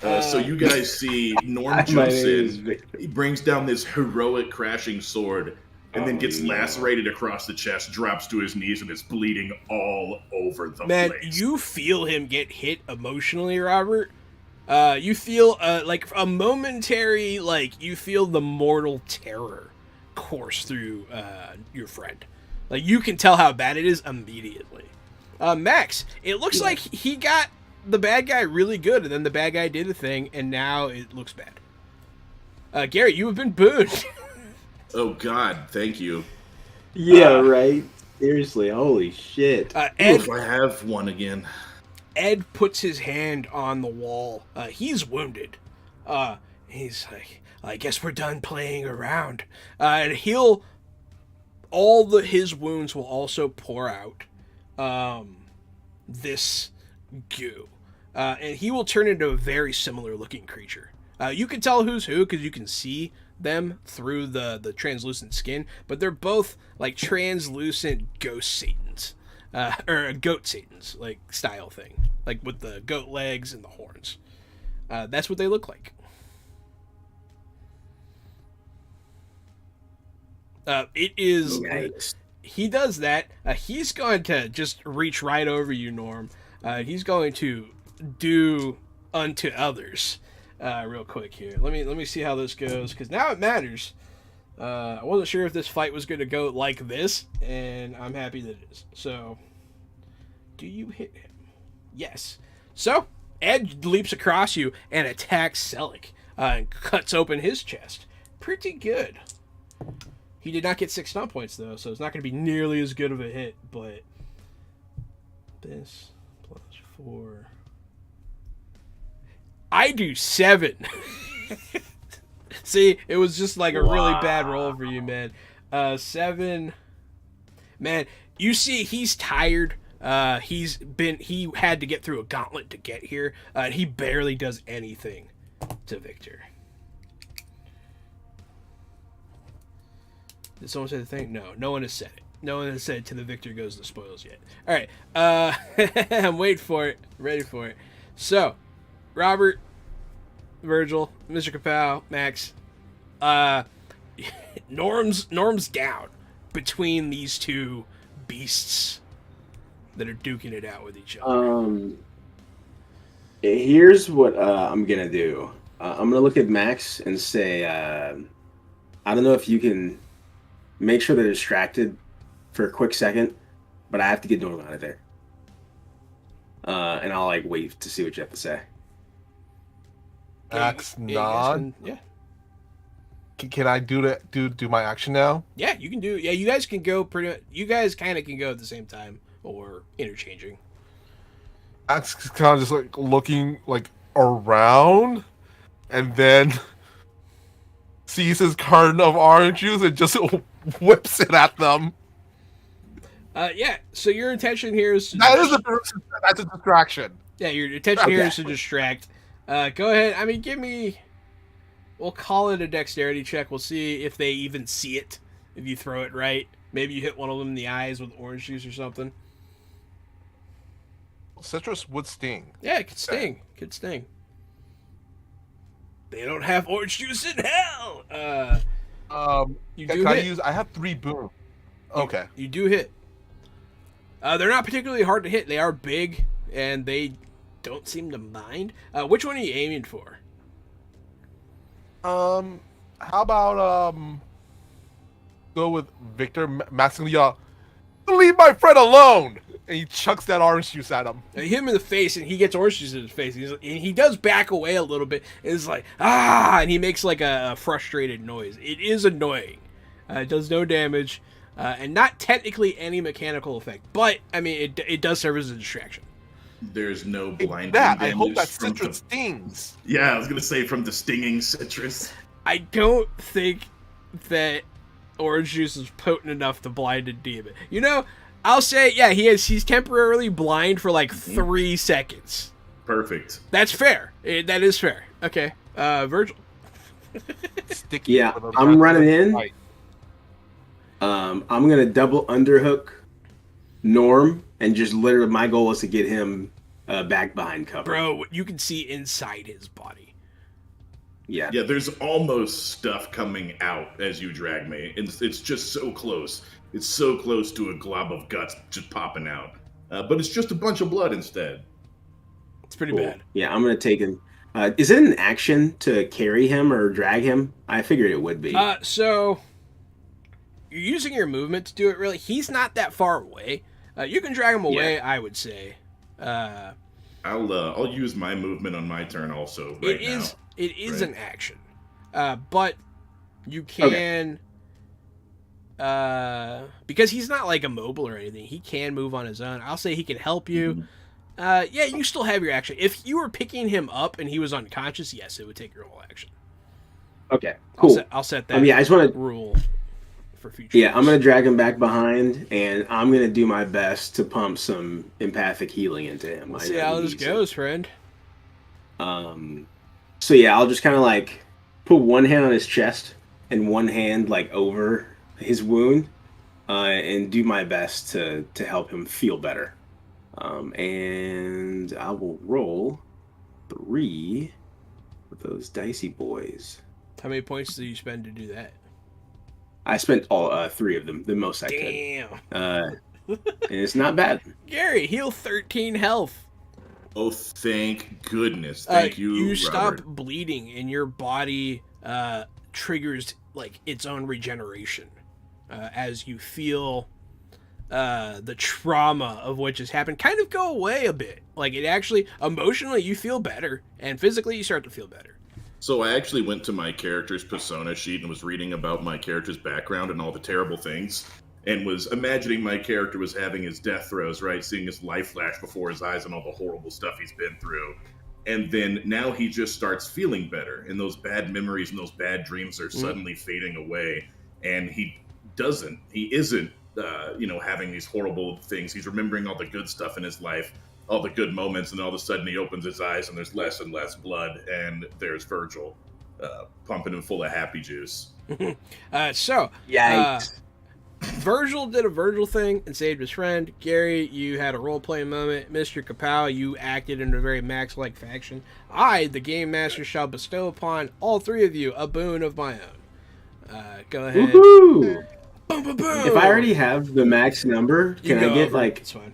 So you guys see Norm My jumps name is in. Victor. He brings down this heroic crashing sword and then gets lacerated across the chest, drops to his knees, and is bleeding all over the Man, place. you feel him get hit emotionally, Robert. You feel like a momentary, like you feel the mortal terror course through your friend. Like you can tell how bad it is immediately. Max, it looks like he got the bad guy really good, and then the bad guy did a thing, and now it looks bad. Gary, you have been booed. Oh God, thank you. Yeah, right. Seriously, holy shit. Ed, Oof, I have one again. Ed puts his hand on the wall. He's wounded. He's like, I guess we're done playing around. And his wounds will also pour out this goo. And he will turn into a very similar looking creature. You can tell who's who because you can see them through the translucent skin, but they're both like translucent ghost satans. Or goat satans, like style thing. Like with the goat legs and the horns. That's what they look like. It is. Yikes. He does that. He's going to just reach right over you, Norm. He's going to do unto others. Real quick here. Let me see how this goes because now it matters. I wasn't sure if this fight was going to go like this, and I'm happy that it is. So, do you hit him? Yes. So, Ed leaps across you and attacks Selic and cuts open his chest. Pretty good. He did not get 6 stun points, though, so it's not going to be nearly as good of a hit, but this plus 4. I do 7. See, it was just like a really bad roll for you, man. 7. Man, you see, he's tired. He had to get through a gauntlet to get here. He barely does anything to Victor. Did someone say the thing? No one has said it. No one has said to the victor goes the spoils yet. All right. I'm waiting for it. Ready for it. So, Robert, Virgil, Mr. Kapow, Max, Norm's down between these two beasts that are duking it out with each other. Here's what I'm gonna do. I'm gonna look at Max and say, I don't know if you can make sure they're distracted for a quick second, but I have to get Norm out of there. And I'll like wait to see what you have to say. Max Yeah, nod. yeah. Can I do that? Do my action now? Yeah, you can do. Yeah, you guys can go pretty. You guys kind of can go at the same time or interchanging. Max is kind of just like looking like around, and then sees his carton of orange juice and just whips it at them. Yeah. So your intention here is That's a distraction. yeah. Your intention here is to distract. Go ahead. I mean, give me. We'll call it a dexterity check. We'll see if they even see it. If you throw it right, maybe you hit one of them in the eyes with orange juice or something. Citrus would sting. Yeah, it could sting. Could sting. They don't have orange juice in hell. You do can hit. I have 3 boom. Okay. You do hit. They're not particularly hard to hit. They are big, and they don't seem to mind. Which one are you aiming for? How about go with Victor maxing yell, "Leave my friend alone!" And he chucks that orange juice at him. You hit him in the face, and he gets orange juice in his face. And he does back away a little bit. And it's like, ah! And he makes like a frustrated noise. It is annoying. It does no damage, and not technically any mechanical effect. But, I mean, it does serve as a distraction. There's no blinding That damage. I hope that from citrus stings. Yeah, I was gonna say from the stinging citrus. I don't think that orange juice is potent enough to blind a demon. You know, I'll say, yeah, he's temporarily blind for like 3 seconds. Perfect. That's fair. That is fair. Okay. Virgil. Sticky. Yeah, with a I'm running in. bite. I'm gonna double underhook Norm, and just literally my goal is to get him back behind cover. Bro, you can see inside his body. Yeah. Yeah, there's almost stuff coming out as you drag me. It's just so close. It's so close to a glob of guts just popping out. But it's just a bunch of blood instead. It's pretty Cool. bad. Yeah, I'm gonna take him. Is it an action to carry him or drag him? I figured it would be. So you're using your movement to do it. Really, he's not that far away. You can drag him away. I would say. I'll use my movement on my turn also. Right now. It is an action, but you can. Because he's not like immobile or anything, he can move on his own. I'll say he can help you. Yeah, you still have your action. If you were picking him up and he was unconscious, yes, it would take your whole action. Okay, cool. I'll set that. Yeah, I just want to rule for future. Yeah, I'm gonna drag him back behind, and I'm gonna do my best to pump some empathic healing into him. We'll see how this goes, friend. So yeah, I'll just kind of like put one hand on his chest and one hand like over his wound, and do my best to help him feel better. And I will roll 3 with those dicey boys. How many points do you spend to do that? I spent all 3 of them, the most I could. Damn. And it's not bad. Gary, heal 13 health. Oh, thank goodness! Thank you. You Robert. stop bleeding, and your body triggers like its own regeneration as you feel the trauma of what just happened kind of go away a bit. Like it actually emotionally you feel better, and physically you start to feel better. So I actually went to my character's persona sheet and was reading about my character's background and all the terrible things, and was imagining my character was having his death throes, right? Seeing his life flash before his eyes and all the horrible stuff he's been through. And then now he just starts feeling better, and those bad memories and those bad dreams are suddenly fading away. And he isn't, having these horrible things. He's remembering all the good stuff in his life, all the good moments, and all of a sudden he opens his eyes and there's less and less blood, and there's Virgil pumping him full of happy juice. Yikes. Virgil did a Virgil thing and saved his friend. Gary, you had a role-playing moment. Mr. Kapow, you acted in a very Max-like fashion. I, the Game Master, shall bestow upon all 3 of you a boon of my own. Go ahead. Woohoo! Boom, boom, boom. If I already have the max number, can I get like... It's fine.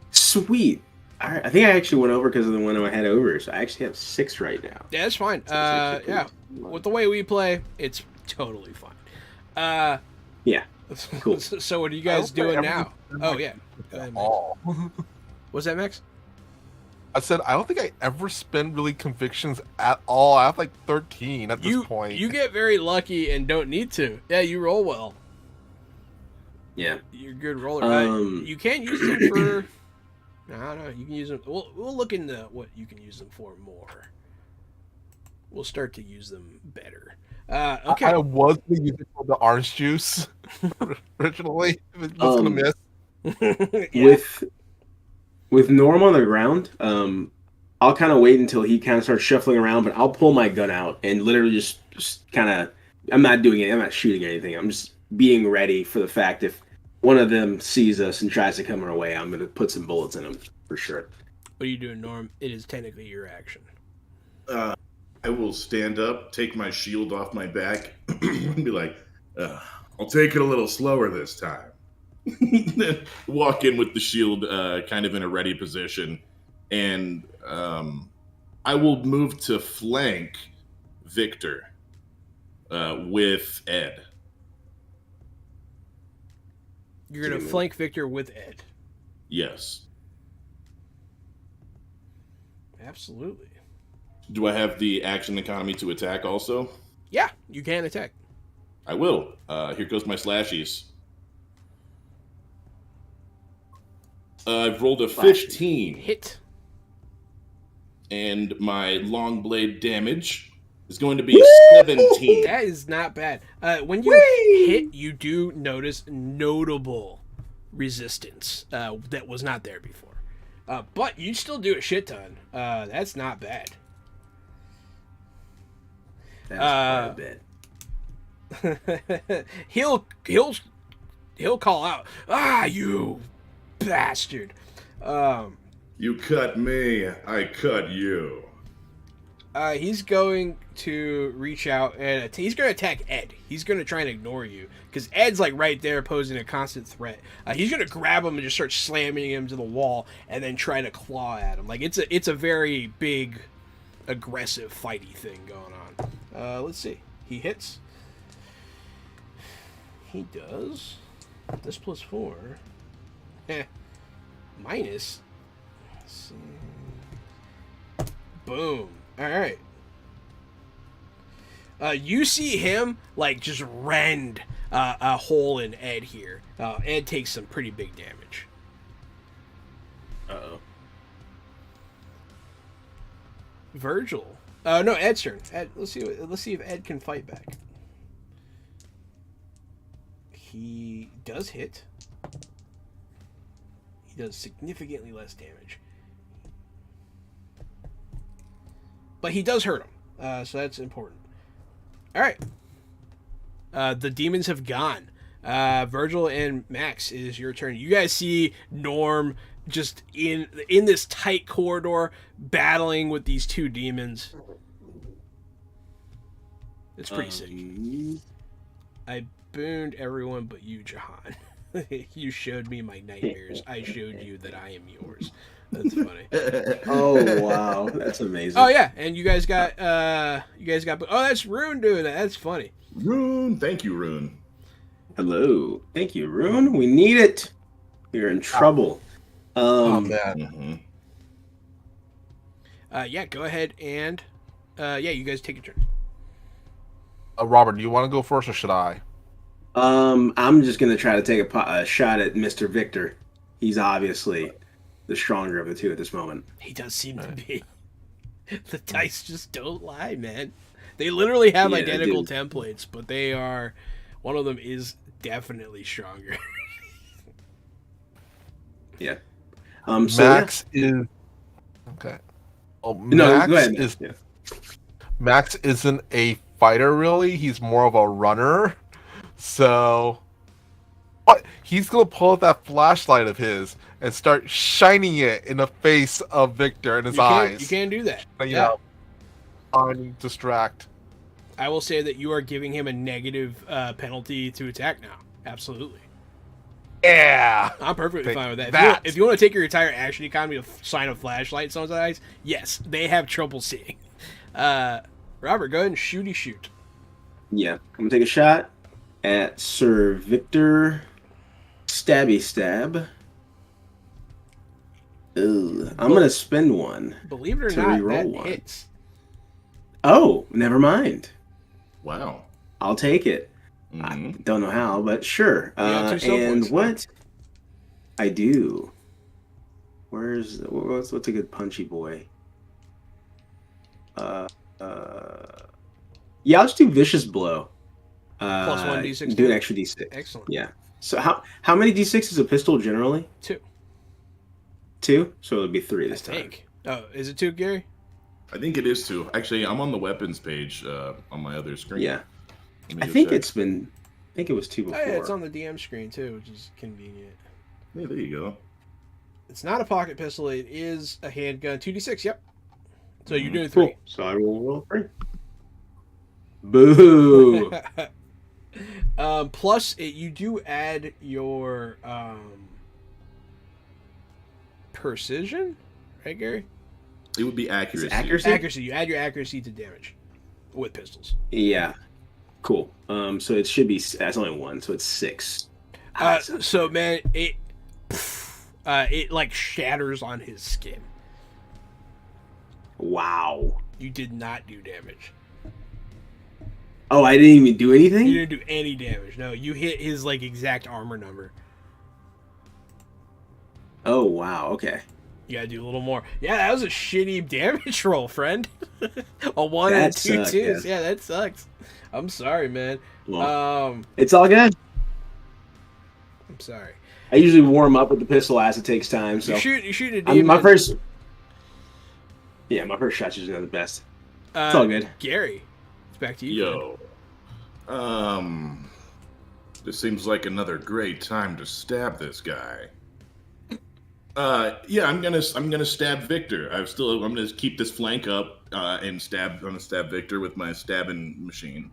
Sweet. I think I actually went over because of the one I had over, so I actually have 6 right now. Yeah, that's fine. Yeah, with the way we play, it's totally fine. Yeah. Cool. So what are you guys doing now? Oh, yeah. Go ahead, Max. What's that, Max? I said, I don't think I ever spend really convictions at all. I have like 13 at this point. You get very lucky and don't need to. Yeah, you roll well. Yeah. You're a good roller. You can't use them for... No, you can use them... We'll look into what you can use them for more. We'll start to use them better. Okay. I was going to use it for the orange juice originally. I was going to miss. Yeah. With Norm on the ground, I'll kind of wait until he kind of starts shuffling around, but I'll pull my gun out and literally just kind of... I'm not doing it. I'm not shooting anything. I'm just being ready for the fact if one of them sees us and tries to come our way, I'm going to put some bullets in them for sure. What are you doing, Norm? It is technically your action. I will stand up, take my shield off my back, and be like, I'll take it a little slower this time. Then walk in with the shield kind of in a ready position, and I will move to flank Victor with Ed. You're going to flank Victor with Ed. Yes. Absolutely. Do I have the action economy to attack also? Yeah, you can attack. I will. Here goes my slashies. I've rolled a 15. Hit. And my long blade damage is going to be 17. That is not bad. When you hit, you do notice notable resistance that was not there before. But you still do a shit ton. That's not bad. That's quite a bit. He'll call out, "Ah, you bastard!" You cut me, I cut you. He's going to reach out and he's going to attack Ed. He's going to try and ignore you because Ed's like right there posing a constant threat. He's going to grab him and just start slamming him to the wall and then try to claw at him. Like it's a very big, aggressive, fighty thing going on. Let's see. He hits. He does. This plus 4. Minus. Let's see. Boom. All right. You see him like just rend a hole in Ed here. Ed takes some pretty big damage. Uh-oh. Virgil. No, Ed's turn. Ed, let's see if Ed can fight back. He does hit. He does significantly less damage. But he does hurt him, so that's important. All right. The demons have gone. Virgil and Max, it is your turn. You guys see Norm just in this tight corridor battling with these two demons. It's pretty sick. I booned everyone but you, Jahan. You showed me my nightmares. I showed you that I am yours. That's funny. Oh wow, that's amazing. Oh yeah, and you guys got oh, that's Rune doing that. That's funny. Rune, thank you, Rune. Hello, thank you, Rune. We need it. We're in trouble. Oh man. Yeah, go ahead and yeah, you guys take your turn. Robert, do you want to go first or should I? I'm just gonna try to take a shot at Mr. Victor. He's obviously the stronger of the two at this moment. He does seem to be. The dice just don't lie, man. They literally have identical templates, but they are. One of them is definitely stronger. Yeah. Max is okay. Oh, No, Max go ahead. is Yeah. Max isn't a fighter really. He's more of a runner. So, but he's gonna pull out that flashlight of his and start shining it in the face of Victor in his eyes. You can do that. You know, distract. I will say that you are giving him a negative penalty to attack now. Absolutely. Yeah, I'm perfectly fine with that. that. If you want to take your entire action economy to shine a flashlight in someone's eyes, yes, they have trouble seeing. Robert, go ahead and shoot. Yeah, I'm gonna take a shot at Sir Victor. Stabby stab. Ugh. I'm gonna spend one. Believe it or to not, reroll that one. hits. Oh, never mind. Wow. I'll take it. Mhm. I don't know how, but sure. You got 2 skill And points. what? I do. What's a good punchy boy? Yeah, I'll just do vicious blow. Plus 1 d6 Do an damage. extra d6. Excellent. Yeah. So how many d6 is a pistol generally? 2. 2. So it'll be 3 I this time. think. Oh, is it 2, Gary? I think it is 2. Actually, I'm on the weapons page on my other screen. Yeah. Let me I just think check. I think it was 2 Oh, before. yeah, it's on the DM screen too, which is convenient. Yeah, there you go. It's not a pocket pistol. It is a handgun. 2d6. Yep. So you're doing Cool. 3. So I will roll 3. Boo. Plus, you do add your precision, right, Gary? It would be accuracy. accuracy? Accuracy. You add your accuracy to damage with pistols. Yeah. Cool. So it should be. That's only 1, so it's 6. So man, it like shatters on his skin. Wow. You did not do damage. Oh, I didn't even do anything? You didn't do any damage. No, you hit his like exact armor number. Oh, wow. Okay. You gotta do a little more. Yeah, that was a shitty damage roll, friend. A 1 That and 2 sucked, twos. yeah. Yeah, that sucks. I'm sorry, man. Well, it's all good. I'm sorry. I usually warm up with the pistol as it takes time. So You shoot a demon. my first shot's usually not the best. It's all good. Gary, it's back to you. Yo. This seems like another great time to stab this guy. Yeah, I'm gonna stab Victor. I'm gonna keep this flank up and I'm gonna stab Victor with my stabbing machine.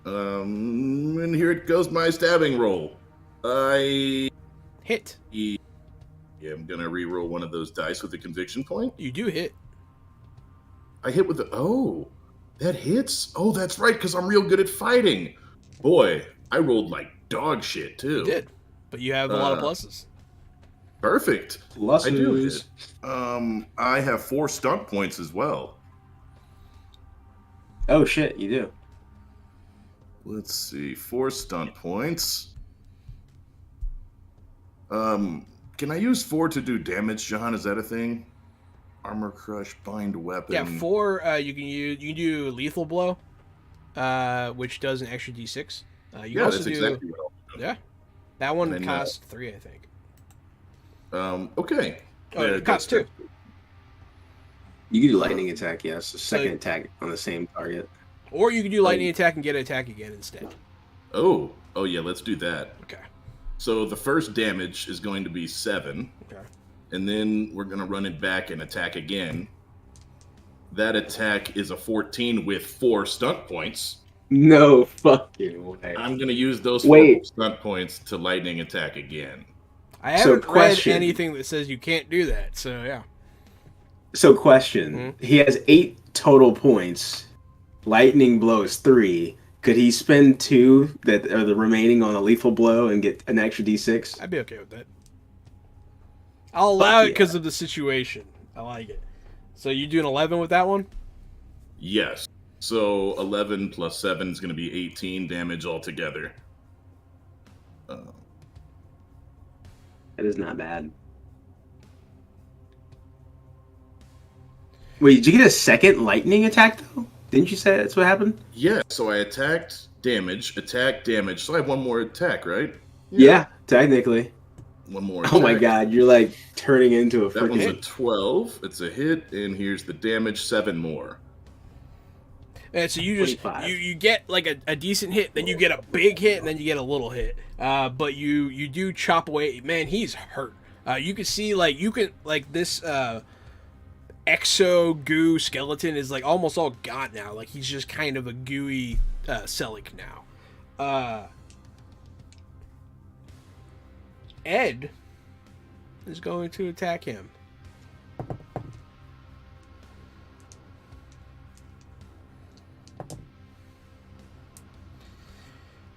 And here it goes, my stabbing roll. I Hit. yeah, I'm gonna re-roll one of those dice with a conviction point. You do hit. I hit with that hits. Oh, that's right, because I'm real good at fighting. Boy, I rolled like dog shit too. You did, but you have a lot of pluses. Perfect. Pluses. I do hit. I have 4 stunt points as well. Oh shit, you do. Let's see, 4 stunt points. Can I use 4 to do damage, John? Is that a thing? Armor crush, bind weapon. Yeah, 4. You can do lethal blow, which does an extra d6. You can also that's do, exactly what I'll do. Yeah, that one then, costs 3, I think. Okay. Oh, it costs 2. You can do lightning attack, yes. A second attack on the same target. Or you can do lightning attack and get an attack again instead. Oh yeah, let's do that. Okay. So the first damage is going to be 7. Okay. And then we're going to run it back and attack again. That attack is a 14 with 4 stunt points. No fucking way. I'm going to use those 4 stunt points to lightning attack again. I haven't read anything that says you can't do that, so yeah. So question. He has 8 total points. Lightning blows 3. Could he spend 2 that are the remaining on a lethal blow and get an extra d6? I'd be okay with that. I'll allow it because of the situation. I like it. So you do an 11 with that one? Yes. So 11 plus 7 is going to be 18 damage altogether. That is not bad. Wait, did you get a second lightning attack, though? Didn't you say that's what happened? Yeah, so I attack, damage. So I have 1 more attack, right? Yeah, technically. 1 more attack. Oh my god, you're like turning into a That one's a freaking... 12. It's a hit, and here's the damage, 7 more. And so you just you get like a decent hit, then you get a big hit, and then you get a little hit. But you do chop away. Man, he's hurt. You can see this exo goo skeleton is like almost all gone now. Like he's just kind of a gooey Selic now. Ed is going to attack him.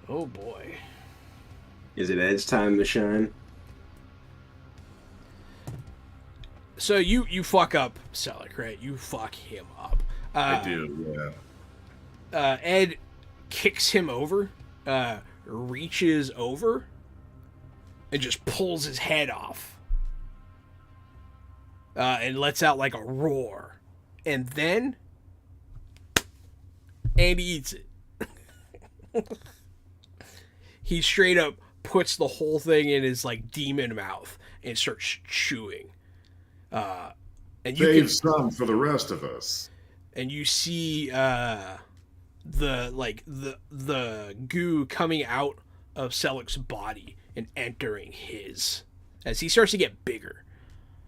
Oh boy. Is it Ed's time to shine? So you fuck up Selic, right? You fuck him up. I do, yeah. Ed kicks him over, reaches over, and just pulls his head off. And lets out like a roar. And then Andy eats it. He straight up puts the whole thing in his like demon mouth and starts chewing. And you Save some for the rest of us. And you see the goo coming out of Selic's body and entering his as he starts to get bigger.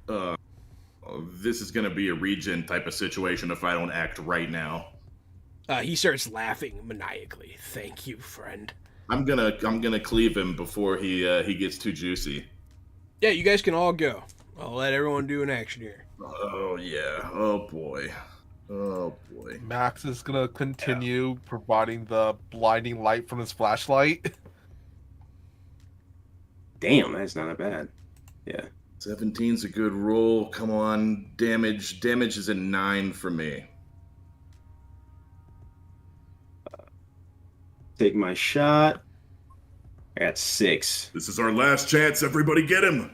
This is going to be a regen type of situation if I don't act right now. He starts laughing maniacally. Thank you, friend. I'm gonna cleave him before he gets too juicy. Yeah, you guys can all go. I'll let everyone do an action here. Oh yeah. Oh boy. Oh boy. Max is gonna continue providing the blinding light from his flashlight. Damn, that's not bad. Yeah. 17's a good roll. Come on, damage. Damage is a 9 for me. Take my shot. I got 6. This is our last chance. Everybody, get him.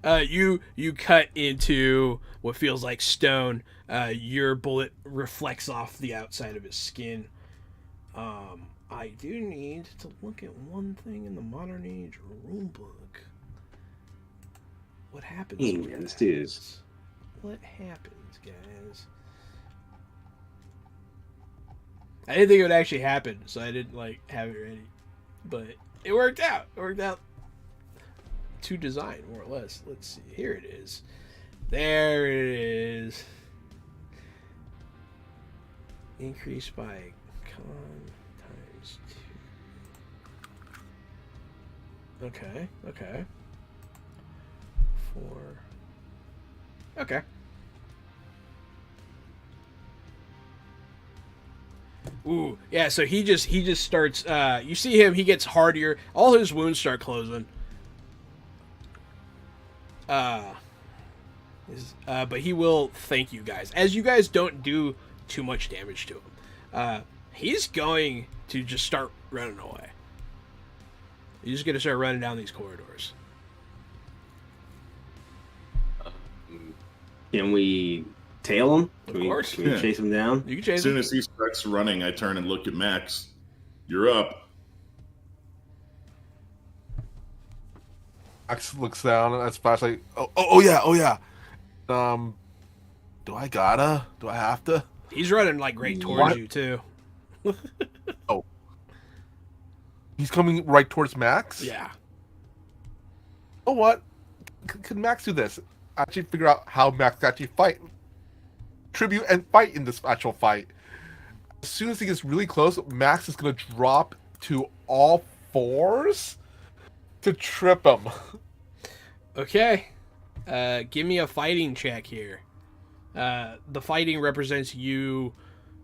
You cut into what feels like stone. Your bullet reflects off the outside of his skin. I do need to look at one thing in the Modern Age rulebook. What happens? Hey, man, let's do this. What happens, guys? I didn't think it would actually happen, so I didn't have it ready. But it worked out. It worked out to to design, more or less. Let's see. Here it is. There it is. Increase by con times 2. Okay. 4. Okay. Ooh, yeah, so he just starts you see him, he gets hardier, all his wounds start closing. But he will thank you guys. As you guys don't do too much damage to him. He's going to just start running away. He's just gonna start running down these corridors. Can we tail him? Of course. Can we chase him down? You can chase As soon him. as he starts running, I turn and look at Max. You're up. Max looks down and that's flashlight. Oh yeah. Do I gotta? Do I have to? He's running like right towards you too. Oh. He's coming right towards Max? Yeah. Oh, what? Can Max do this? Actually figure out how Max actually fight. Tribute and fight in this actual fight. As soon as he gets really close, Max is going to drop to all fours to trip him. Okay. Give me a fighting check here. The fighting represents you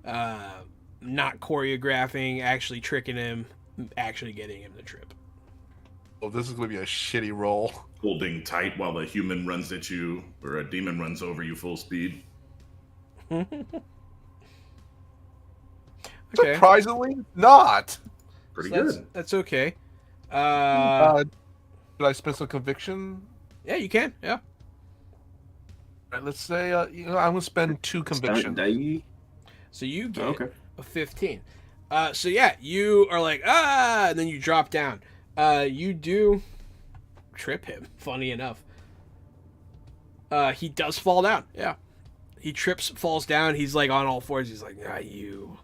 not choreographing, actually tricking him, actually getting him to trip. Oh, this is going to be a shitty roll. Holding tight while a human runs at you, or a demon runs over you full speed. Okay. Surprisingly, not. Pretty So good. That's okay. Should I spend some conviction? Yeah, you can. Yeah. All right, let's say I'm going to spend 2 conviction. So you get Okay. a 15. So yeah, you are like, and then you drop down. You do trip him, funny enough. He does fall down. Yeah. He trips, falls down. He's like on all fours. He's like, you.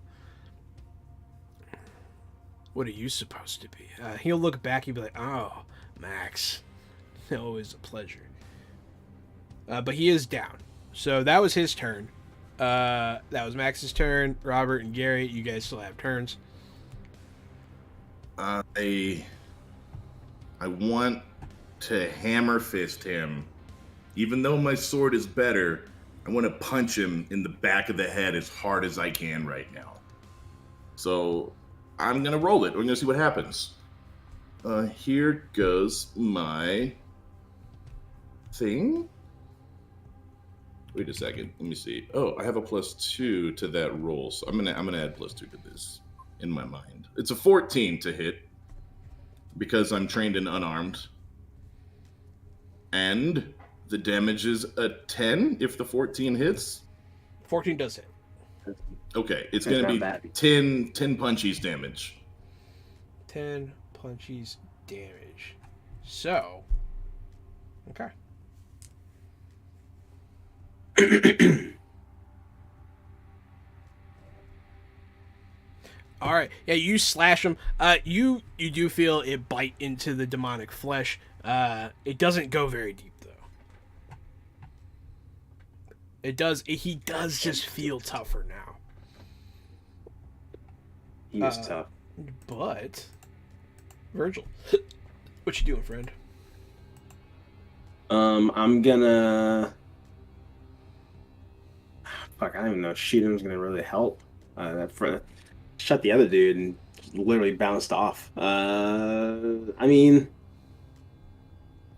What are you supposed to be? He'll look back. He'll be like, oh, Max. Always a pleasure. But he is down. So that was his turn. That was Max's turn. Robert and Gary, you guys still have turns. I want to hammer fist him. Even though my sword is better, I want to punch him in the back of the head as hard as I can right now. So I'm going to roll it. We're going to see what happens. Here goes my thing. Wait a second. Let me see. Oh, I have a +2 to that roll, so I'm gonna add +2 to this in my mind. It's a 14 to hit because I'm trained and unarmed, and the damage is a 10 if the 14 hits. 14 does hit. Okay, it's That's gonna be not bad. 10 punchies damage. 10 punchies damage. So, okay. All right. Yeah, you slash him. You do feel it bite into the demonic flesh. It doesn't go very deep though. It does. He does just feel tougher now. He was tough. But Virgil, what you doing, friend? I'm gonna. Fuck, I don't even know if shooting was gonna really help. Shot the other dude and literally bounced off. I mean,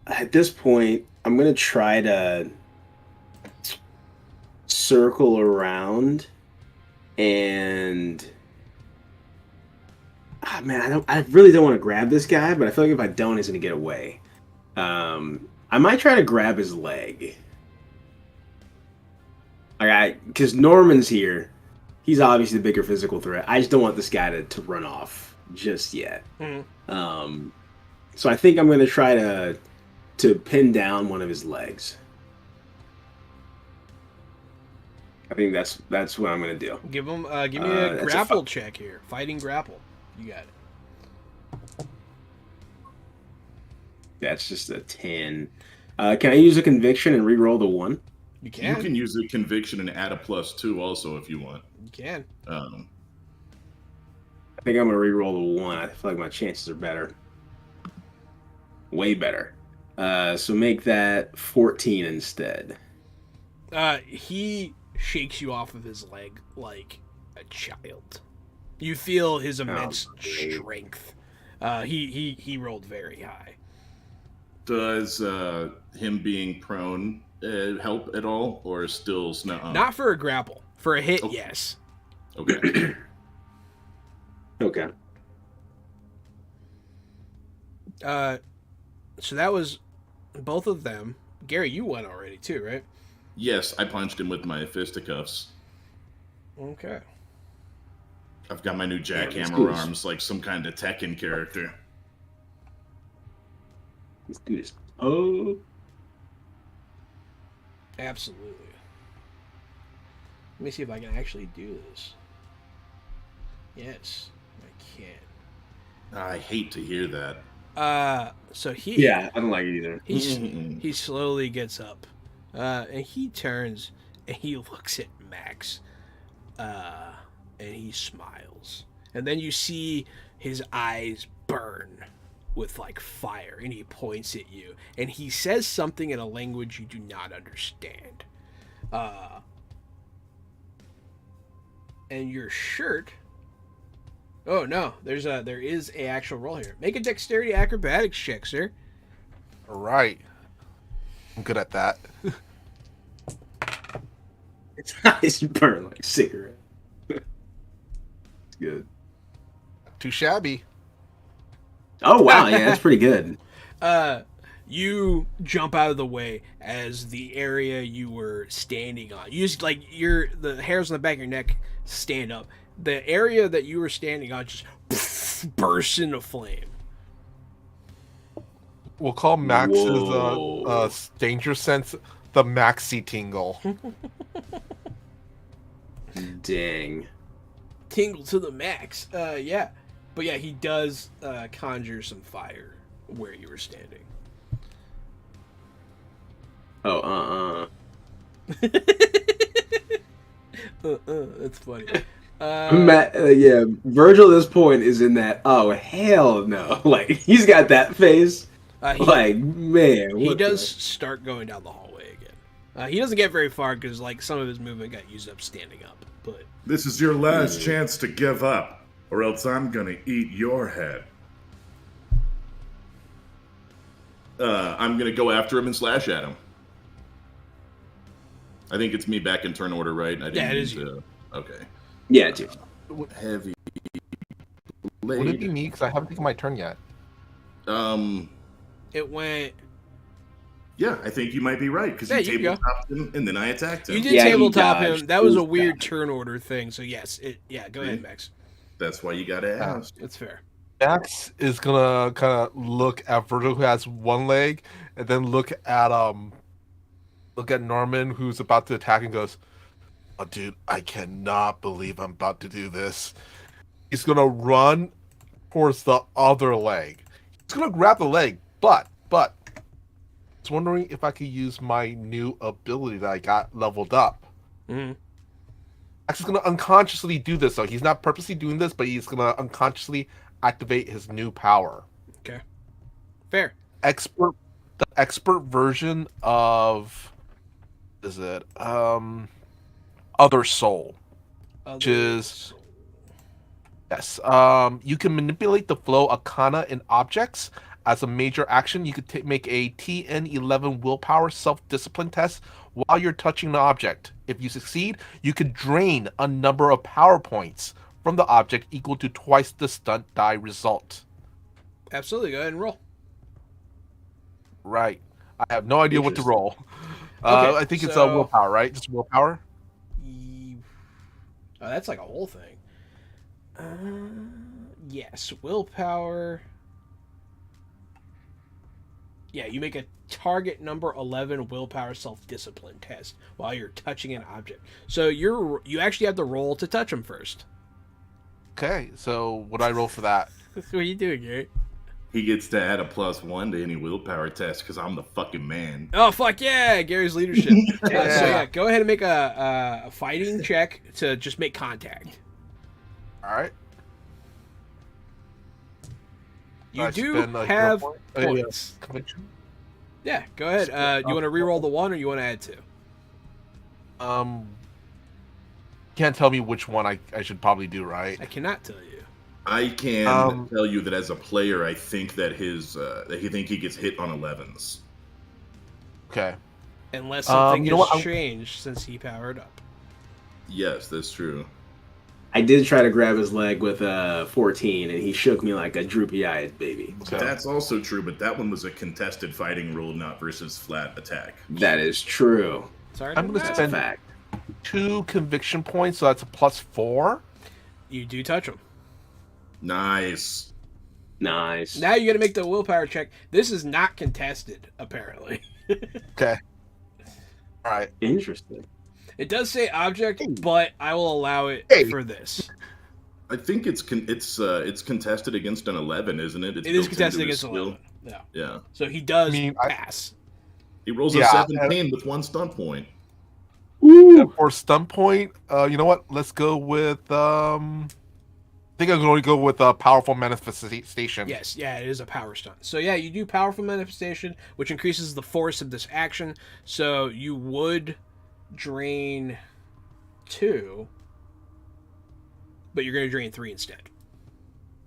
at this point, I'm gonna try to circle around and. Man, I really don't want to grab this guy, but I feel like if I don't, he's gonna get away. I might try to grab his leg. Because Norman's here. He's obviously the bigger physical threat. I just don't want this guy to run off just yet. Mm-hmm. So I think I'm going to try to pin down one of his legs. I think that's what I'm going to do. Give me a that's grapple check here. Fighting grapple. You got it. That's just a 10. Can I use a conviction and re-roll the 1? You can. You can use a conviction and add a +2 also if you want. You can. I think I'm going to re-roll the 1. I feel like my chances are better. Way better. So make that 14 instead. He shakes you off of his leg like a child. You feel his immense strength. He rolled very high. Does him being prone help at all, or still no? Not for a grapple. For a hit, Okay. yes. Okay. Okay. So that was both of them. Gary, you went already too, right? Yes, I punched him with my fisticuffs. Okay. I've got my new let's do jackhammer this. arms, like some kind of Tekken character. Let's do this. Oh. Absolutely. Let me see if I can actually do this. Yes, I can. I hate to hear that. So he Yeah, I don't like it either. he slowly gets up, and he turns and he looks at Max, and he smiles, and then you see his eyes burn with like fire, and he points at you, and he says something in a language you do not understand, and your shirt. Oh no, there is a actual roll here. Make a dexterity acrobatics check, sir. All right. I'm good at that. Its eyes burn like a cigarette. It's good. Too shabby. Oh wow, yeah, that's pretty good. You jump out of the way as the area you were standing on. You just like the hairs on the back of your neck stand up. The area that you were standing on just bursts into flame. We'll call Max's Whoa. danger sense the Maxi Tingle. Dang. Tingle to the max. Yeah. But yeah, he does conjure some fire where you were standing. Oh, That's funny. yeah, Virgil at this point is in that, oh, hell no. Like, he's got that face. Like, man. He what does the- start going down the hallway again. He doesn't get very far because like some of his movement got used up standing up. But This is your last chance to give up, or else I'm gonna eat your head. I'm gonna go after him and slash at him. I think it's me back in turn order, right? I didn't Yeah, it is use, you. Okay. Yeah, dude. Heavy Would it be blade. me? Because I haven't taken my turn yet. it went. Yeah, I think you might be right because Yeah, you you go. tabletopped him and then I attacked him. You did Yeah, he tabletop dodged. him. That was a He weird dodged. turn order thing. So yes, go ahead, Max. That's why you gotta ask. That's fair. Max is gonna kind of look at Virgil, who has one leg, and then look at Norman, who's about to attack, and goes, "Oh, dude, I cannot believe I'm about to do this." He's gonna run towards the other leg. He's gonna grab the leg, but I was wondering if I could use my new ability that I got leveled up. Mm-hmm. Max is gonna unconsciously do this, though. He's not purposely doing this, but he's gonna unconsciously activate his new power. Okay. Fair. The expert version of Other Soul. Which is yes. You can manipulate the flow of kana in objects as a major action. You could make a TN11 willpower self-discipline test while you're touching the object. If you succeed, you could drain a number of power points from the object equal to twice the stunt die result. Absolutely. Go ahead and roll. Right. I have no idea what to roll. Okay, I think it's so- willpower, right? Just willpower? Oh, that's like a whole thing. Yes, willpower. Yeah, you make a target number 11 willpower self-discipline test while you're touching an object. So you actually have to roll to touch them first. Okay, so what do I roll for that? What are you doing, Gary? He gets to add a +1 to any willpower test because I'm the fucking man. Oh, fuck yeah! Gary's leadership. So Yeah. yeah, go ahead and make a fighting check to just make contact. All right. You I do spend, like, have hero points. Conviction. Yeah, go ahead. You want to re-roll the 1 or you want to add 2? Can't tell me which one I should probably do, right? I cannot tell you. I can tell you that as a player, I think that he gets hit on 11s. Okay. Unless something you know has what, changed since he powered up. Yes, that's true. I did try to grab his leg with 14, and he shook me like a droopy-eyed baby. Okay. That's also true, but that one was a contested fighting rule, not versus flat attack. That is true. Sorry, I'm gonna That's a spend fact. 2 conviction points, so that's a +4. You do touch him. Nice. Nice. Now you got to make the willpower check. This is not contested, apparently. Okay. All right. Interesting. It does say object, but I will allow it Hey. for this. I think it's contested against an 11, isn't it? It's It is built contested into his against skill. 11. Yeah. Yeah. So he does I mean, pass. He rolls Yeah, a 17 with 1 stunt point. Woo! For stun point, you know what? Let's go with I think I'm going to go with powerful manifestation. Yes, yeah, it is a power stunt. So yeah, you do powerful manifestation, which increases the force of this action. So you would drain 2, but you're going to drain 3 instead.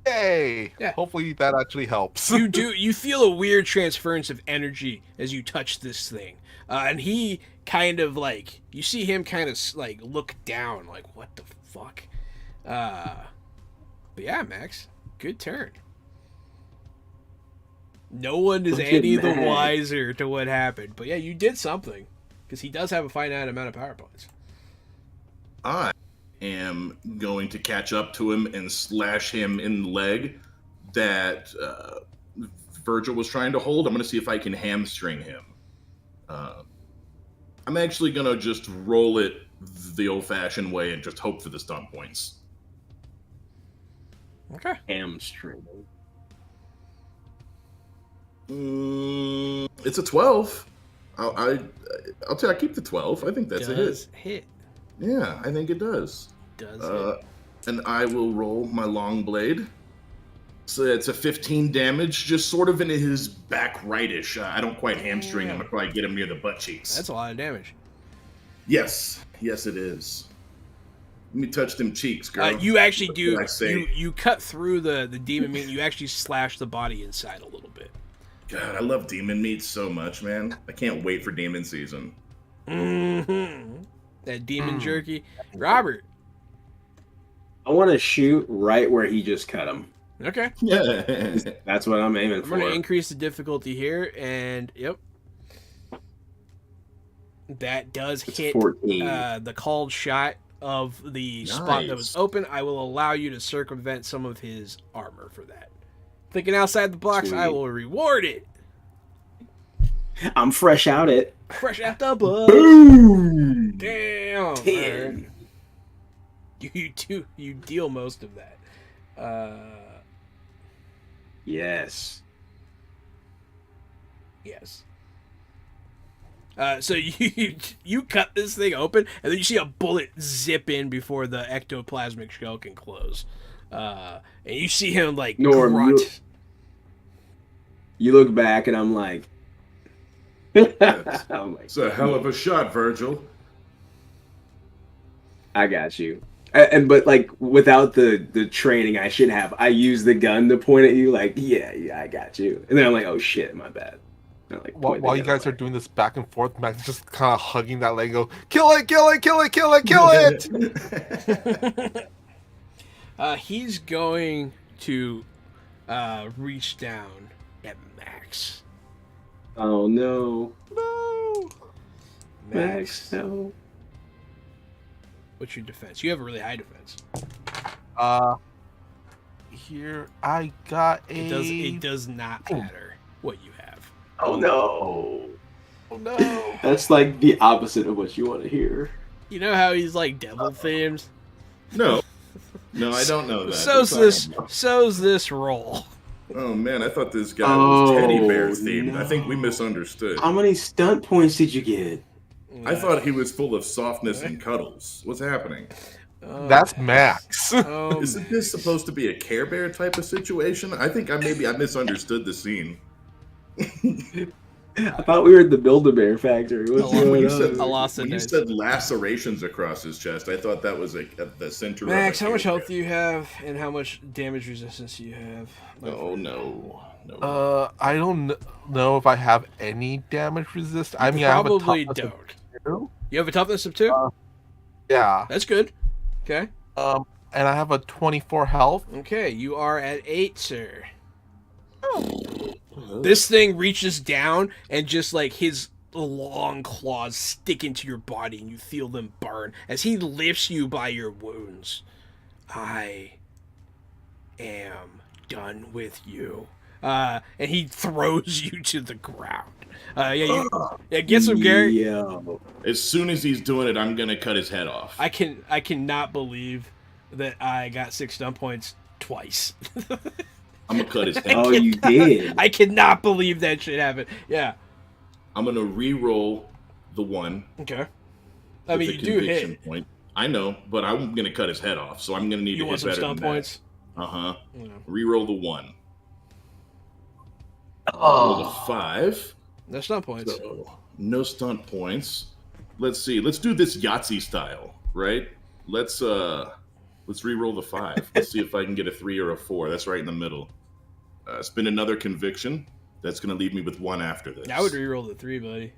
Yay! Yeah. Hopefully that actually helps. You feel a weird transference of energy as you touch this thing, and he kind of like, you see him kind of like look down, like what the fuck. But yeah, Max, good turn. No one is Look at any the Max. wiser to what happened, but yeah, you did something because he does have a finite amount of power points. I am going to catch up to him and slash him in the leg that Virgil was trying to hold. I'm going to see if I can hamstring him. I'm actually going to just roll it the old-fashioned way and just hope for the stun points. Okay. Hamstring. It's a 12. I'll tell you, I keep the 12. I think that's a hit. Does hit. Yeah, I think it does. Does hit. And I will roll my long blade. So it's a 15 damage, just sort of into his back rightish. I don't quite hamstring him. I probably get him near the butt cheeks. That's a lot of damage. Yes, it is. Let me touch them cheeks, girl. You actually What do. can I say? You cut through the demon meat. And you actually slash the body inside a little bit. God, I love demon meat so much, man. I can't wait for demon season. Mm-hmm. That demon jerky, Robert. I want to shoot right where he just cut him. Okay, Yeah. That's what I'm aiming I'm going to for. increase the difficulty here, and yep, that does It's hit 14. the called shot of the spot that was Nice. open. I will allow you to circumvent some of his armor for that. Thinking outside the box, I Sweet. will reward it. I'm fresh out it. Fresh out the book. Boom! Damn. 10. You deal most of that. Yes. Yes. So you cut this thing open, and then you see a bullet zip in before the ectoplasmic shell can close. And you see him like Norm, grunt. You look back and I'm like, I'm like, It's a hell of a shot, Virgil. I got you. But like without the training I should have, I use the gun to point at you. Like, yeah, I got you. And then I'm like, oh shit, my bad. And I, like, point the While you gun guys are away. doing this back and forth, Max is just kind of hugging that leg and go, kill it, kill it, kill it, kill it, kill it! He's going to reach down at Max. Oh no, No! Max, no. What's your defense? You have a really high defense. Here I got a... It does not matter what you have. Oh no. Oh no! That's like the opposite of what you want to hear. You know how he's like devil themed? No, I don't know that. So's this roll. Oh man, I thought this guy was teddy bear themed. I think we no. misunderstood. How many stunt points did you get? I thought he was full of softness and cuddles. What's happening? That's Max. Isn't this supposed to be a Care Bear type of situation? I think I misunderstood the scene. I thought we were at the Build-A-Bear factory. What's When going you said- on? When you said lacerations across his chest, I thought that was the center. Max, of a how much Care health Bear. do you have, and how much damage resistance do you have? Oh no. I don't know if I have any damage resist. I mean, Probably I have a toughness don't. of 2. You have a toughness of 2? Yeah. That's good. Okay. And I have a 24 health. Okay, you are at 8, sir. This thing reaches down and just like his long claws stick into your body and you feel them burn as he lifts you by your wounds. I am done with you. And he throws you to the ground. Get some Gary. Yo. As soon as he's doing it, I'm gonna cut his head off. I cannot believe that I got 6 stun points twice. I'm gonna cut his head. Oh, you did. I cannot believe that shit happened. Yeah. I'm gonna re-roll the 1. Okay. I with mean, the you do conviction hit. point. I know, but I'm gonna cut his head off, so I'm gonna need You to want hit some better stun than points? that. Uh-huh. Yeah. Re-roll the 1. Oh. Roll the 5. No stun points. So, no stunt points. Let's see. Let's do this Yahtzee style, right? Let's re-roll the 5. Let's see if I can get a 3 or a 4. That's right in the middle. Spin another conviction. That's going to leave me with 1 after this. I would reroll the 3, buddy.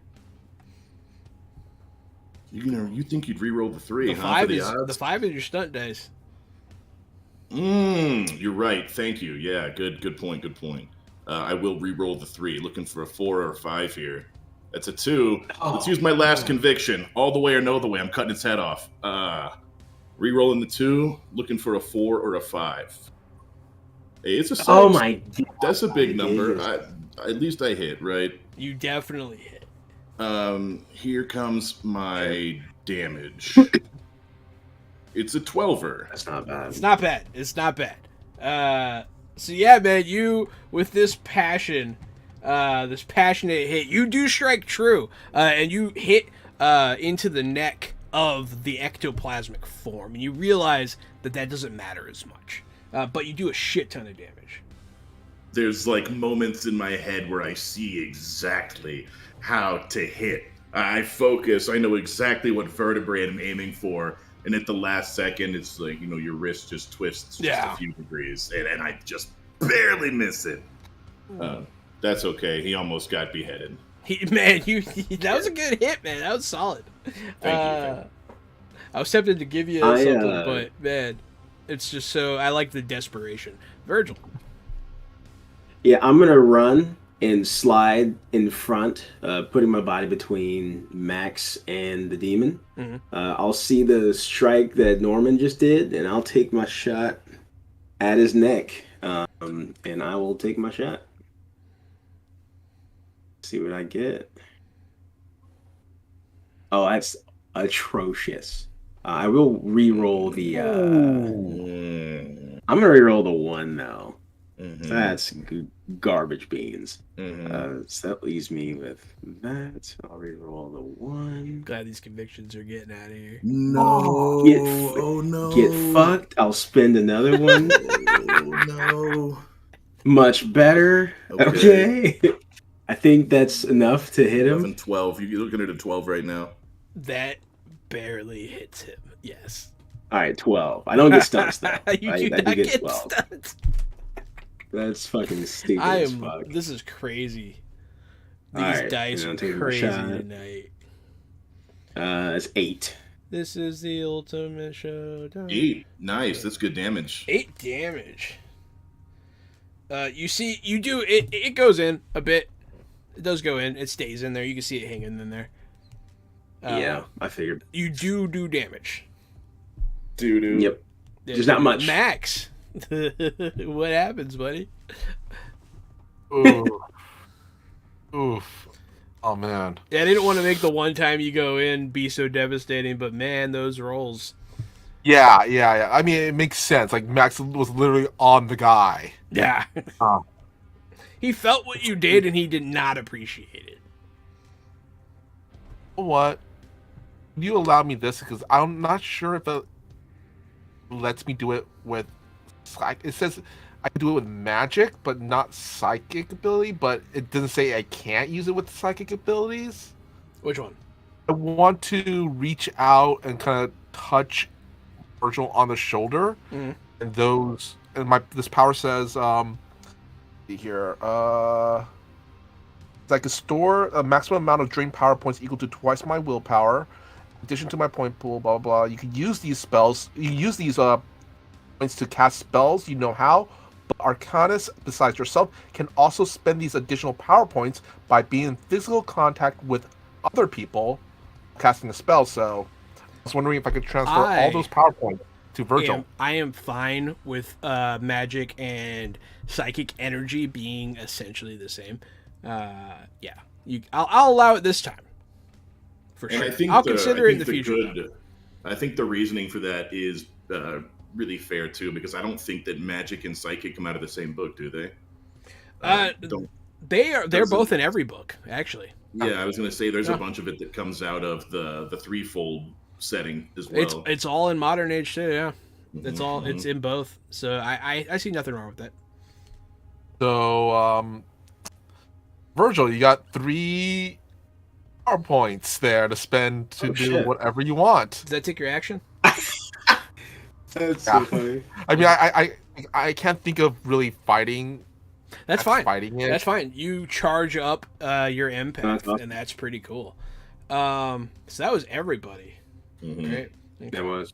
You think you'd re-roll the 3? The huh, 5 for is odds? the 5 is your stunt dice. You're right. Thank you. Yeah, good point. I will re-roll the 3. Looking for a 4 or a 5 here. That's a 2. Let's use my last conviction. All the way or no the way. I'm cutting its head off. Re-rolling the 2. Looking for a 4 or a 5. Hey, it's a 6. Oh my God. That's a big number. Yes. At least I hit, right? You definitely hit. Here comes my damage. It's a 12er. That's not bad. It's not bad. It's not bad. So yeah, man, you with this passion, this passionate hit, you do strike true, and you hit into the neck of the ectoplasmic form, and you realize that doesn't matter as much, but you do a shit ton of damage. There's like moments in my head where I see exactly how to hit. I focus. I know exactly what vertebrae I'm aiming for. And at the last second, it's like, your wrist just twists just a few degrees. And I just barely miss it. That's okay. He almost got beheaded. That was a good hit, man. That was solid. Thank you. I was tempted to give you something, but, man, it's just so... I like the desperation. Virgil. Yeah, I'm going to run and slide in front, putting my body between Max and the demon. Mm-hmm. I'll see the strike that Norman just did, and I'll take my shot at his neck. And I will take my shot. See what I get. Oh, that's atrocious. I will re-roll the... I'm going to re-roll the 1, though. Mm-hmm. That's garbage beans. Mm-hmm. So that leaves me with that. I'll re-roll the 1. Glad these convictions are getting out of here. No. No. Get fucked. I'll spend another one. Oh, no. Much better. Okay. I think that's enough to hit him. 11, 12. You're looking at a 12 right now. That barely hits him. Yes. All right, 12. I don't get stunts, though. You I do do not get get 12. stunts. That's fucking stupid as fuck. This is crazy. These All right, dice I'm are taking a crazy shot. tonight. It's 8. This is the ultimate showdown. 8. Nice. That's good damage. 8 damage. You see, you do it. It goes in a bit. It does go in. It stays in there. You can see it hanging in there. Yeah, I figured. You do damage. Doo-doo. Yep. Just not much. Max. What happens, buddy? Oof. Oof. Oh, man. Yeah, I didn't want to make the one time you go in be so devastating, but man, those rolls. Yeah. I mean, it makes sense. Like, Max was literally on the guy. Yeah. He felt what you did, and he did not appreciate it. What? You allow me this because I'm not sure if it lets me do it with. It says I can do it with magic, but not psychic ability. But it doesn't say I can't use it with psychic abilities. Which one? I want to reach out and kind of touch Virgil on the shoulder, and this power says, see here, I can store a maximum amount of drained power points equal to twice my willpower. In addition to my point pool, blah blah blah. You can use these spells. You can use these points to cast spells. You know how. But Arcanus, besides yourself, can also spend these additional power points by being in physical contact with other people casting a spell. So I was wondering if I could transfer all those power points to Virgil. I am fine with magic and psychic energy being essentially the same. Yeah, I'll allow it this time. For sure. And I'll consider it in the future. I think the reasoning for that is really fair too, because I don't think that magic and psychic come out of the same book, do they? They're both in every book, actually. Yeah, I was going to say there's a bunch of it that comes out of the Threefold setting as well. It's all in modern age too. Yeah, it's in both. So I see nothing wrong with that. So Virgil, you got 3 power points there to spend to do whatever you want. Does that take your action? That's so funny. I mean, I can't think of really fighting. That's fine. Fighting it. That's fine. You charge up your empath, and that's pretty cool. So that was everybody. Mm-hmm. Right? Okay. It was.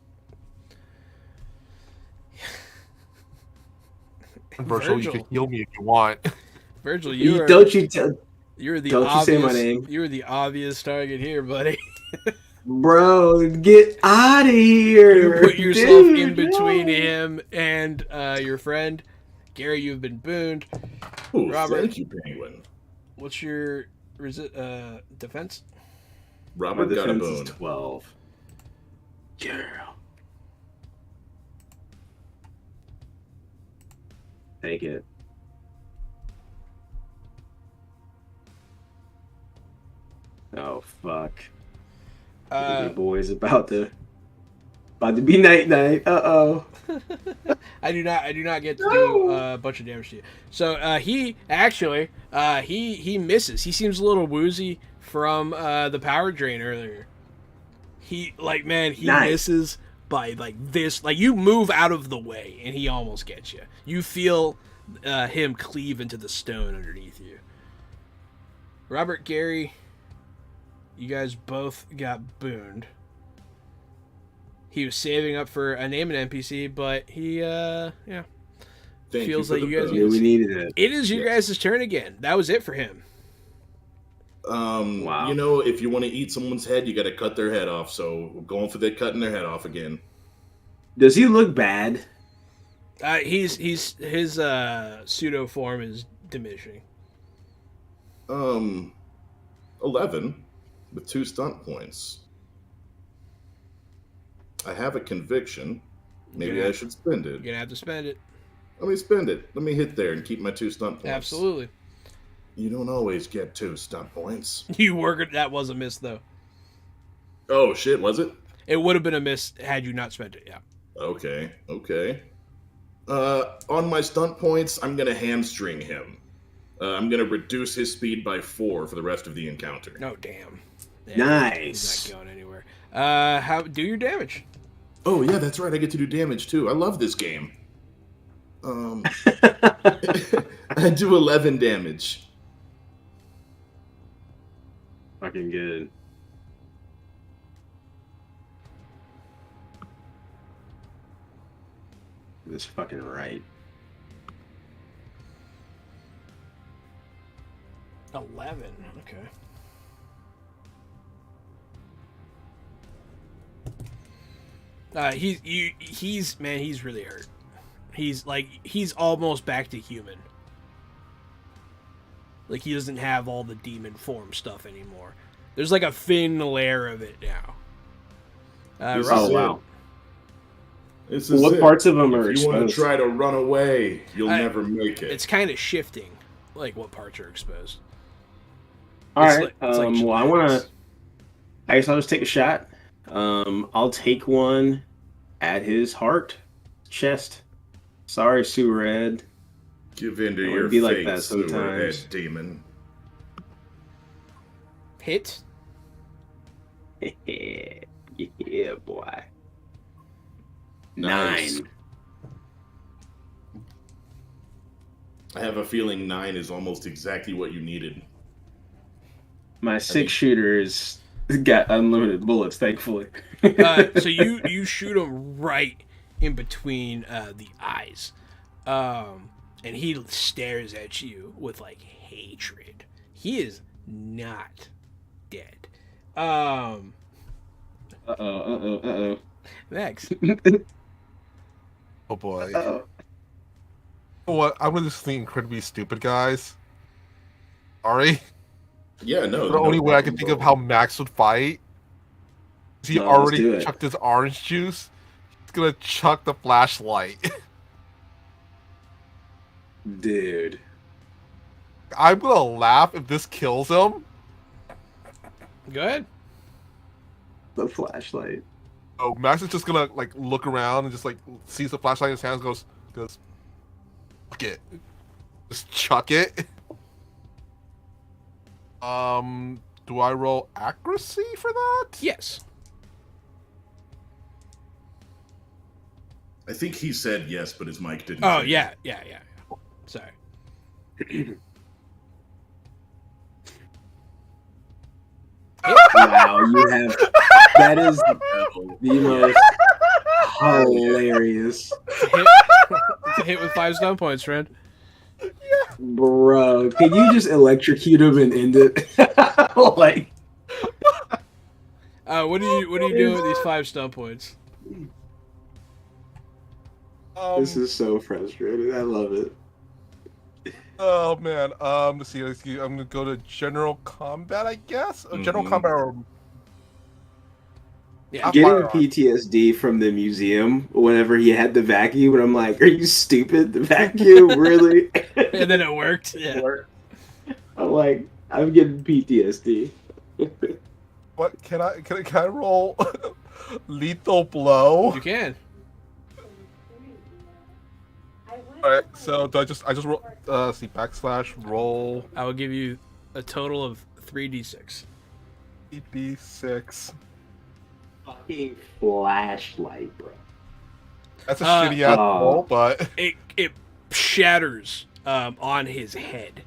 Virgil, you can heal me if you want. Virgil, You're the don't you obvious, say my name. You're the obvious target here, buddy. Bro, get out of here. You put yourself in between him and your friend. Gary, you've been booned. Ooh, Robert, thank you, Penguin. what's your defense? Robert My got a defense boon. is 12. Girl. Take it. Oh fuck. The boys about to be night night. I do not get to do a bunch of damage to you. So he actually he misses. He seems a little woozy from the power drain earlier. He misses by like this. Like you move out of the way and he almost gets you. You feel him cleave into the stone underneath you. Robert, Gary, you guys both got booned. He was saving up for a name an NPC, but he feels like you guys we needed it. It is you guys' turn again. That was it for him. Wow. You know, if you want to eat someone's head, you got to cut their head off. So we're going for the cutting their head off again. Does he look bad? His pseudo form is diminishing. 11 with 2 stunt points. I have a conviction. Maybe I should spend it. You're gonna have to spend it. Let me spend it. Let me hit there and keep my 2 stunt points. Absolutely. You don't always get 2 stunt points. You worked. That was a miss, though. Oh shit, was it? It would have been a miss had you not spent it. Yeah. Okay. On my stunt points, I'm gonna hamstring him. I'm gonna reduce his speed by 4 for the rest of the encounter. No, damn. Nice. He's not going anywhere. How do your damage? Oh yeah, that's right. I get to do damage too. I love this game. I do 11 damage. Fucking good. This fucking right. 11. Okay. He's really hurt. He's almost back to human. Like he doesn't have all the demon form stuff anymore. There's like a thin layer of it now. Oh wow. This is What it. parts of them are If you want to exposed? try to run away, you'll never make it. It's kind of shifting. what parts are exposed. All It's right. it's like Well, I want genetics. to. I guess I'll just take a shot. I'll take one at his heart, chest. Sorry, Sewer Ed. Give in to It your would be like fate, that sewer sometimes. head demon. Hit. Yeah, boy. Nice. 9. I have a feeling 9 is almost exactly what you needed. My 6-shooter's got unlimited bullets, thankfully. So you shoot him right in between the eyes, and he stares at you with like hatred. He is not dead. Uh-oh. Max. Oh boy. Uh-oh. What? I'm gonna just think incredibly stupid, guys. Sorry. Yeah, no. The only way I can problem think at of all. how Max would fight is he No, let's already do it. chucked his orange juice. He's gonna chuck the flashlight. Dude. I'm gonna laugh if this kills him. Go ahead. The flashlight. Oh, Max is just gonna like look around and just like sees the flashlight in his hands, goes, fuck it, just chuck it. Do I roll accuracy for that? Yes. I think he said yes, but his mic didn't. Oh change. yeah. Sorry. Wow, you have. That is the most hilarious. It's a hit with 5 stun points, friend. Bro, can you just electrocute him and end it? Like, What are you doing with these 5 stun points? this is so frustrating. I love it. Oh man. Let's see. I'm gonna go to general combat, I guess. General Mhm. combat or Yeah. Getting firearm. PTSD from the museum whenever he had the vacuum, and I'm like, are you stupid? The vacuum, really? And then it worked. Yeah. I'm like, I'm getting PTSD. What can I roll? Lethal blow. You can. All right. So do I just roll? See /roll I will give you a total of 3d6. d6. Fucking flashlight, bro. That's a shitty ass Oh. roll, but It shatters on his head.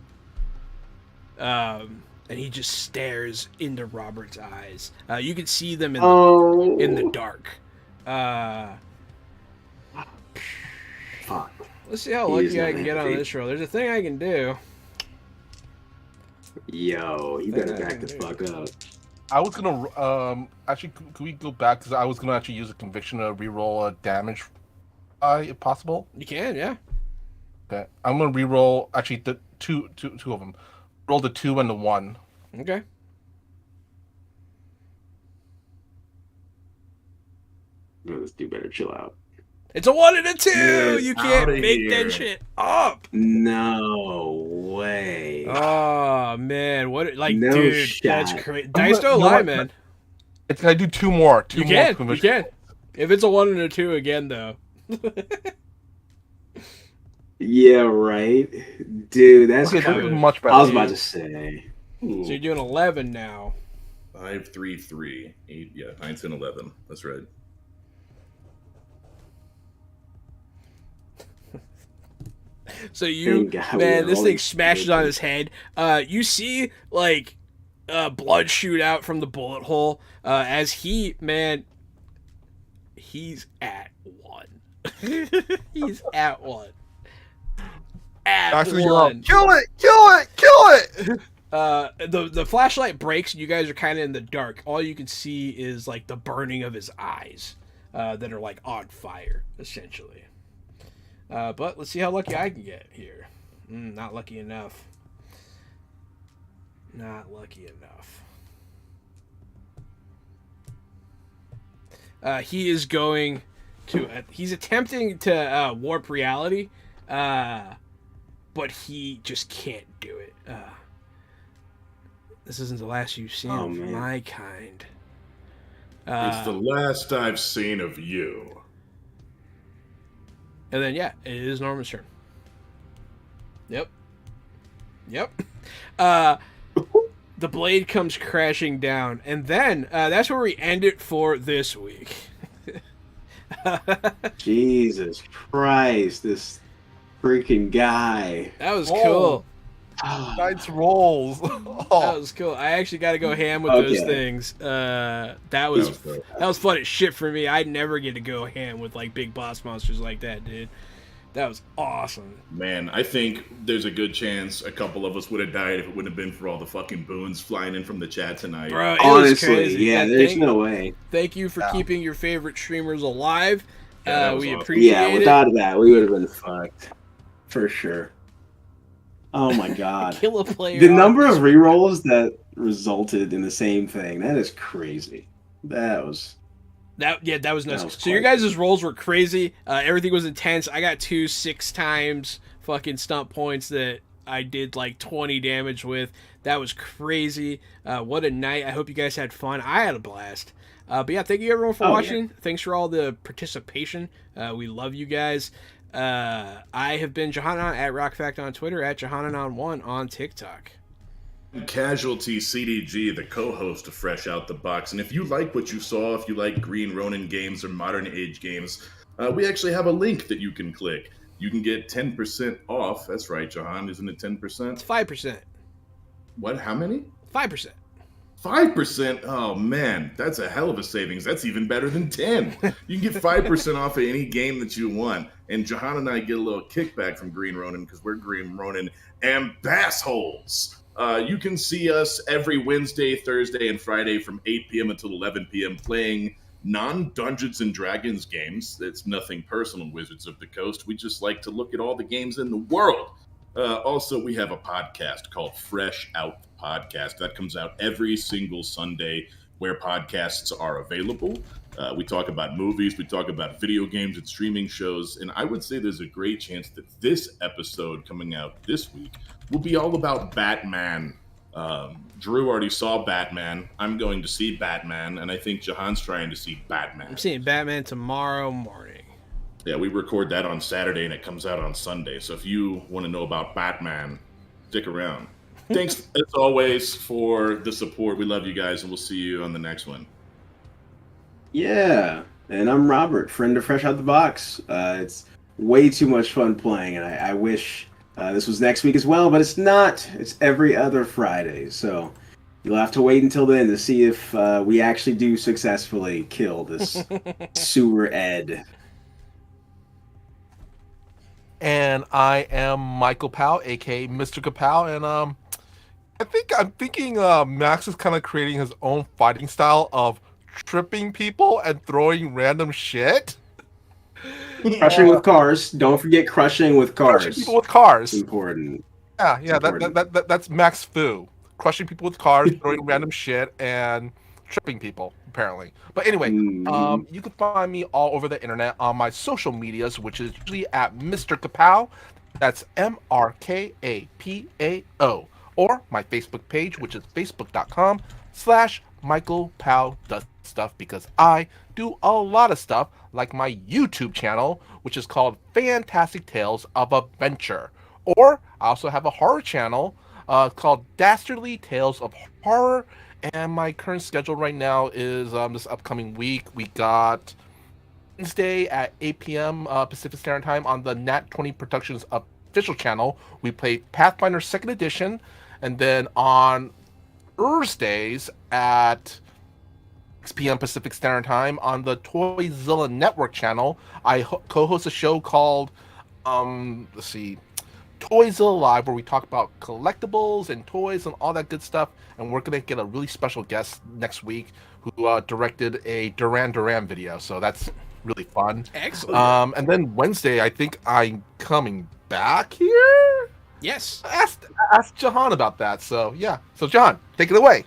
And he just stares into Robert's eyes. You can see them in the dark. Fuck. Let's see how He is lucky I not can get on happy. this roll. There's a thing I can do. Yo, you better back the fuck up. I was gonna actually could we go back because I was gonna actually use a conviction to reroll a damage, if possible. You can, yeah. Okay, I'm gonna reroll actually the two of them. Roll the 2 and the 1. Okay. No, this dude better chill out. It's a 1 and a 2. Get You can't outta make here. that shit up. No way. Oh man, what? Like, No dude, shot. that's crazy. I'm Dice gonna- don't you know lie, what? man. It's gonna do 2 more. Two You more can. You conviction. can. If it's a 1 and a 2 again, though. Yeah, right. Dude, that's Okay, kind this is of. much better. I was about to say. So you're doing 11 now. 5, 3, 3, 8. Yeah, 9, 10, 11. That's right. So you, Thank God we man, have this all thing these smashes on conditions. his head. You see, like, blood shoot out from the bullet hole as he, man, he's at 1. He's at 1. At Actually, 1. kill it! Kill it! Kill it! The flashlight breaks. You guys are kind of in the dark. All you can see is like the burning of his eyes that are like on fire, essentially. But let's see how lucky I can get here. Not lucky enough. Not lucky enough. He is going to. He's attempting to warp reality. but he just can't do it. This isn't the last you've seen Oh, of man. my kind. It's the last I've seen of you. And then, yeah, it is Norman's turn. Yep. The blade comes crashing down. And then, that's where we end it for this week. Jesus Christ, this freaking guy. That was Oh. cool. Nice rolls. That Oh, was cool. I actually got to go ham with Okay. those things. That was fun as shit for me. I'd never get to go ham with like big boss monsters like that, dude. That was awesome. Man, I think there's a good chance a couple of us would have died if it wouldn't have been for all the fucking boons flying in from the chat tonight. Bro, it was Honestly, crazy. yeah, And there's no way. Thank you for keeping your favorite streamers alive. Yeah, that was We awesome. appreciate Yeah, it. without that, we would have been fucked. For sure. Oh my god. Kill a player. The number of rerolls that resulted in the same thing, that is crazy. That was That was nuts. That was So your quite- guys' rolls were crazy. Everything was intense. I got 2 6 times fucking stump points that I did like 20 damage with. That was crazy. What a night. I hope you guys had fun. I had a blast. But yeah, thank you everyone for watching. Thanks for all the participation. We love you guys. I have been Johanan at RockFact on Twitter, at Johanan1 on TikTok. Casualty CDG, the co-host of Fresh Out the Box. And if you like what you saw, if you like Green Ronin games or modern age games, we actually have a link that you can click. You can get 10% off. That's right, Jahan. Isn't it 10%? It's 5%. What? How many? 5%. 5%? Oh, man. That's a hell of a savings. That's even better than 10. You can get 5% off of any game that you want. And Jahan and I get a little kickback from Green Ronin because we're Green Ronin ambassadors. You can see us every Wednesday, Thursday, and Friday from 8 p.m. until 11 p.m. playing non-Dungeons and Dragons games. It's nothing personal, Wizards of the Coast. We just like to look at all the games in the world. Also, we have a podcast called Fresh Out the Podcast. That comes out every single Sunday where podcasts are available. We talk about movies, we talk about video games and streaming shows, and I would say there's a great chance that this episode coming out this week will be all about Batman. Drew already saw Batman. I'm going to see Batman, and I think Jahan's trying to see Batman. I'm seeing Batman tomorrow morning. Yeah, we record that on Saturday, and it comes out on Sunday. So if you want to know about Batman, stick around. Thanks, as always, for the support. We love you guys, and we'll see you on the next one. Yeah, and I'm Robert, friend of Fresh Out the Box. It's way too much fun playing, and I wish this was next week as well, but it's not. It's every other Friday, so you'll have to wait until then to see if we actually do successfully kill this sewer Ed. and I am Michael Powell, aka Mr. Kapow, and I'm thinking Max is kind of creating his own fighting style of tripping people and throwing random shit. Crushing with cars. Don't forget crushing with cars. Crushing people with cars. It's important. Yeah, important. that's Max Fu. Crushing people with cars, throwing random shit, and tripping people, apparently. But anyway, you can find me all over the internet on my social medias, which is usually at Mr. Kapow. That's MRKAPAO. Or my Facebook page, which is facebook.com/Michael Powell Does Stuff, because I do a lot of stuff, like my YouTube channel, which is called Fantastic Tales of Adventure. Or I also have a horror channel called Dastardly Tales of Horror. And my current schedule right now is this upcoming week. We got Wednesday at 8 p.m. Pacific Standard Time on the Nat 20 Productions official channel. We play Pathfinder 2nd Edition. And then on Thursdays at 6 p.m. Pacific Standard Time on the Toyzilla Network channel, I co-host a show called, Toyzilla Live, where we talk about collectibles and toys and all that good stuff. And we're going to get a really special guest next week who directed a Duran Duran video. So that's really fun. Excellent. And then Wednesday, I think I'm coming back here? Yes. Ask Jahan about that. So, yeah. So, John, take it away.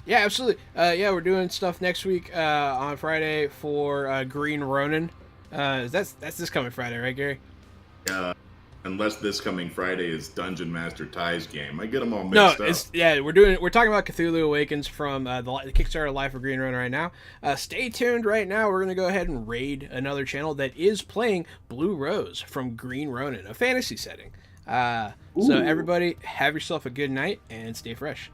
Yeah, absolutely. We're doing stuff next week on Friday for Green Ronin. That's this coming Friday, right, Gary? Unless this coming Friday is Dungeon Master Ty's game. I get them all No, mixed up. we're talking about Cthulhu Awakens from the Kickstarter Life of Green Run right now. Stay tuned right now. We're going to go ahead and raid another channel that is playing Blue Rose from Green Ronin, a fantasy setting. So everybody, have yourself a good night and stay fresh.